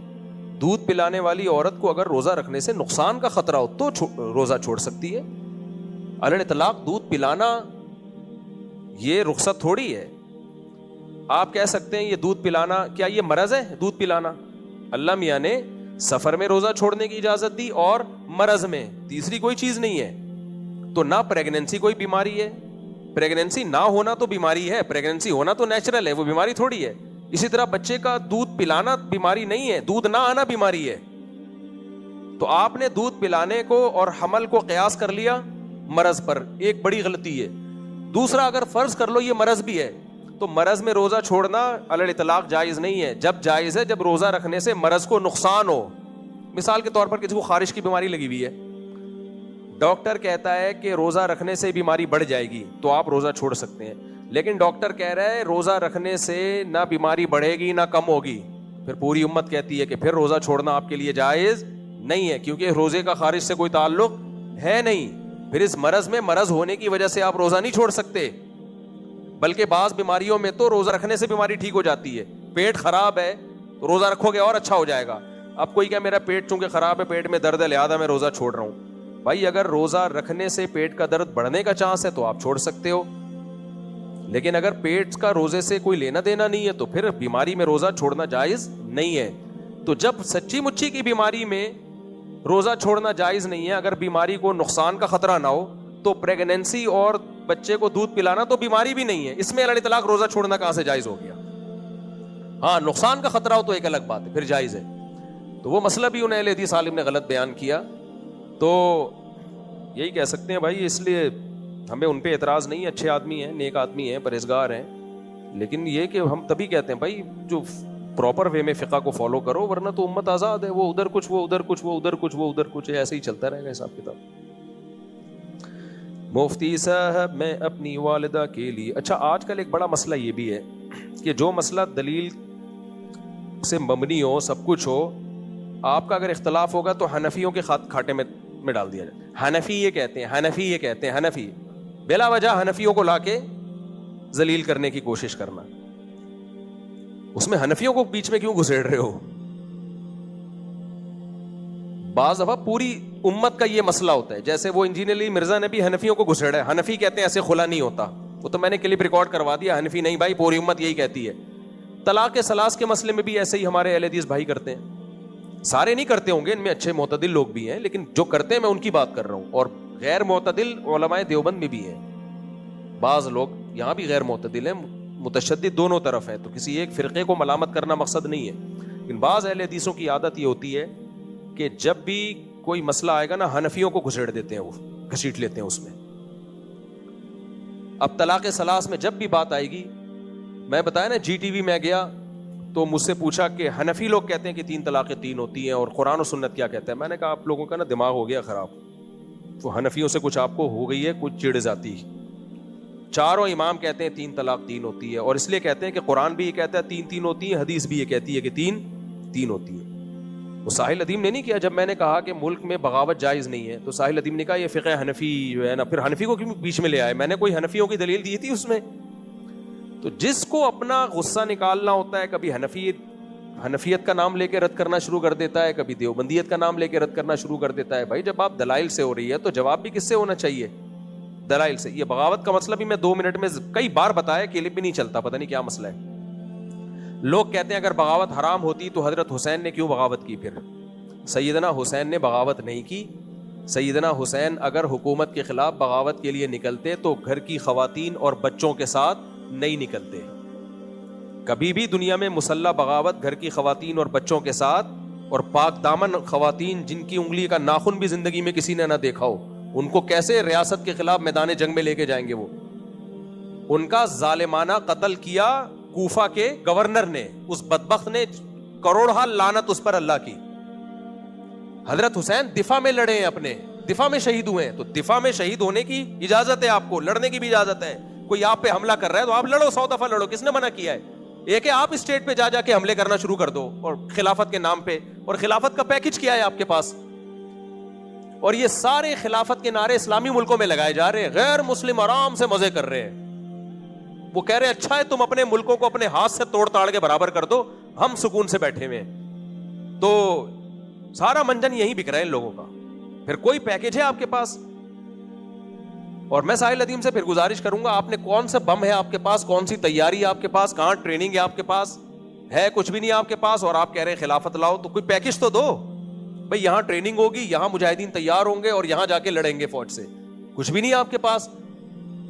دودھ پلانے والی عورت کو اگر روزہ رکھنے سے نقصان کا خطرہ ہو تو روزہ چھوڑ سکتی ہے. علی الاطلاق دودھ پلانا یہ رخصت تھوڑی ہے. آپ کہہ سکتے ہیں یہ دودھ پلانا کیا یہ مرض ہے؟ دودھ پلانا اللہ میاں نے سفر میں روزہ چھوڑنے کی اجازت دی اور مرض میں, تیسری کوئی چیز نہیں ہے. تو نہ پریگننسی کوئی بیماری ہے, پریگننسی نہ ہونا تو بیماری ہے, پریگننسی ہونا تو نیچرل ہے, وہ بیماری تھوڑی ہے. اسی طرح بچے کا دودھ پلانا بیماری نہیں ہے, دودھ نہ آنا بیماری ہے. تو آپ نے دودھ پلانے کو اور حمل کو قیاس کر لیا مرض پر, ایک بڑی غلطی ہے. دوسرا, اگر فرض کر لو یہ مرض بھی ہے تو مرض میں روزہ چھوڑنا علی الاطلاق جائز نہیں ہے. جب جائز ہے جب روزہ رکھنے سے مرض کو نقصان ہو. مثال کے طور پر کسی کو خارش کی بیماری لگی ہوئی ہے, ڈاکٹر کہتا ہے کہ روزہ رکھنے سے بیماری بڑھ جائے گی تو آپ روزہ چھوڑ سکتے ہیں, لیکن ڈاکٹر کہہ رہا ہے روزہ رکھنے سے نہ بیماری بڑھے گی نہ کم ہوگی. پھر پوری امت کہتی ہے کہ پھر روزہ چھوڑنا آپ کے لیے جائز نہیں ہے, کیونکہ روزے کا خارش سے کوئی تعلق ہے نہیں. پھر اس مرض میں مرض ہونے کی وجہ سے آپ روزہ نہیں چھوڑ سکتے, بلکہ بعض بیماریوں میں تو روزہ رکھنے سے بیماری ٹھیک ہو جاتی ہے. پیٹ خراب ہے تو روزہ رکھو گے اور اچھا ہو جائے گا. اب کوئی کیا میرا پیٹ چونکہ خراب ہے, پیٹ میں درد ہے لہذا میں روزہ چھوڑ رہا ہوں. بھائی اگر روزہ رکھنے سے پیٹ کا درد بڑھنے کا چانس ہے تو آپ چھوڑ سکتے ہو, لیکن اگر پیٹ کا روزے سے کوئی لینا دینا نہیں ہے تو پھر بیماری میں روزہ چھوڑنا جائز نہیں ہے. تو جب سچی مچھی کی بیماری میں روزہ چھوڑنا جائز نہیں ہے, اگر بیماری کو نقصان کا خطرہ نہ ہو, تو پریگننسی اور بچے کو دودھ پلانا تو بیماری بھی نہیں ہے, اس میں علی الاطلاق روزہ چھوڑنا کہاں سے جائز ہو گیا؟ ہاں نقصان کا خطرہ ہو تو ایک الگ بات ہے, پھر جائز ہے. تو وہ مسئلہ بھی انہیں اہل حدیث عالم نے غلط بیان کیا. تو یہی کہہ سکتے ہیں بھائی, اس لیے ہمیں ان پہ اعتراض نہیں ہے, اچھے آدمی ہیں, نیک آدمی ہیں, پرہیزگار ہیں, لیکن یہ کہ ہم تبھی کہتے ہیں بھائی جو پراپر وے میں فقہ کو فالو کرو, ورنہ تو امت آزاد ہے, وہ ادھر کچھ وہ ادھر کچھ, وہ ادھر کچھ وہ ادھر کچھ, ایسے ہی چلتا رہے گا حساب کتاب. مفتی صاحب میں اپنی والدہ کے لیے, اچھا آج کل ایک بڑا مسئلہ یہ بھی ہے کہ جو مسئلہ دلیل سے مبنی ہو, سب کچھ ہو, آپ کا اگر اختلاف ہوگا تو حنفیوں کے کھاٹے میں ڈال دیا جائے. حنفی یہ کہتے ہیں, حنفی یہ کہتے ہیں, حنفی بلا وجہ حنفیوں کو لا کے ذلیل کرنے کی کوشش کرنا. اس میں حنفیوں کو بیچ میں کیوں گھسیڑ رہے ہو؟ بعض دفعہ پوری امت کا یہ مسئلہ ہوتا ہے, جیسے وہ انجینئر علی مرزا نے بھی حنفیوں کو گھسیڑا ہے. حنفی کہتے ہیں ایسے خلا نہیں ہوتا, وہ تو میں نے کلپ ریکارڈ کروا دیا. حنفی نہیں بھائی, پوری امت یہی کہتی ہے. طلاق ثلاث کے مسئلے میں بھی ایسے ہی ہمارے اہل حدیث بھائی کرتے ہیں. سارے نہیں کرتے ہوں گے, ان میں اچھے معتدل لوگ بھی ہیں, لیکن جو کرتے ہیں میں ان کی بات کر رہا ہوں. اور غیر معتدل علماء دیوبند میں بھی ہیں, بعض لوگ یہاں بھی غیر معتدل ہیں, متشدد دونوں طرف ہیں. تو کسی ایک فرقے کو ملامت کرنا مقصد نہیں ہے, لیکن بعض اہل حدیثوں کی عادت یہ ہوتی ہے کہ جب بھی کوئی مسئلہ آئے گا نا, حنفیوں کو گھسیڑ دیتے ہیں, وہ گھسیٹ لیتے ہیں اس میں. اب طلاق ثلاث میں جب بھی بات آئے گی, میں بتایا نا جی ٹی وی میں گیا تو مجھ سے پوچھا کہ حنفی لوگ کہتے ہیں کہ 3 طلاقیں 3 ہوتی ہیں اور قرآن و سنت کیا کہتا ہے. میں نے کہا آپ لوگوں کا نا دماغ ہو گیا خراب, تو حنفیوں سے کچھ آپ کو ہو گئی ہے کچھ چڑ جاتی. چاروں امام کہتے ہیں 3 طلاق 3 ہوتی ہے, اور اس لیے کہتے ہیں کہ قرآن بھی یہ کہتا ہے 3 ہوتی ہے, حدیث بھی یہ کہتی ہے کہ 3 ہوتی ہے. وہ ساحل ادیم نے نہیں کیا. جب میں نے کہا کہ ملک میں بغاوت جائز نہیں ہے تو ساحل ادیم نے کہا یہ فقہ حنفی جو ہے نا, پھر حنفی کو کیوں بیچ میں لے آئے؟ میں نے کوئی حنفیوں کی دلیل دی تھی اس میں؟ تو جس کو اپنا غصہ نکالنا ہوتا ہے, کبھی حنفیت کا نام لے کے رد کرنا شروع کر دیتا ہے, کبھی دیوبندیت کا نام لے کے رد کرنا شروع کر دیتا ہے. بھائی جب آپ دلائل سے ہو رہی ہے تو جواب بھی کس سے ہونا چاہیے؟ دلائل سے. یہ بغاوت کا مسئلہ بھی میں 2 منٹ میں کئی بار بتایا, کلپ بھی نہیں چلتا, پتہ نہیں کیا مسئلہ ہے. لوگ کہتے ہیں اگر بغاوت حرام ہوتی تو حضرت حسین نے کیوں بغاوت کی؟ پھر سیدنا حسین نے بغاوت نہیں کی. سیدنا حسین اگر حکومت کے خلاف بغاوت کے لیے نکلتے تو گھر کی خواتین اور بچوں کے ساتھ نہیں نکلتے. کبھی بھی دنیا میں مسلح بغاوت گھر کی خواتین اور بچوں کے ساتھ, اور پاک دامن خواتین جن کی انگلی کا ناخن بھی زندگی میں کسی نے نہ دیکھا ہو, ان کو کیسے ریاست کے خلاف میدان جنگ میں لے کے جائیں گے؟ وہ ان کا ظالمانہ قتل کیا کوفہ کے گورنر نے, اس بدبخت نے, کروڑہا لعنت اس پر اللہ کی. حضرت حسین دفاع میں لڑے ہیں, اپنے دفاع میں شہید ہوئے ہیں, تو دفاع میں شہید ہونے کی اجازت ہے آپ کو, لڑنے کی بھی اجازت ہے. کوئی آپ پہ حملہ کر رہا ہے تو آپ لڑو, 100 دفعہ لڑو, کس نے منع کیا ہے؟ ایک ہے آپ اسٹیٹ پہ جا کے حملے کرنا شروع کر دو, اور خلافت کے نام پہ, اور خلافت کا پیکج کیا ہے آپ کے پاس؟ اور یہ سارے خلافت کے نعرے اسلامی ملکوں میں لگائے جا رہے ہیں, غیر مسلم آرام سے مزے کر رہے ہیں. وہ کہہ رہے ہیں اچھا ہے تم اپنے ملکوں کو اپنے ہاتھ سے توڑ تاڑ کے برابر کر دو, ہم سکون سے بیٹھے ہوئے ہیں. تو سارا منجن یہی بک رہا ہے ان لوگوں کا. پھر کوئی پیکج ہے آپ کے پاس؟ اور میں ساحل ندیم سے پھر گزارش کروں گا, آپ نے کون سے بم ہے آپ کے پاس, کون سی تیاری ہے آپ کے پاس, کہاں ٹریننگ ہے آپ کے پاس؟ ہے کچھ بھی نہیں آپ کے پاس, اور آپ کہہ رہے ہیں خلافت لاؤ. تو کوئی پیکج تو دو بھئی, یہاں ٹریننگ ہوگی, یہاں مجاہدین تیار ہوں گے, اور یہاں جا کے لڑیں گے فوج سے. کچھ بھی نہیں آپ کے پاس.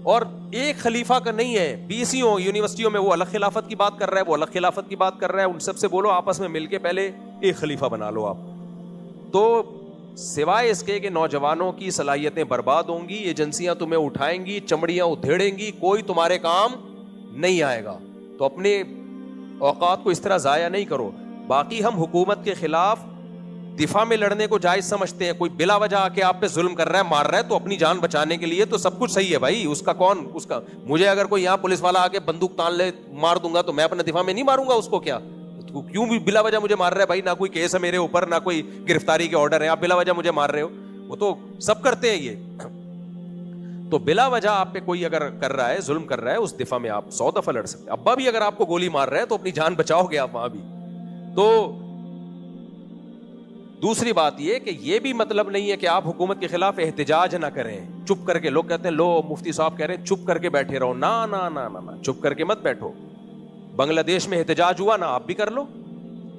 اور ایک خلیفہ کا نہیں ہے, 20 یونیورسٹیوں میں وہ الگ خلافت کی بات کر رہا ہے, وہ الگ خلافت کی بات کر رہا ہے. ان سب سے بولو آپس میں مل کے پہلے ایک خلیفہ بنا لو آپ. تو سوائے اس کے کہ نوجوانوں کی صلاحیتیں برباد ہوں گی, ایجنسیاں تمہیں اٹھائیں گی, چمڑیاں ادھیڑیں گی, کوئی تمہارے کام نہیں آئے گا. تو اپنے اوقات کو اس طرح ضائع نہیں کرو. باقی ہم حکومت کے خلاف دفاع میں لڑنے کو جائز سمجھتے ہیں. کوئی بلا وجہ آ کے آپ پہ ظلم کر رہا ہے, مار رہا ہے, تو اپنی جان بچانے کے لیے تو سب کچھ صحیح ہے بھائی. اس کا مجھے اگر کوئی یہاں پولیس والا آ کے بندوق تان لے مار دوں گا تو میں اپنے دفاع میں نہیں ماروں گا اس کو؟ کیا کیوں بھی بلا وجہ مجھے مار رہا ہے بھائی؟ نہ کوئی کیس ہے میرے اوپر, نہ کوئی گرفتاری کے آرڈر ہے, آپ بلا وجہ مجھے مار رہے ہو. وہ تو سب کرتے ہیں یہ. تو بلا وجہ آپ پہ کوئی اگر کر رہا ہے, ظلم کر رہا ہے, اس دفاع میں آپ 100 دفعہ لڑ سکتے. ابا بھی اگر آپ کو گولی مار رہا ہے تو اپنی جان بچاؤ گے آپ وہاں بھی. تو دوسری بات یہ کہ یہ بھی مطلب نہیں ہے کہ آپ حکومت کے خلاف احتجاج نہ کریں چپ کر کے. لوگ کہتے ہیں لو مفتی صاحب کہہ رہے ہیں چپ کر کے بیٹھے رہو. نا نا نا نا, چپ کر کے مت بیٹھو. بنگلہ دیش میں احتجاج ہوا نا, آپ بھی کر لو.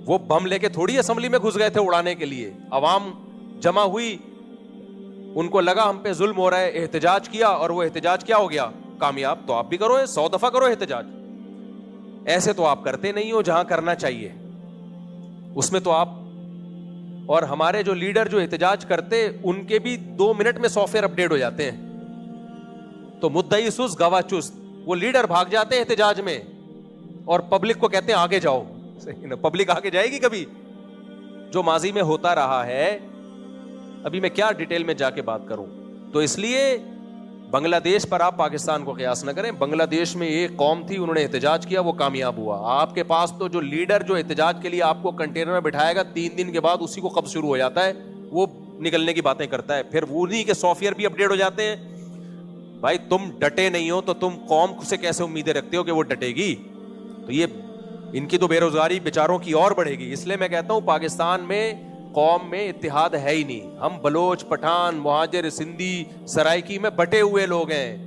وہ بم لے کے تھوڑی اسمبلی میں گھس گئے تھے اڑانے کے لیے. عوام جمع ہوئی, ان کو لگا ہم پہ ظلم ہو رہا ہے, احتجاج کیا, اور وہ احتجاج کیا ہو گیا؟ کامیاب. تو آپ بھی کرو, 100 دفعہ کرو احتجاج. ایسے تو آپ کرتے نہیں ہو جہاں کرنا چاہیے, اس میں تو آپ. اور ہمارے جو لیڈر جو احتجاج کرتے, ان کے بھی 2 منٹ میں سافٹ ویئر اپڈیٹ ہو جاتے ہیں. تو مدعی سست گواہ چست, وہ لیڈر بھاگ جاتے ہیں احتجاج میں, اور پبلک کو کہتے ہیں آگے جاؤ. پبلک آگے جائے گی کبھی؟ جو ماضی میں ہوتا رہا ہے, ابھی میں کیا ڈیٹیل میں جا کے بات کروں. تو اس لیے بنگلہ دیش پر آپ پاکستان کو قیاس نہ کریں. بنگلہ دیش میں ایک قوم تھی, انہوں نے احتجاج کیا, وہ کامیاب ہوا. آپ کے پاس تو جو لیڈر جو احتجاج کے لیے آپ کو کنٹینر میں بٹھائے گا, 3 دن کے بعد اسی کو قبض شروع ہو جاتا ہے, وہ نکلنے کی باتیں کرتا ہے. پھر انہی کے سافٹ ویئر بھی اپڈیٹ ہو جاتے ہیں. بھائی تم ڈٹے نہیں ہو تو تم قوم سے کیسے امیدیں رکھتے ہو کہ وہ ڈٹے گی؟ تو یہ ان کی تو بے روزگاری بیچاروں کی اور بڑھے گی. اس لیے میں کہتا ہوں پاکستان میں قوم میں اتحاد ہے ہی نہیں. ہم بلوچ, پٹھان, مہاجر, سندھی, سرائکی میں بٹے ہوئے لوگ ہیں.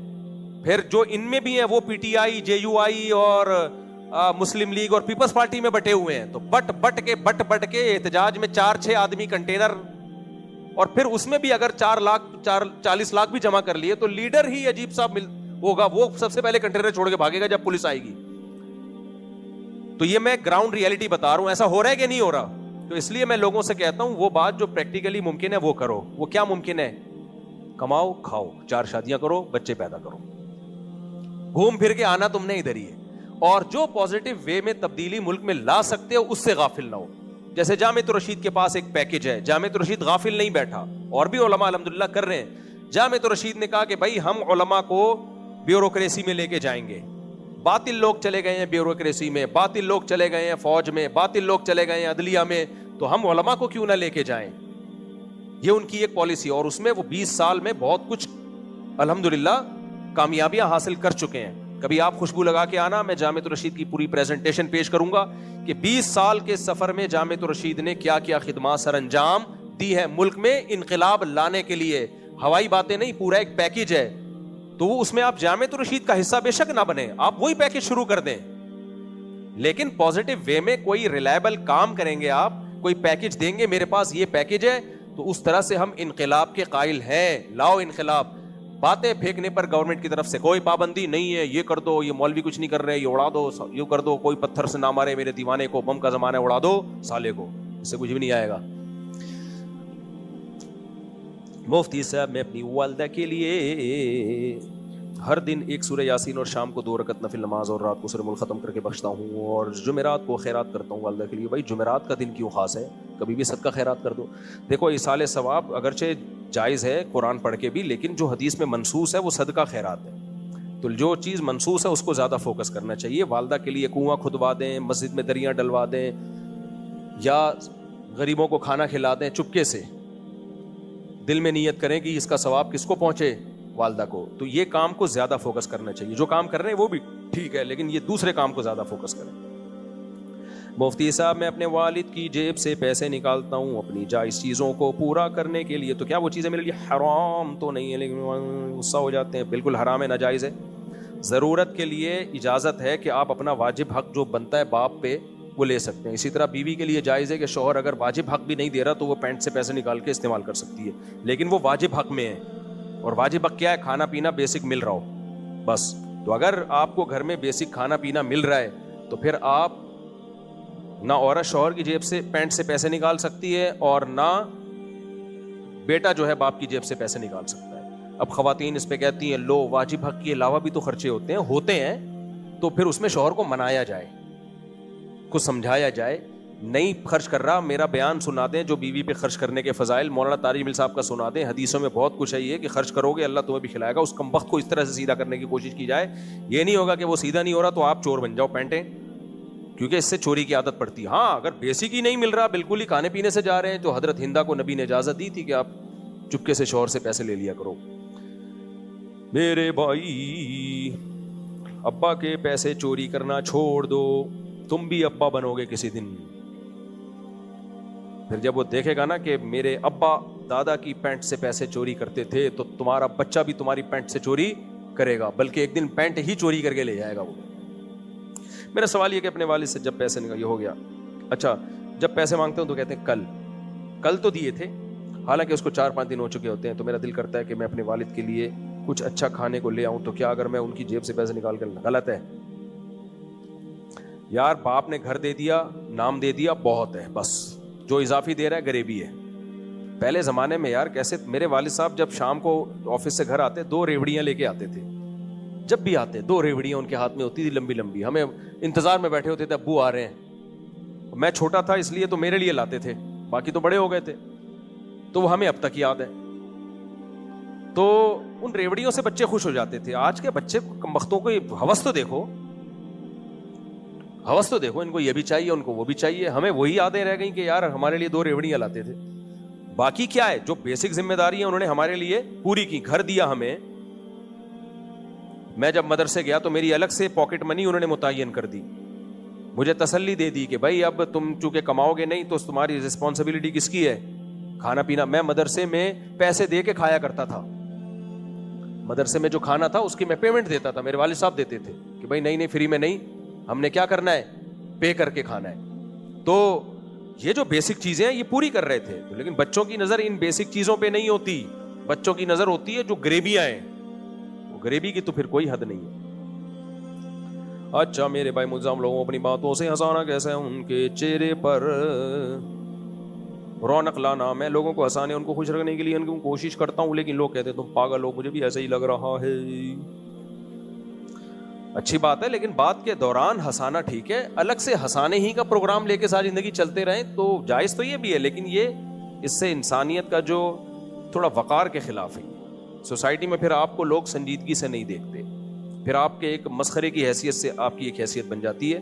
پھر جو ان میں بھی ہیں وہ P T I, J you آئی اور مسلم لیگ اور پیپلز پارٹی میں بٹے ہوئے ہیں. تو بٹ کے احتجاج میں 4-6 آدمی کنٹینر, اور پھر اس میں بھی اگر 40 لاکھ بھی جمع کر لیے تو لیڈر ہی عجیب سا ہوگا, وہ سب سے پہلے کنٹینر چھوڑ کے بھاگے گا جب پولیس آئے گی. تو یہ میں گراؤنڈ ریئلٹی بتا رہا ہوں, ایسا ہو رہا ہے کہ نہیں ہو رہا. تو اس لیے میں لوگوں سے کہتا ہوں وہ بات جو پریکٹیکلی ممکن ہے وہ کرو. وہ کیا ممکن ہے؟ کماؤ, کھاؤ, 4 شادیاں کرو, بچے پیدا کرو, گھوم پھر کے آنا تم نے ادھر ہی ہے. اور جو پازیٹیو وے میں تبدیلی ملک میں لا سکتے ہو اس سے غافل نہ ہو. جیسے جامعۃ الرشید کے پاس ایک پیکج ہے, جامعۃ الرشید غافل نہیں بیٹھا, اور بھی علماء الحمدللہ کر رہے ہیں. جامعۃ الرشید نے کہا کہ بھائی ہم علماء کو بیوروکریسی میں لے کے جائیں گے. باطل لوگ چلے گئے ہیں بیوروکریسی میں, باطل لوگ چلے گئے ہیں فوج میں, باطل لوگ چلے گئے ہیں عدلیہ میں, تو ہم علماء کو کیوں نہ لے کے جائیں. یہ ان کی ایک پالیسی, اور اس میں وہ 20 سال میں بہت کچھ الحمدللہ کامیابیاں حاصل کر چکے ہیں. کبھی آپ خوشبو لگا کے آنا, میں جامعۃ الرشید کی پوری پریزنٹیشن پیش کروں گا کہ 20 سال کے سفر میں جامعۃ الرشید نے کیا کیا خدمات سر انجام دی ہے ملک میں انقلاب لانے کے لیے. ہوائی باتیں نہیں, پورا ایک پیکج ہے. تو اس میں آپ جامعۃ الرشید کا حصہ بے شک نہ بنے, آپ وہی پیکج شروع کر دیں, لیکن پازیٹو وے میں کوئی ریلائبل کام کریں گے, آپ کوئی پیکج دیں گے, میرے پاس یہ پیکج ہے, تو اس طرح سے ہم انقلاب کے قائل ہیں. لاؤ انقلاب. باتیں پھینکنے پر گورنمنٹ کی طرف سے کوئی پابندی نہیں ہے, یہ کر دو, یہ مولوی کچھ نہیں کر رہے, یہ اڑا دو, یہ کر دو, کوئی پتھر سے نہ مارے میرے دیوانے کو, بم کا زمانہ اڑا دو سالے کو, اس سے کچھ بھی نہیں آئے گا. مفتی صاحب, میں اپنی والدہ کے لیے ہر دن ایک سورہ یاسین اور شام کو 2 رکعت نفل نماز اور رات کو سورہ ملک ختم کر کے بخشتا ہوں, اور جمعرات کو خیرات کرتا ہوں والدہ کے لیے. بھائی جمعرات کا دن کیوں خاص ہے؟ کبھی بھی صدقہ خیرات کر دو. دیکھو ایصال ثواب اگرچہ جائز ہے قرآن پڑھ کے بھی, لیکن جو حدیث میں منصوص ہے وہ صدقہ خیرات ہے. تو جو چیز منصوص ہے اس کو زیادہ فوکس کرنا چاہیے. والدہ کے لیے کنواں کھدوا دیں, مسجد میں دریاں ڈلوا دیں, یا غریبوں کو کھانا کھلا دیں چپکے سے, دل میں نیت کریں کہ اس کا ثواب کس کو پہنچے, والدہ کو. تو یہ کام کو زیادہ فوکس کرنا چاہیے. جو کام کر رہے ہیں وہ بھی ٹھیک ہے, لیکن یہ دوسرے کام کو زیادہ فوکس کریں. مفتی صاحب, میں اپنے والد کی جیب سے پیسے نکالتا ہوں اپنی جائز چیزوں کو پورا کرنے کے لیے, تو کیا وہ چیزیں میرے لیے حرام تو نہیں ہے؟ لیکن غصہ ہو جاتے ہیں. بالکل حرام ہے, ناجائز ہے. ضرورت کے لیے اجازت ہے کہ آپ اپنا واجب حق جو بنتا ہے باپ پہ وہ لے سکتے ہیں. اسی طرح بیوی کے لیے جائز ہے کہ شوہر اگر واجب حق بھی نہیں دے رہا تو وہ پینٹ سے پیسے نکال کے استعمال کر سکتی ہے, لیکن وہ واجب حق میں ہے. اور واجب حق کیا ہے؟ کھانا پینا بیسک مل رہا ہو بس. تو اگر آپ کو گھر میں بیسک کھانا پینا مل رہا ہے تو پھر آپ نہ عورت شوہر کی جیب سے پینٹ سے پیسے نکال سکتی ہے, اور نہ بیٹا جو ہے باپ کی جیب سے پیسے نکال سکتا ہے. اب خواتین اس پہ کہتی ہیں لو واجب حق کے علاوہ بھی تو خرچے ہوتے ہیں, تو پھر اس میں شوہر کو منایا جائے, کو سمجھایا جائے. نہیں خرچ کر رہا, میرا بیان سنا دیں جو بیوی پہ خرچ کرنے کے فضائل, مولانا طارق مل صاحب کا سنا دیں. حدیثوں میں بہت کچھ ہے یہ کہ خرچ کرو گے اللہ تمہیں بھی کھلائے گا. اس کمبخت کو اس طرح سے سیدھا کرنے کی کوشش کی جائے. یہ نہیں ہوگا کہ وہ سیدھا نہیں ہو رہا تو آپ چور بن جاؤ پینٹیں, کیونکہ اس سے چوری کی عادت پڑتی ہے. ہاں اگر بیسک ہی نہیں مل رہا, بالکل ہی کھانے پینے سے جا رہے ہیں, تو حضرت ہندا کو نبی نے اجازت دی تھی کہ آپ چپکے سے شوہر سے پیسے لے لیا کرو. میرے بھائی, ابا کے پیسے چوری کرنا چھوڑ دو, تم بھی ابا بنو گے کسی دن. پھر جب وہ دیکھے گا نا کہ میرے ابا دادا کی پینٹ سے پیسے چوری کرتے تھے, تو تمہارا بچہ بھی تمہاری پینٹ سے چوری کرے گا, بلکہ ایک دن پینٹ ہی چوری کر کے لے جائے گا وہ. میرا سوال یہ کہ اپنے والد سے جب پیسے یہ ہو گیا, اچھا جب پیسے مانگتے ہوں تو کہتے ہیں کل تو دیے تھے, حالانکہ اس کو 4-5 دن ہو چکے ہوتے ہیں. تو میرا دل کرتا ہے کہ میں اپنے والد کے لیے کچھ اچھا کھانے کو لے آؤں, تو کیا اگر میں ان کی جیب سے پیسے نکال کر, غلط ہے یار. باپ نے گھر دے دیا, نام دے دیا, بہت ہے بس. جو اضافی دے رہا ہے غریبی ہے. پہلے زمانے میں یار کیسے, میرے والد صاحب جب شام کو آفس سے گھر آتے 2 ریوڑیاں لے کے آتے تھے. جب بھی آتے 2 ریوڑیاں ان کے ہاتھ میں ہوتی تھی لمبی لمبی. ہمیں انتظار میں بیٹھے ہوتے تھے ابو آ رہے ہیں. میں چھوٹا تھا اس لیے تو میرے لیے لاتے تھے, باقی تو بڑے ہو گئے تھے, تو وہ ہمیں اب تک یاد ہے. تو ان ریوڑیوں سے بچے خوش ہو جاتے تھے. آج کے بچے کمبختوں کو ہوس تو دیکھو, ہوس تو دیکھو, ان کو یہ بھی چاہیے, ان کو وہ بھی چاہیے. ہمیں وہی یادیں رہ گئی کہ یار ہمارے لیے 2 ریوڑیاں لاتے تھے. باقی کیا ہے, جو بیسک ذمہ داری ہے انہوں نے ہمارے لیے پوری کی. گھر دیا ہمیں. میں جب مدرسے گیا تو میری الگ سے پاکٹ منی انہوں نے متعین کر دی. مجھے تسلی دے دی کہ بھائی اب تم چونکہ کماؤ گے نہیں تو تمہاری رسپانسبلٹی کس کی ہے, کھانا پینا. میں مدرسے میں پیسے دے کے کھایا کرتا تھا. مدرسے میں جو کھانا تھا اس کی میں پیمنٹ دیتا تھا, میرے والد صاحب دیتے تھے کہ بھائی نہیں فری میں نہیں, ہم نے کیا کرنا ہے, پے کر کے کھانا ہے. تو یہ جو بیسک چیزیں ہیں یہ پوری کر رہے تھے. لیکن بچوں کی نظر ان بیسک چیزوں پہ نہیں ہوتی, بچوں کی نظر ہوتی ہے جو غریبیاں ہیں. وہ غریبی کی تو پھر کوئی حد نہیں ہے. اچھا میرے بھائی ملزام لوگوں اپنی باتوں سے ہنسانا کیسا ہے, ان کے چہرے پر رونق لانا. میں لوگوں کو ہنسانے, ان کو خوش رکھنے کے لیے ان کی کوشش کرتا ہوں, لیکن لوگ کہتے ہیں تم پاگل ہو. مجھے بھی ایسا ہی لگ رہا ہے. اچھی بات ہے, لیکن بات کے دوران ہنسانا ٹھیک ہے. الگ سے ہنسانے ہی کا پروگرام لے کے ساری زندگی چلتے رہیں تو جائز تو یہ بھی ہے, لیکن یہ اس سے انسانیت کا جو تھوڑا وقار کے خلاف ہے. سوسائٹی میں پھر آپ کو لوگ سنجیدگی سے نہیں دیکھتے, پھر آپ کے ایک مسخرے کی حیثیت سے آپ کی ایک حیثیت بن جاتی ہے.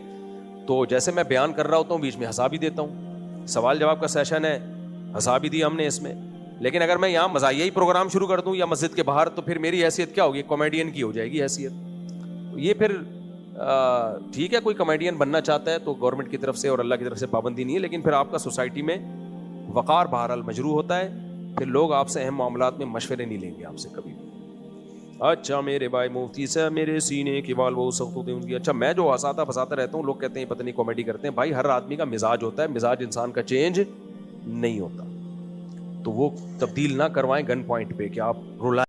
تو جیسے میں بیان کر رہا ہوتا ہوں بیچ میں ہنسا بھی دیتا ہوں, سوال جواب کا سیشن ہے, ہنسا بھی دیا ہم نے اس میں, لیکن اگر میں یہاں مزاحیہ ہی پروگرام شروع کر دوں یا مسجد کے باہر تو پھر میری حیثیت کیا ہوگی, کامیڈین کی ہو جائے گی حیثیت. یہ پھر ٹھیک ہے کوئی کامیڈین بننا چاہتا ہے تو گورنمنٹ کی طرف سے اور اللہ کی طرف سے پابندی نہیں ہے, لیکن پھر آپ کا سوسائٹی میں وقار بہرحال مجروح ہوتا ہے, پھر لوگ آپ سے اہم معاملات میں مشورے نہیں لیں گے آپ سے کبھی بھی. اچھا میرے بھائی مفتی صاحب میرے سینے کے بال بہت سخت ہوتے ہیں ان کی. اچھا میں جو ہنساتا پھنساتا رہتا ہوں لوگ کہتے ہیں پتہ نہیں کامیڈی کرتے ہیں. بھائی ہر آدمی کا مزاج ہوتا ہے, مزاج انسان کا چینج نہیں ہوتا, تو وہ تبدیل نہ کروائیں گن پوائنٹ پہ کہ آپ رولائیں.